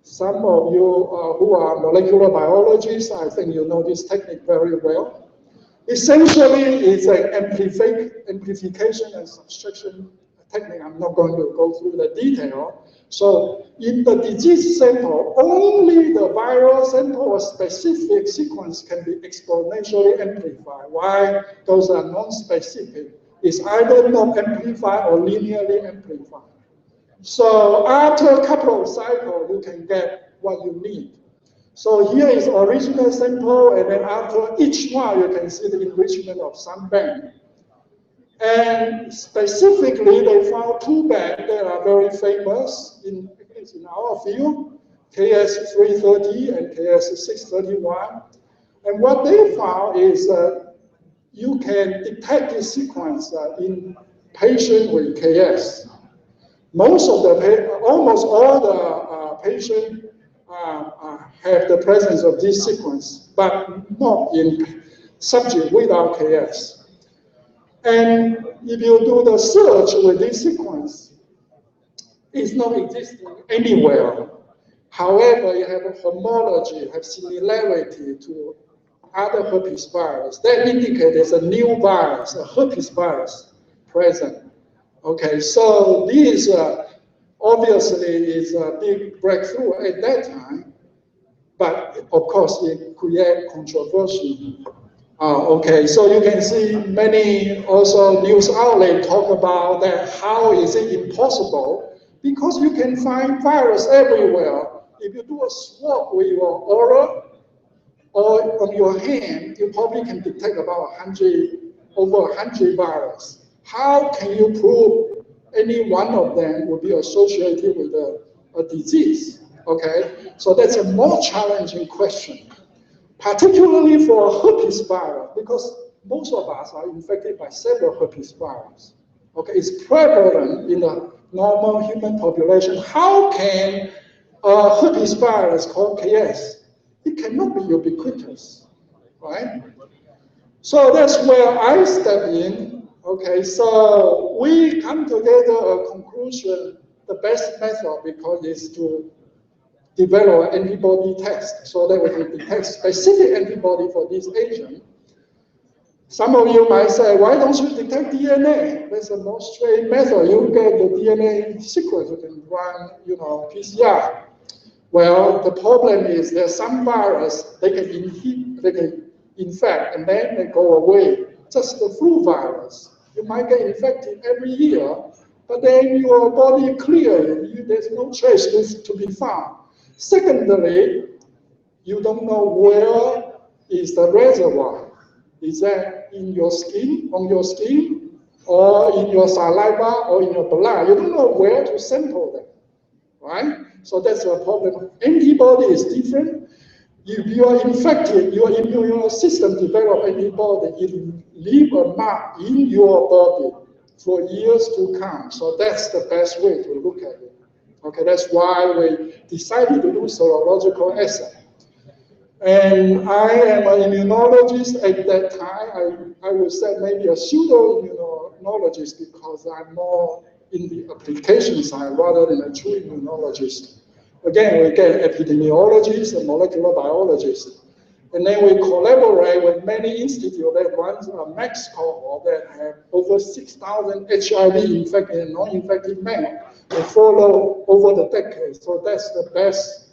Some of you who are molecular biologists, I think you know this technique very well. Essentially, it's an amplification and subtraction technique. I'm not going to go through the detail. So in the disease sample, only the viral sample or specific sequence can be exponentially amplified. Why? Those are non-specific. It's either not amplified or linearly amplified. So after a couple of cycles, you can get what you need. So here is original sample, and then after each one, you can see the enrichment of some band. And specifically, they found two bands that are very famous in our field, KS330 and KS631. And what they found is you can detect this sequence in patients with KS. Almost all the patients have the presence of this sequence, but not in subject without KS. And if you do the search with this sequence, it's not existing anywhere. However, you have a homology, have similarity to other herpes virus. That indicates there's a new virus, a herpes virus present. Okay, so this obviously is a big breakthrough at that time, but of course it creates controversy. Okay, so you can see many also news outlets talk about that. How is it impossible? Because you can find virus everywhere. If you do a swab with your oral or on your hand, you probably can detect about over 100 viruses. How can you prove any one of them will be associated with a disease? Okay, so that's a more challenging question, particularly for herpes virus, because most of us are infected by several herpes virus. Okay, it's prevalent in the normal human population. How can a herpes virus called KS? It cannot be ubiquitous, right? So that's where I step in. Okay, so we come together a conclusion. The best method, because is to develop an antibody test so that we can detect specific antibody for this agent. Some of you might say, why don't you detect DNA? That's a more straight method. You get the DNA sequence, you can run, PCR. Well, the problem is there's some virus, they can infect and then they go away. Just the flu virus. You might get infected every year, but then your body clear, there's no trace to be found. Secondly, you don't know where is the reservoir. Is that in your skin, on your skin, or in your saliva, or in your blood? You don't know where to sample them, right? So that's a problem. Antibody is different. If you are infected, your immune system develops antibody. It leaves a mark in your body for years to come. So that's the best way to look at it. Okay, that's why we decided to do serological assay. And I am an immunologist at that time. I would say maybe a pseudo-immunologist because I'm more in the application side rather than a true immunologist. Again, we get epidemiologists and molecular biologists. And then we collaborate with many institutes that runs a max cohort that have over 6,000 HIV-infected and non-infected men. We follow over the decades. So that's the best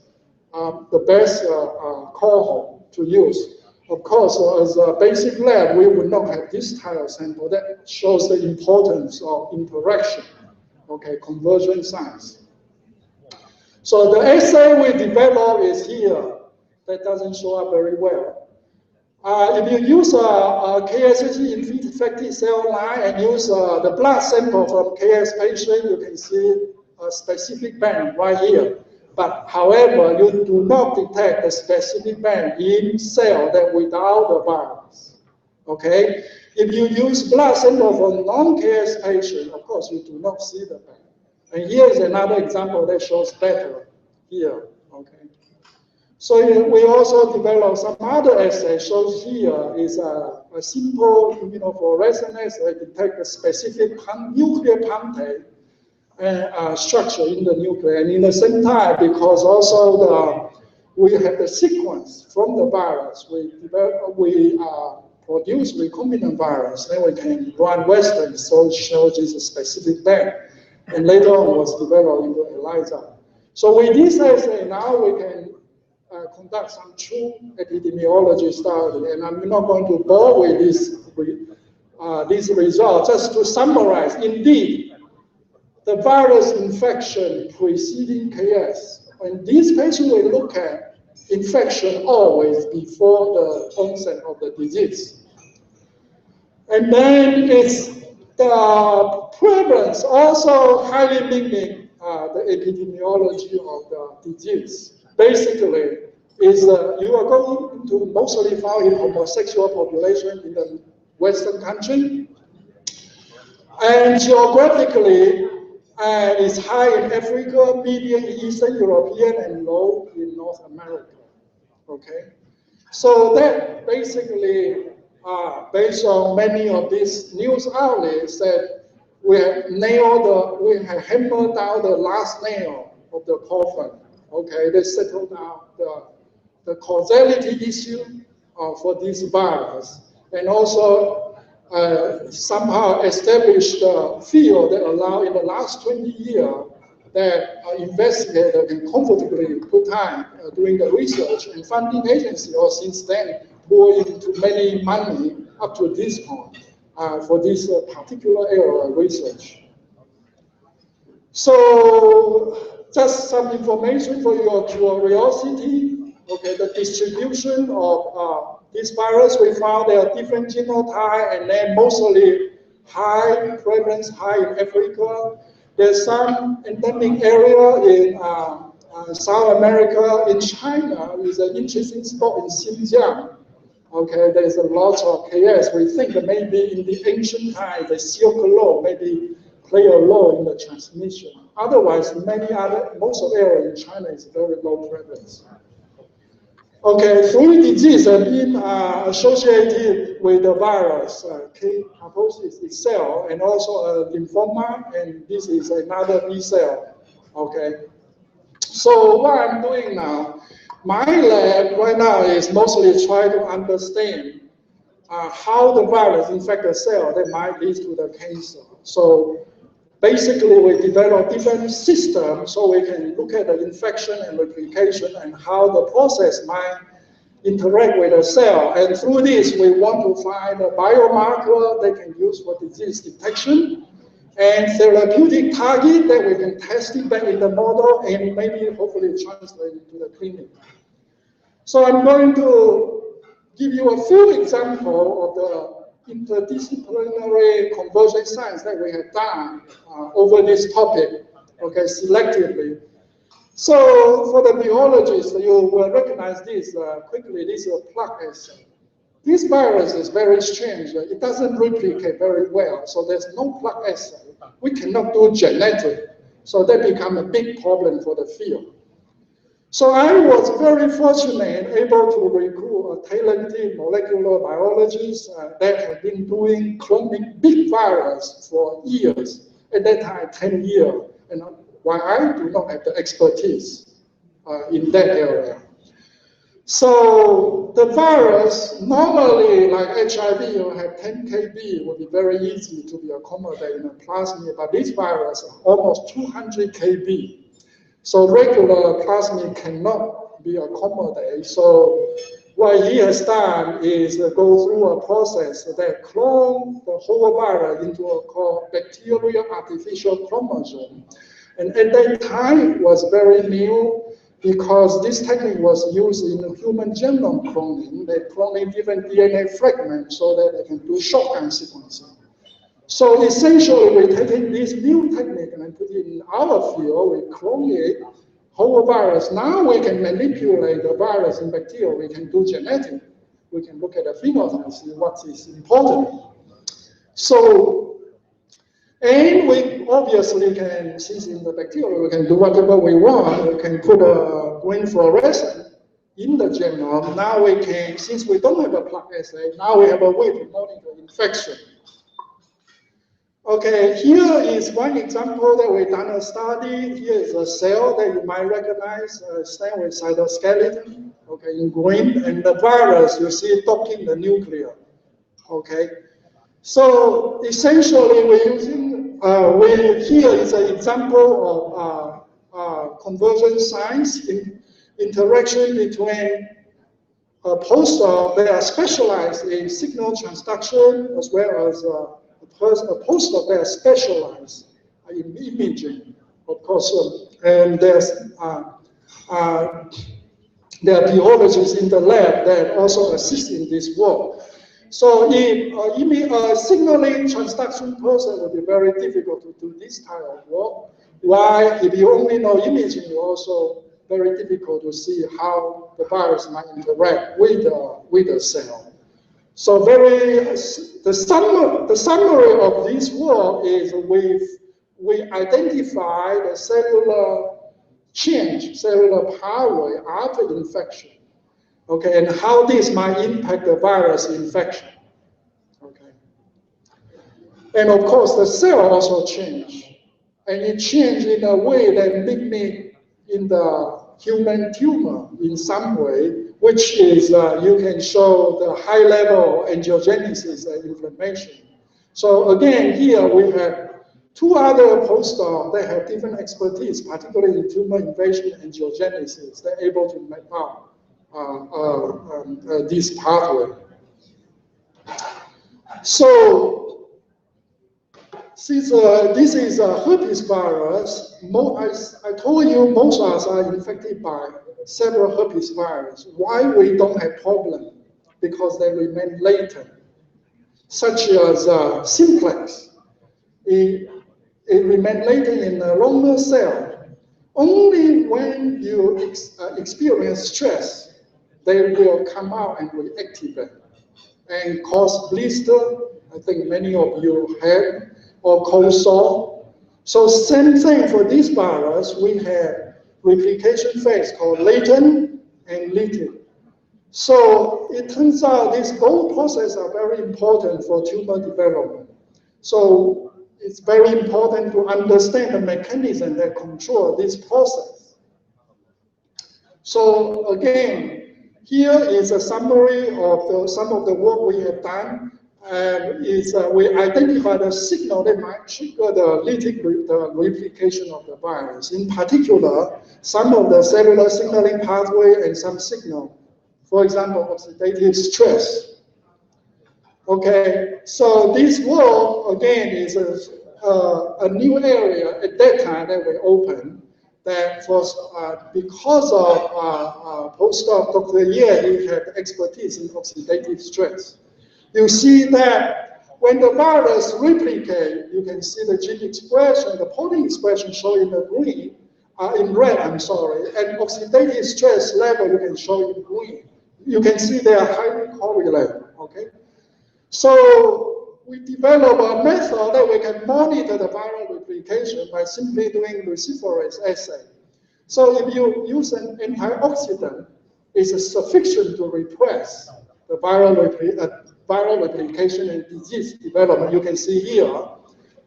cohort to use. Of course, as a basic lab, we would not have this type of sample. That shows the importance of interaction, okay, conversion science. So the assay we developed is here. That doesn't show up very well. If you use a KSH infected cell line and use the blood sample from KS patient, you can see a specific band right here. But however, you do not detect a specific band in cell that without the virus. Okay? If you use blood sample from non-KS patient, of course, you do not see the band. And here is another example that shows better here. Okay. So we also developed some other assays. Shows here is a simple immunofluorescence assay to detect a specific nuclear punctate structure in the nucleus. And in the same time, because also we have the sequence from the virus, we produce recombinant virus, then we can run Western, so it shows this a specific band. And later on was developed into ELISA. So with this assay, now we can conduct some true epidemiology study, and I'm not going to bore with these results. Just to summarize, indeed, the virus infection preceding KS, and these patients will look at infection always before the onset of the disease. And then it's the prevalence also highly mimic the epidemiology of the disease. Basically, is you are going to mostly found in homosexual population in the Western country, and geographically it's high in Africa, medium in Eastern European, and low in North America. Okay, so that basically based on many of these news outlets that we have hammered down the last nail of the coffin. Okay, they settled down the causality issue for this virus, and also somehow established a field that allow in the last 20 years that investigators can comfortably put time doing the research, and funding agencies or since then pour into many money up to this point for this particular area of research. So just some information for your curiosity. Okay, the distribution of this virus, we found there are different genotypes, and then mostly high prevalence, high in Africa. There's some endemic area in South America. In China, is an interesting spot in Xinjiang. Okay, there's a lot of KS. We think that maybe in the ancient times, the Silk Road maybe play a role in the transmission. Otherwise, most of the area in China is very low prevalence. Okay, three diseases have been associated with the virus, K-hypothesis itself, and also lymphoma, and this is another B cell. Okay, so what I'm doing now, my lab right now is mostly trying to understand how the virus infects the cell that might lead to the cancer. So basically, we develop different systems so we can look at the infection and replication and how the process might interact with the cell. And through this, we want to find a biomarker they can use for disease detection and therapeutic target that we can test it back in the model and maybe hopefully translate it to the clinic. So I'm going to give you a few examples of the interdisciplinary conversion science that we have done over this topic, okay, selectively. So for the biologists, you will recognize this quickly. This is a plaque assay. This virus is very strange. It doesn't replicate very well, so there's no plaque assay. We cannot do genetic, so that become a big problem for the field. So I was very fortunate and able to recruit a talented molecular biologist that had been doing cloning big virus for years. At that time, 10 years. And while I do not have the expertise in that area. So the virus, normally like HIV, you have 10 kb, it would be very easy to be accommodated in a plasmid, but this virus is almost 200 kb. So regular plasmid cannot be accommodated. So what he has done is go through a process that clone the whole virus into a called bacterial artificial chromosome. And at that time, it was very new because this technique was used in human genome cloning. They clone different DNA fragments so that they can do shotgun sequencing. So essentially, we're taking this new technique and put it in our field. We clone it, whole virus. Now we can manipulate the virus in bacteria. We can do genetic. We can look at the phenotype, see what is important. So, and we obviously can, since in the bacteria, we can do whatever we want. We can put a green fluorescent in the genome. Now we can, since we don't have a plaque assay, now we have a way to monitor infection. Okay, here is one example that we've done a study. Here is a cell that you might recognize, stand with cytoskeleton, okay, in green, and the virus, you see docking the nucleus, okay. So essentially, we're using, here is an example of conversion science, interaction between a postdoc that are specialized in signal transduction as well as a postdoc that are specialized in imaging, of course, and there are biologists in the lab that also assist in this work. So if a signaling transduction person would be very difficult to do this type of work, while if you only know imaging, it's also very difficult to see how the virus might interact with the cell. So the summary of this work is we identify the cellular change, cellular pathway after infection. Okay, and how this might impact the virus infection. Okay, and of course the cell also change, and it changed in a way that mimic in the human tumor in some way, which is you can show the high level angiogenesis and inflammation. So again, here we have two other postdocs that have different expertise, particularly in tumor invasion and angiogenesis. They're able to map out this pathway. So, since this is a herpes virus, I told you most of us are infected by several herpes virus. Why we don't have problem? Because they remain latent, such as simplex. It remains latent in the longer cell. Only when you experience stress, they will come out and reactivate and cause blister. I think many of you have, or cold sore. So same thing for this virus. We have replication phase called latent and latent. So it turns out these both processes are very important for tumor development. So it's very important to understand the mechanism that control this process. So again, here is a summary of some of the work we have done. We identify the signal that might trigger the replication of the virus. In particular, some of the cellular signaling pathway and some signal For example, oxidative stress. Okay, so this work again is a new area at that time that we opened. That was because of postdoc Dr. Ye, he had expertise in oxidative stress. You see that when the virus replicate, you can see the gene expression, the protein expression shown in the green, in red, I'm sorry, and oxidative stress level you can show in green. You can see they are highly correlated, okay? So we develop a method that we can monitor the viral replication by simply doing luciferase assay. So if you use an antioxidant, it's sufficient to repress the viral replication and disease development. You can see here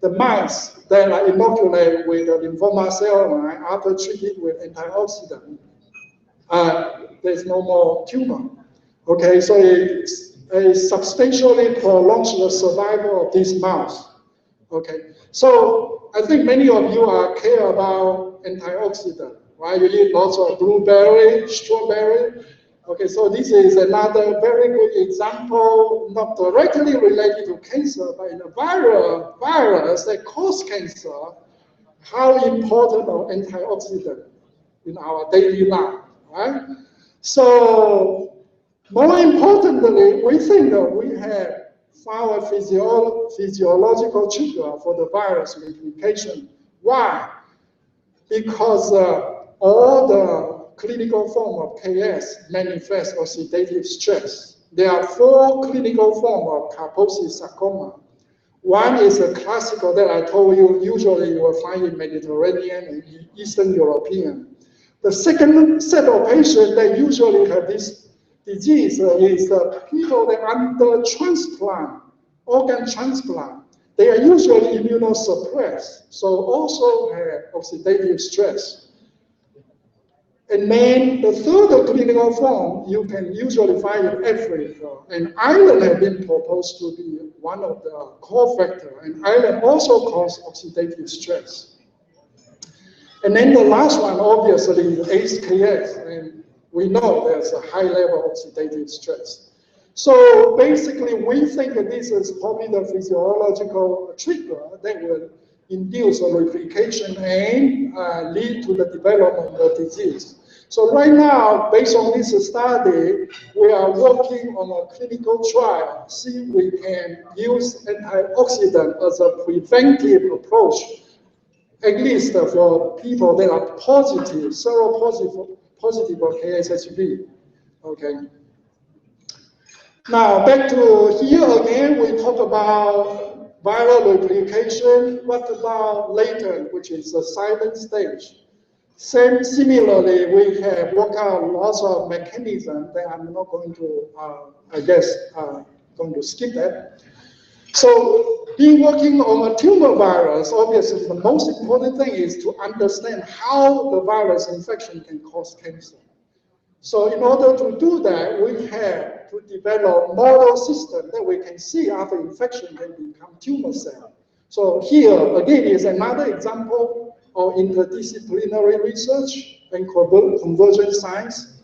the mice that are inoculated with a lymphoma cell line after treated with antioxidant. There's no more tumor. Okay, so it substantially prolongs the survival of this mouse. Okay, so I think many of you care about antioxidant, right? You eat lots of blueberry, strawberry. Okay, so this is another very good example, not directly related to cancer, but in a virus that causes cancer, how important are antioxidants in our daily life, right? So, more importantly, we think that we have found a physiological trigger for the virus replication. Why? Because all the clinical forms of KS manifest oxidative stress. There are 4 clinical forms of Kaposi sarcoma. One is a classical that I told you, usually you will find in Mediterranean and Eastern European. The second set of patients that usually have this disease is people that under transplant, organ transplant. They are usually immunosuppressed, so also have oxidative stress. And then the third clinical form you can usually find in Africa, and iron has been proposed to be one of the core factors, and iron also causes oxidative stress. And then the last one, obviously, is ACE-KS, and we know there's a high level of oxidative stress. So basically, we think that this is probably the physiological trigger that will induce a replication and lead to the development of the disease. So right now, based on this study, we are working on a clinical trial, see if we can use antioxidant as a preventive approach, at least for people that are positive, seropositive for KSHB. Okay. Now back to here again, we talk about viral replication. What about latent, which is the silent stage? Similarly, we have worked out lots of mechanisms that I'm not going to, going to skip that. So, working on a tumor virus, obviously the most important thing is to understand how the virus infection can cause cancer. So in order to do that, we have to develop model system that we can see after infection can become tumor cell. So here, again, is another example of interdisciplinary research and convergent science.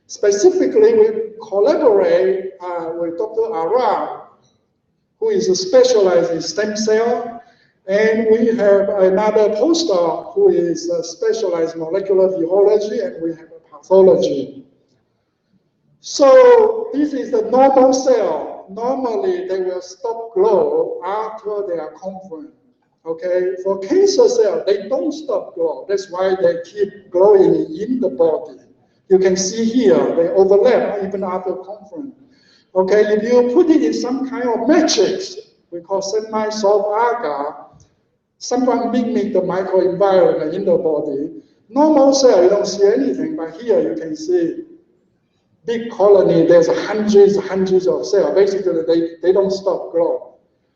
Specifically, we collaborate with Dr. Arab, who is specialized in stem cell, and we have another postdoc who is specialized in molecular biology, and we have a pathology. So this is the normal cell. Normally, they will stop grow after they are confirmed. Okay, for cancer cells, they don't stop grow. That's why they keep growing in the body. You can see here, they overlap even after confirmed. Okay, if you put it in some kind of matrix, we call semi-soft agar, somewhat mimic the microenvironment in the body. Normal cell, you don't see anything, but here you can see big colony, there's hundreds of cells. Basically, they don't stop growing.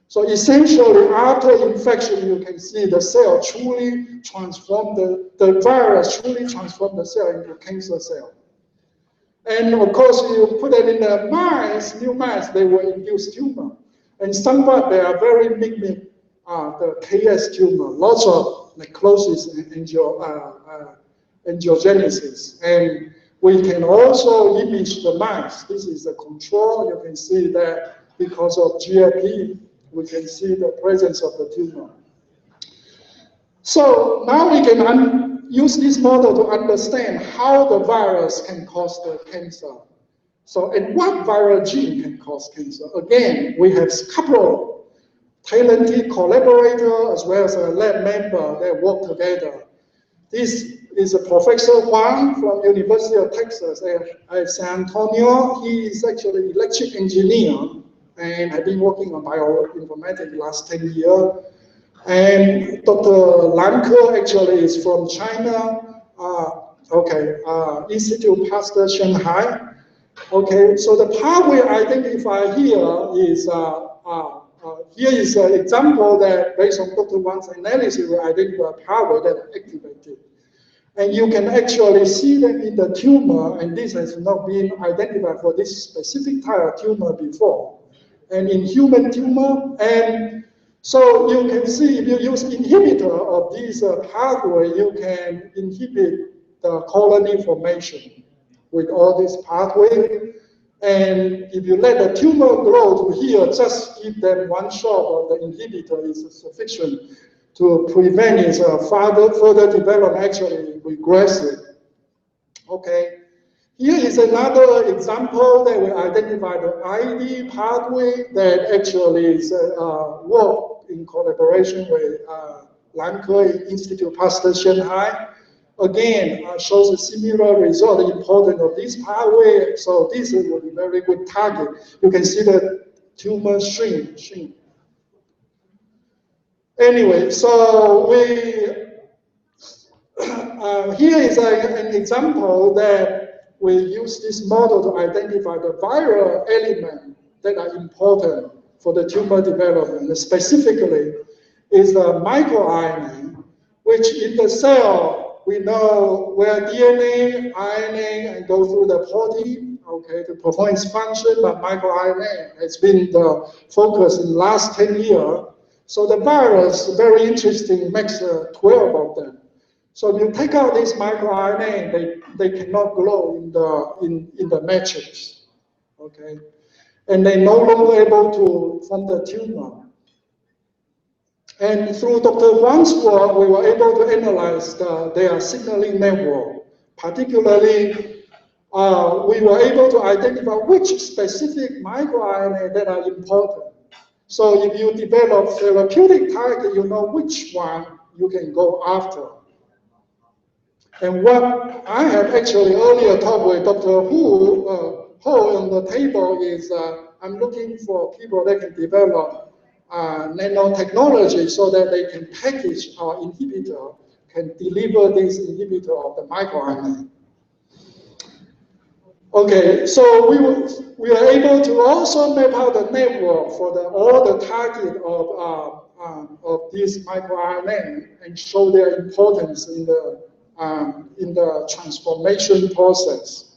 So essentially, after infection, you can see the cell truly transform, the virus truly transform the cell into cancer cell. And of course, you put it in the mice, new mice, they will induce tumor. And somewhat they are very mimic the KS tumor, lots of necrosis and angiogenesis. And We can also image the mice. This is the control. You can see that because of GFP, we can see the presence of the tumor. So now we can use this model to understand how the virus can cause the cancer. So, and what viral gene can cause cancer? Again, we have a couple of talented collaborators as well as a lab member that work together. This is a Professor Huang from University of Texas at San Antonio. He is actually an electric engineer and has been working on bioinformatics the last 10 years. And Dr. Lan Ke actually is from China, Institute Pasteur Shanghai. Okay, so the pathway identified here is an example that based on Dr. Wang's analysis, we identify a pathway that are activated. And you can actually see them in the tumor, and this has not been identified for this specific type of tumor before. And in human tumor, and so you can see if you use inhibitor of this pathway, you can inhibit the colony formation with all this pathway. And if you let the tumor grow to here, just give them one shot of the inhibitor is sufficient to prevent its further development, actually regressive. Okay, here is another example that we identify the ID pathway that actually is work in collaboration with Lan Ke Institute Pasteur Shanghai. Again, shows a similar result, the importance of this pathway. So this will be a very good target. You can see the tumor shrink. Anyway, so here is an example that we use this model to identify the viral element that are important for the tumor development. Specifically, is the microRNA, which in the cell, we know where DNA, RNA, and go through the protein, okay, to perform its function, but microRNA has been the focus in the last 10 years. So the virus, very interesting, makes 12 of them. So if you take out this microRNA, they cannot grow in the matrix, okay? And they're no longer able to form the tumor. And through Dr. Huang's work, we were able to analyze their signaling network. Particularly, we were able to identify which specific microRNA that are important. So if you develop therapeutic target, you know which one you can go after. And what I have actually earlier talked with Dr. Ho on the table is I'm looking for people that can develop nanotechnology so that they can package our inhibitor, can deliver this inhibitor of the microRNA. Okay, so we are able to also map out the network for all the target of this microRNA and show their importance in the transformation process.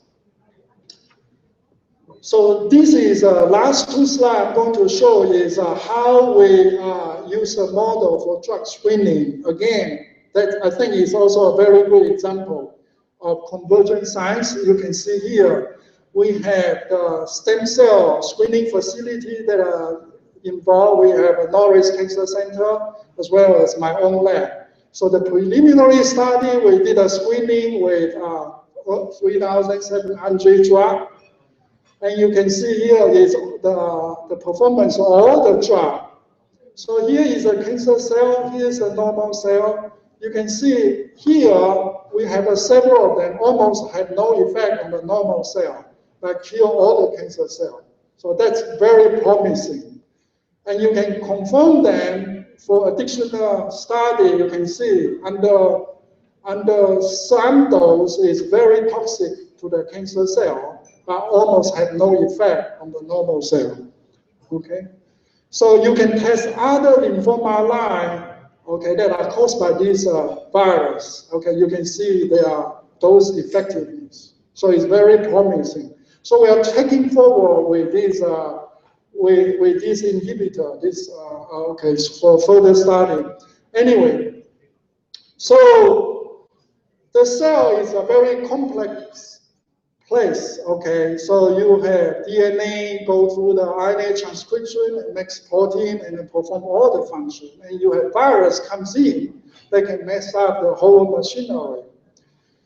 So this is last two slides I'm going to show is how we use a model for drug screening. Again, that I think is also a very good example of convergent science. You can see here, we have the stem cell screening facility that are involved. We have a Norris Cancer Center, as well as my own lab. So the preliminary study, we did a screening with 3,700 drugs. And you can see here is the performance of all the drugs. So here is a cancer cell, here is a normal cell. You can see here we have several of them almost have no effect on the normal cell, but kill all the cancer cells. So that's very promising. And you can confirm them for additional study. You can see under some dose is very toxic to the cancer cell, but almost have no effect on the normal cell. Okay, so you can test other lymphoma line, okay, that are caused by this virus. Okay, you can see their dose effectiveness. So it's very promising. So we are taking forward with this inhibitor, okay, for further study. Anyway, so the cell is a very complex place. Okay, so you have DNA go through the RNA transcription and makes protein and then perform all the function. And you have virus comes in, they can mess up the whole machinery.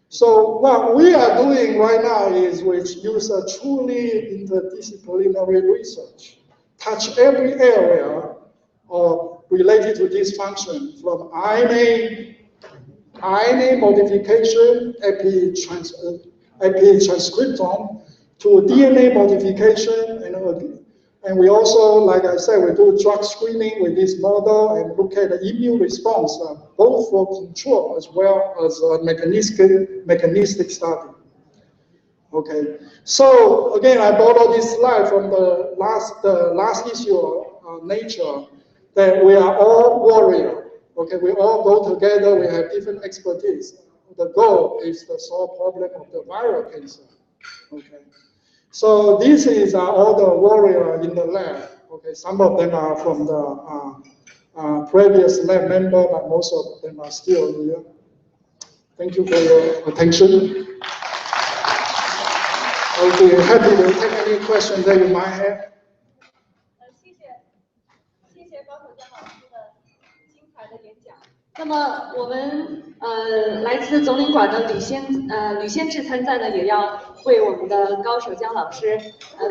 So what we are doing right now is we use a truly interdisciplinary research, touch every area related to this function, from RNA modification, epitranscriptome, to DNA modification, and we also, like I said, we do drug screening with this model and look at the immune response, both for control as well as mechanistic study. Okay, so again, I borrowed this slide from the last issue of Nature, that we are all warrior. Okay, we all go together, we have different expertise. The goal is to solve problem of the viral cancer. Okay, so this is all the warrior in the lab. Okay, some of them are from the previous lab member, but most of them are still here. Thank you for your attention. I'll be happy to take any questions that you might have. 谢谢高守江老师的精彩的演讲。那么我们来自总领馆的吕先志参赞呢，也要为我们的高守江老师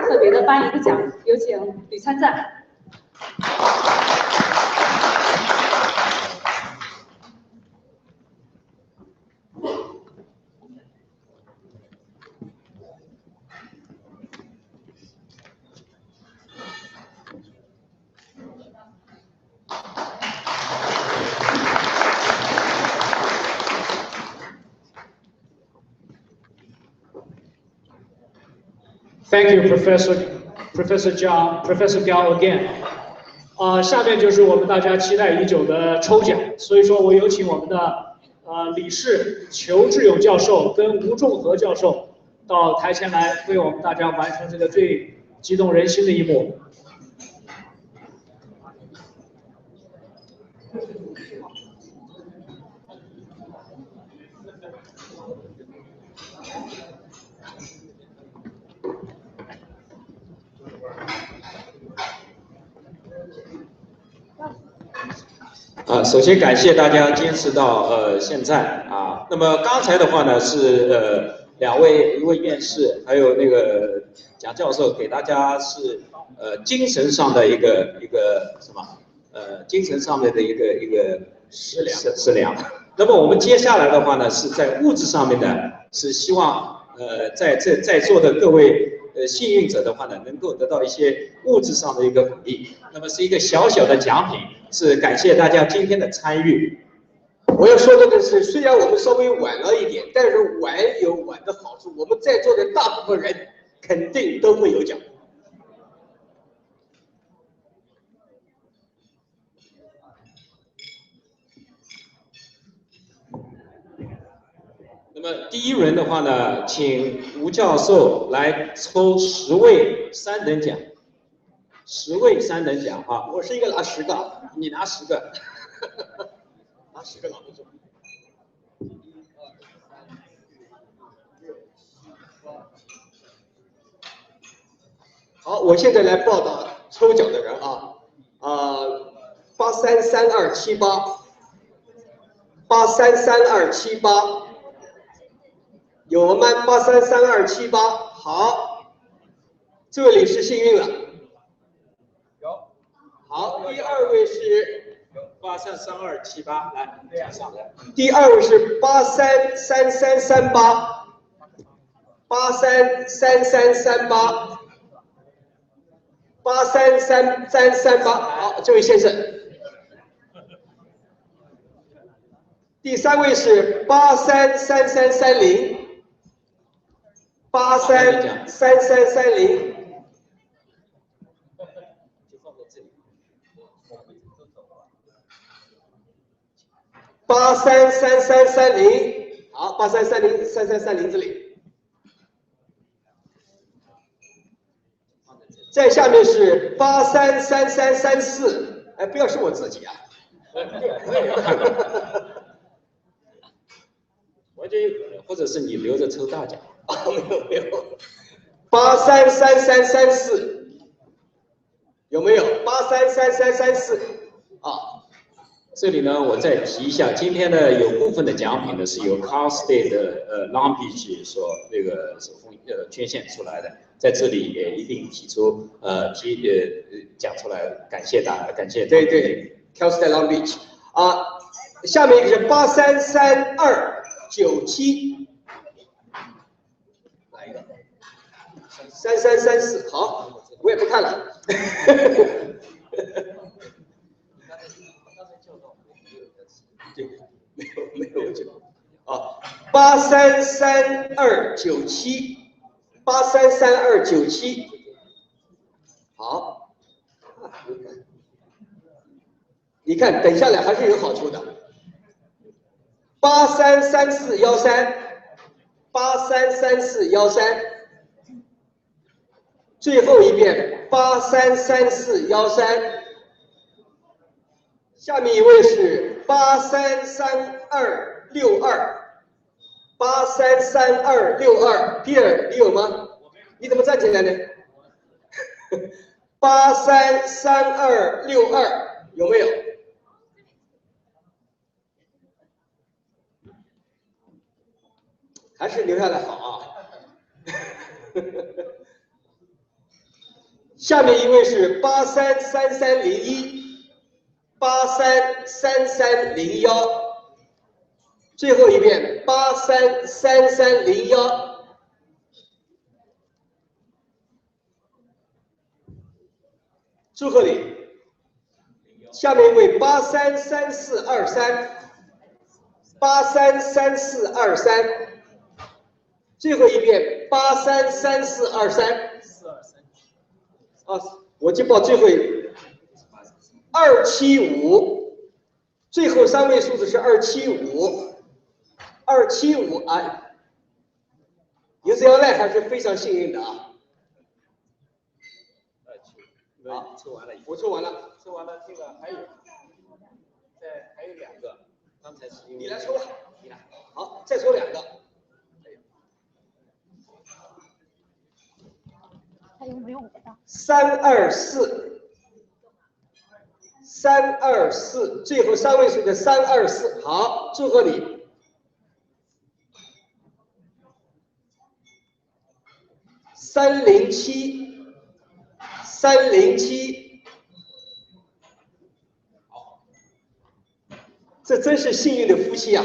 特别的颁一个奖，有请吕参赞。Thank you, Professor Gao again. 下面就是我们大家期待已久的抽奖，所以说我有请我们的理事裘志勇教授跟吴仲和教授到台前来，为我们大家完成这个最激动人心的一幕。首先感谢大家坚持到现在啊。那么刚才的话呢是一位院士，还有那个蒋教授给大家是精神上的一个什么精神上面的一个食粮。那么我们接下来的话呢是在物质上面的，是希望在座的各位幸运者的话呢能够得到一些物质上的一个鼓励。那么是一个小小的奖品。是感谢大家今天的参与。我要说的是，虽然我们稍微晚了一点，但是晚有晚的好处，我们在座的大部分人肯定都会有奖。那么第一轮的话呢，请吴教授来抽10位3等奖。10位3等奖啊！我是一个拿10个，你拿10个，拿10个拿不住。好，我现在来报答抽奖的人啊，833278，833278，有吗？833278，好，这位理事幸运了。好，第2位是833278，来，上来。第2位是833338，833338，833338，好，这位先生。第3位是833330，833330。833330，好，83303330这里，在下面是833334，哎，不要是我自己啊，我就或者是你留着抽大奖。没有。833334有没有？833334啊。这里呢，我再提一下，今天呢有部分的奖品呢是由 Cal State 的Long Beach 所捐献出来的，在这里也一并提出讲出来，感谢大家，感谢。对 ，Cal State Long Beach 啊，下面一个是833297，来一个3334，好，我也不看了。没有这个啊，833297，833297，好，你看等下来还是有好处的。833413，833413，最后一遍833413。下面一位是833262，833262，比尔，你有吗？你怎么站起来呢？833262有没有？还是留下来好啊。下面一位是833301，833301，最后一遍833301。祝贺你。下面一位833423，833423，最后一遍833423。啊，我就报最后275，最后3位数字是275，275啊。UCLA 还是非常幸运的啊。好，抽完了，我抽完了，这个还有2个，刚才是你来抽吧，你来，好，再抽2个。还有没有我的？324，最后3位数的324，好，祝贺你。307，这真是幸运的夫妻啊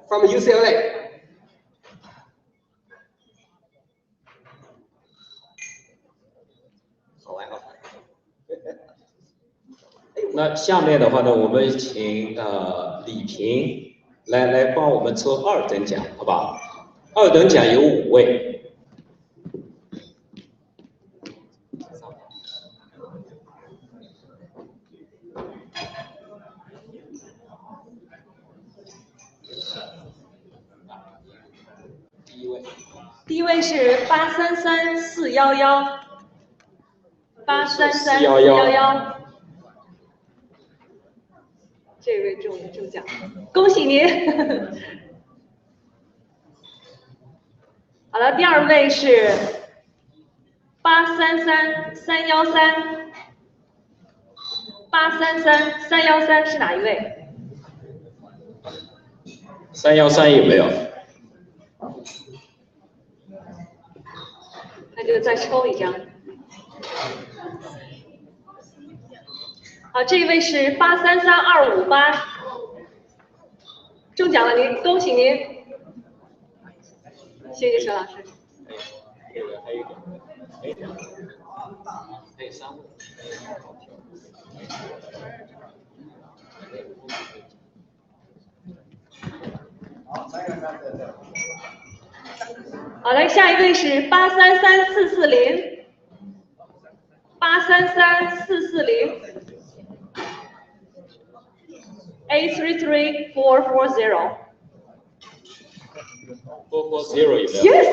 ！From UCLA。好玩啊！那下面的话呢，我们请李平来帮我们抽2等奖，好不好？2等奖有5位。第一位是833411，833411，这位中奖，恭喜您！好了，第2位是833313，833313是哪一位313有没有？那就再抽一张。好，这一位是833258，中奖了您，恭喜您！谢谢陈老师。还有3位。好嘞，下一位是833440，833440，833440。440有没有 ？Yes.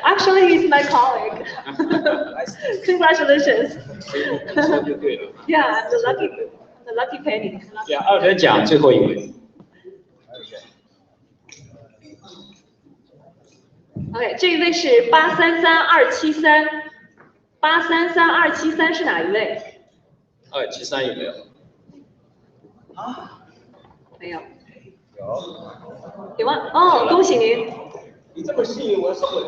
Actually, he's my colleague. Congratulations. Yeah, I'm the lucky penny. 2等奖最后一位。OK， 这一位是833273，833273是哪一位？273有没有？啊，没有。有吗？哦，恭喜您！你这么幸运，我受不了。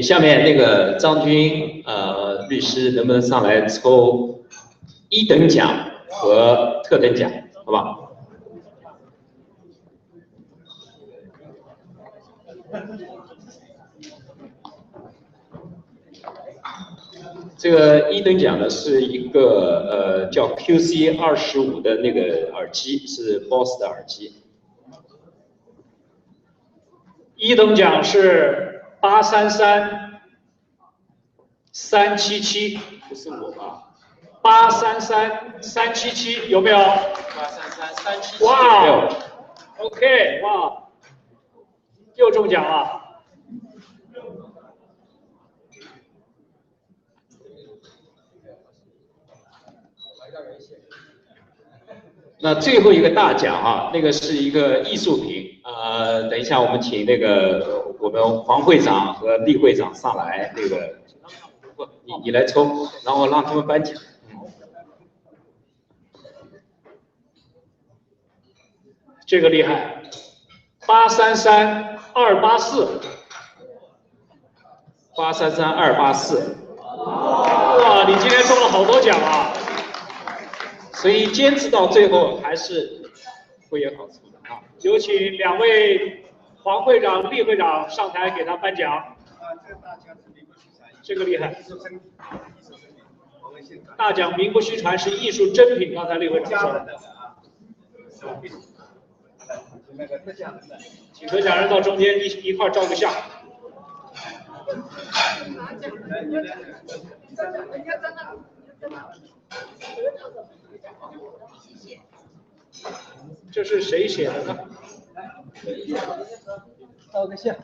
下面那个张军律师能不能上来抽1等奖和特等奖，好吧？这个1等奖呢是一个叫 QC25的那个耳机，是 BOSS 的耳机。1等奖是833377，不是我吧？833377有没有？833377哇有没有 ？OK， 哇，又中奖了。那最后一个大奖啊，那个是一个艺术品，等一下我们请那个我们黄会长和厉会长上来，那个不，你来抽，然后让他们颁奖。这个厉害，833284，哇，你今天中了好多奖啊！所以坚持到最后还是会有好处的啊！有请2位黄会长、厉会长上台给他颁奖。这个厉害，大奖名不虚传是艺术珍品。刚才厉会长说的。请得奖人到中间一块照个相。这是谁写的呢？照个相。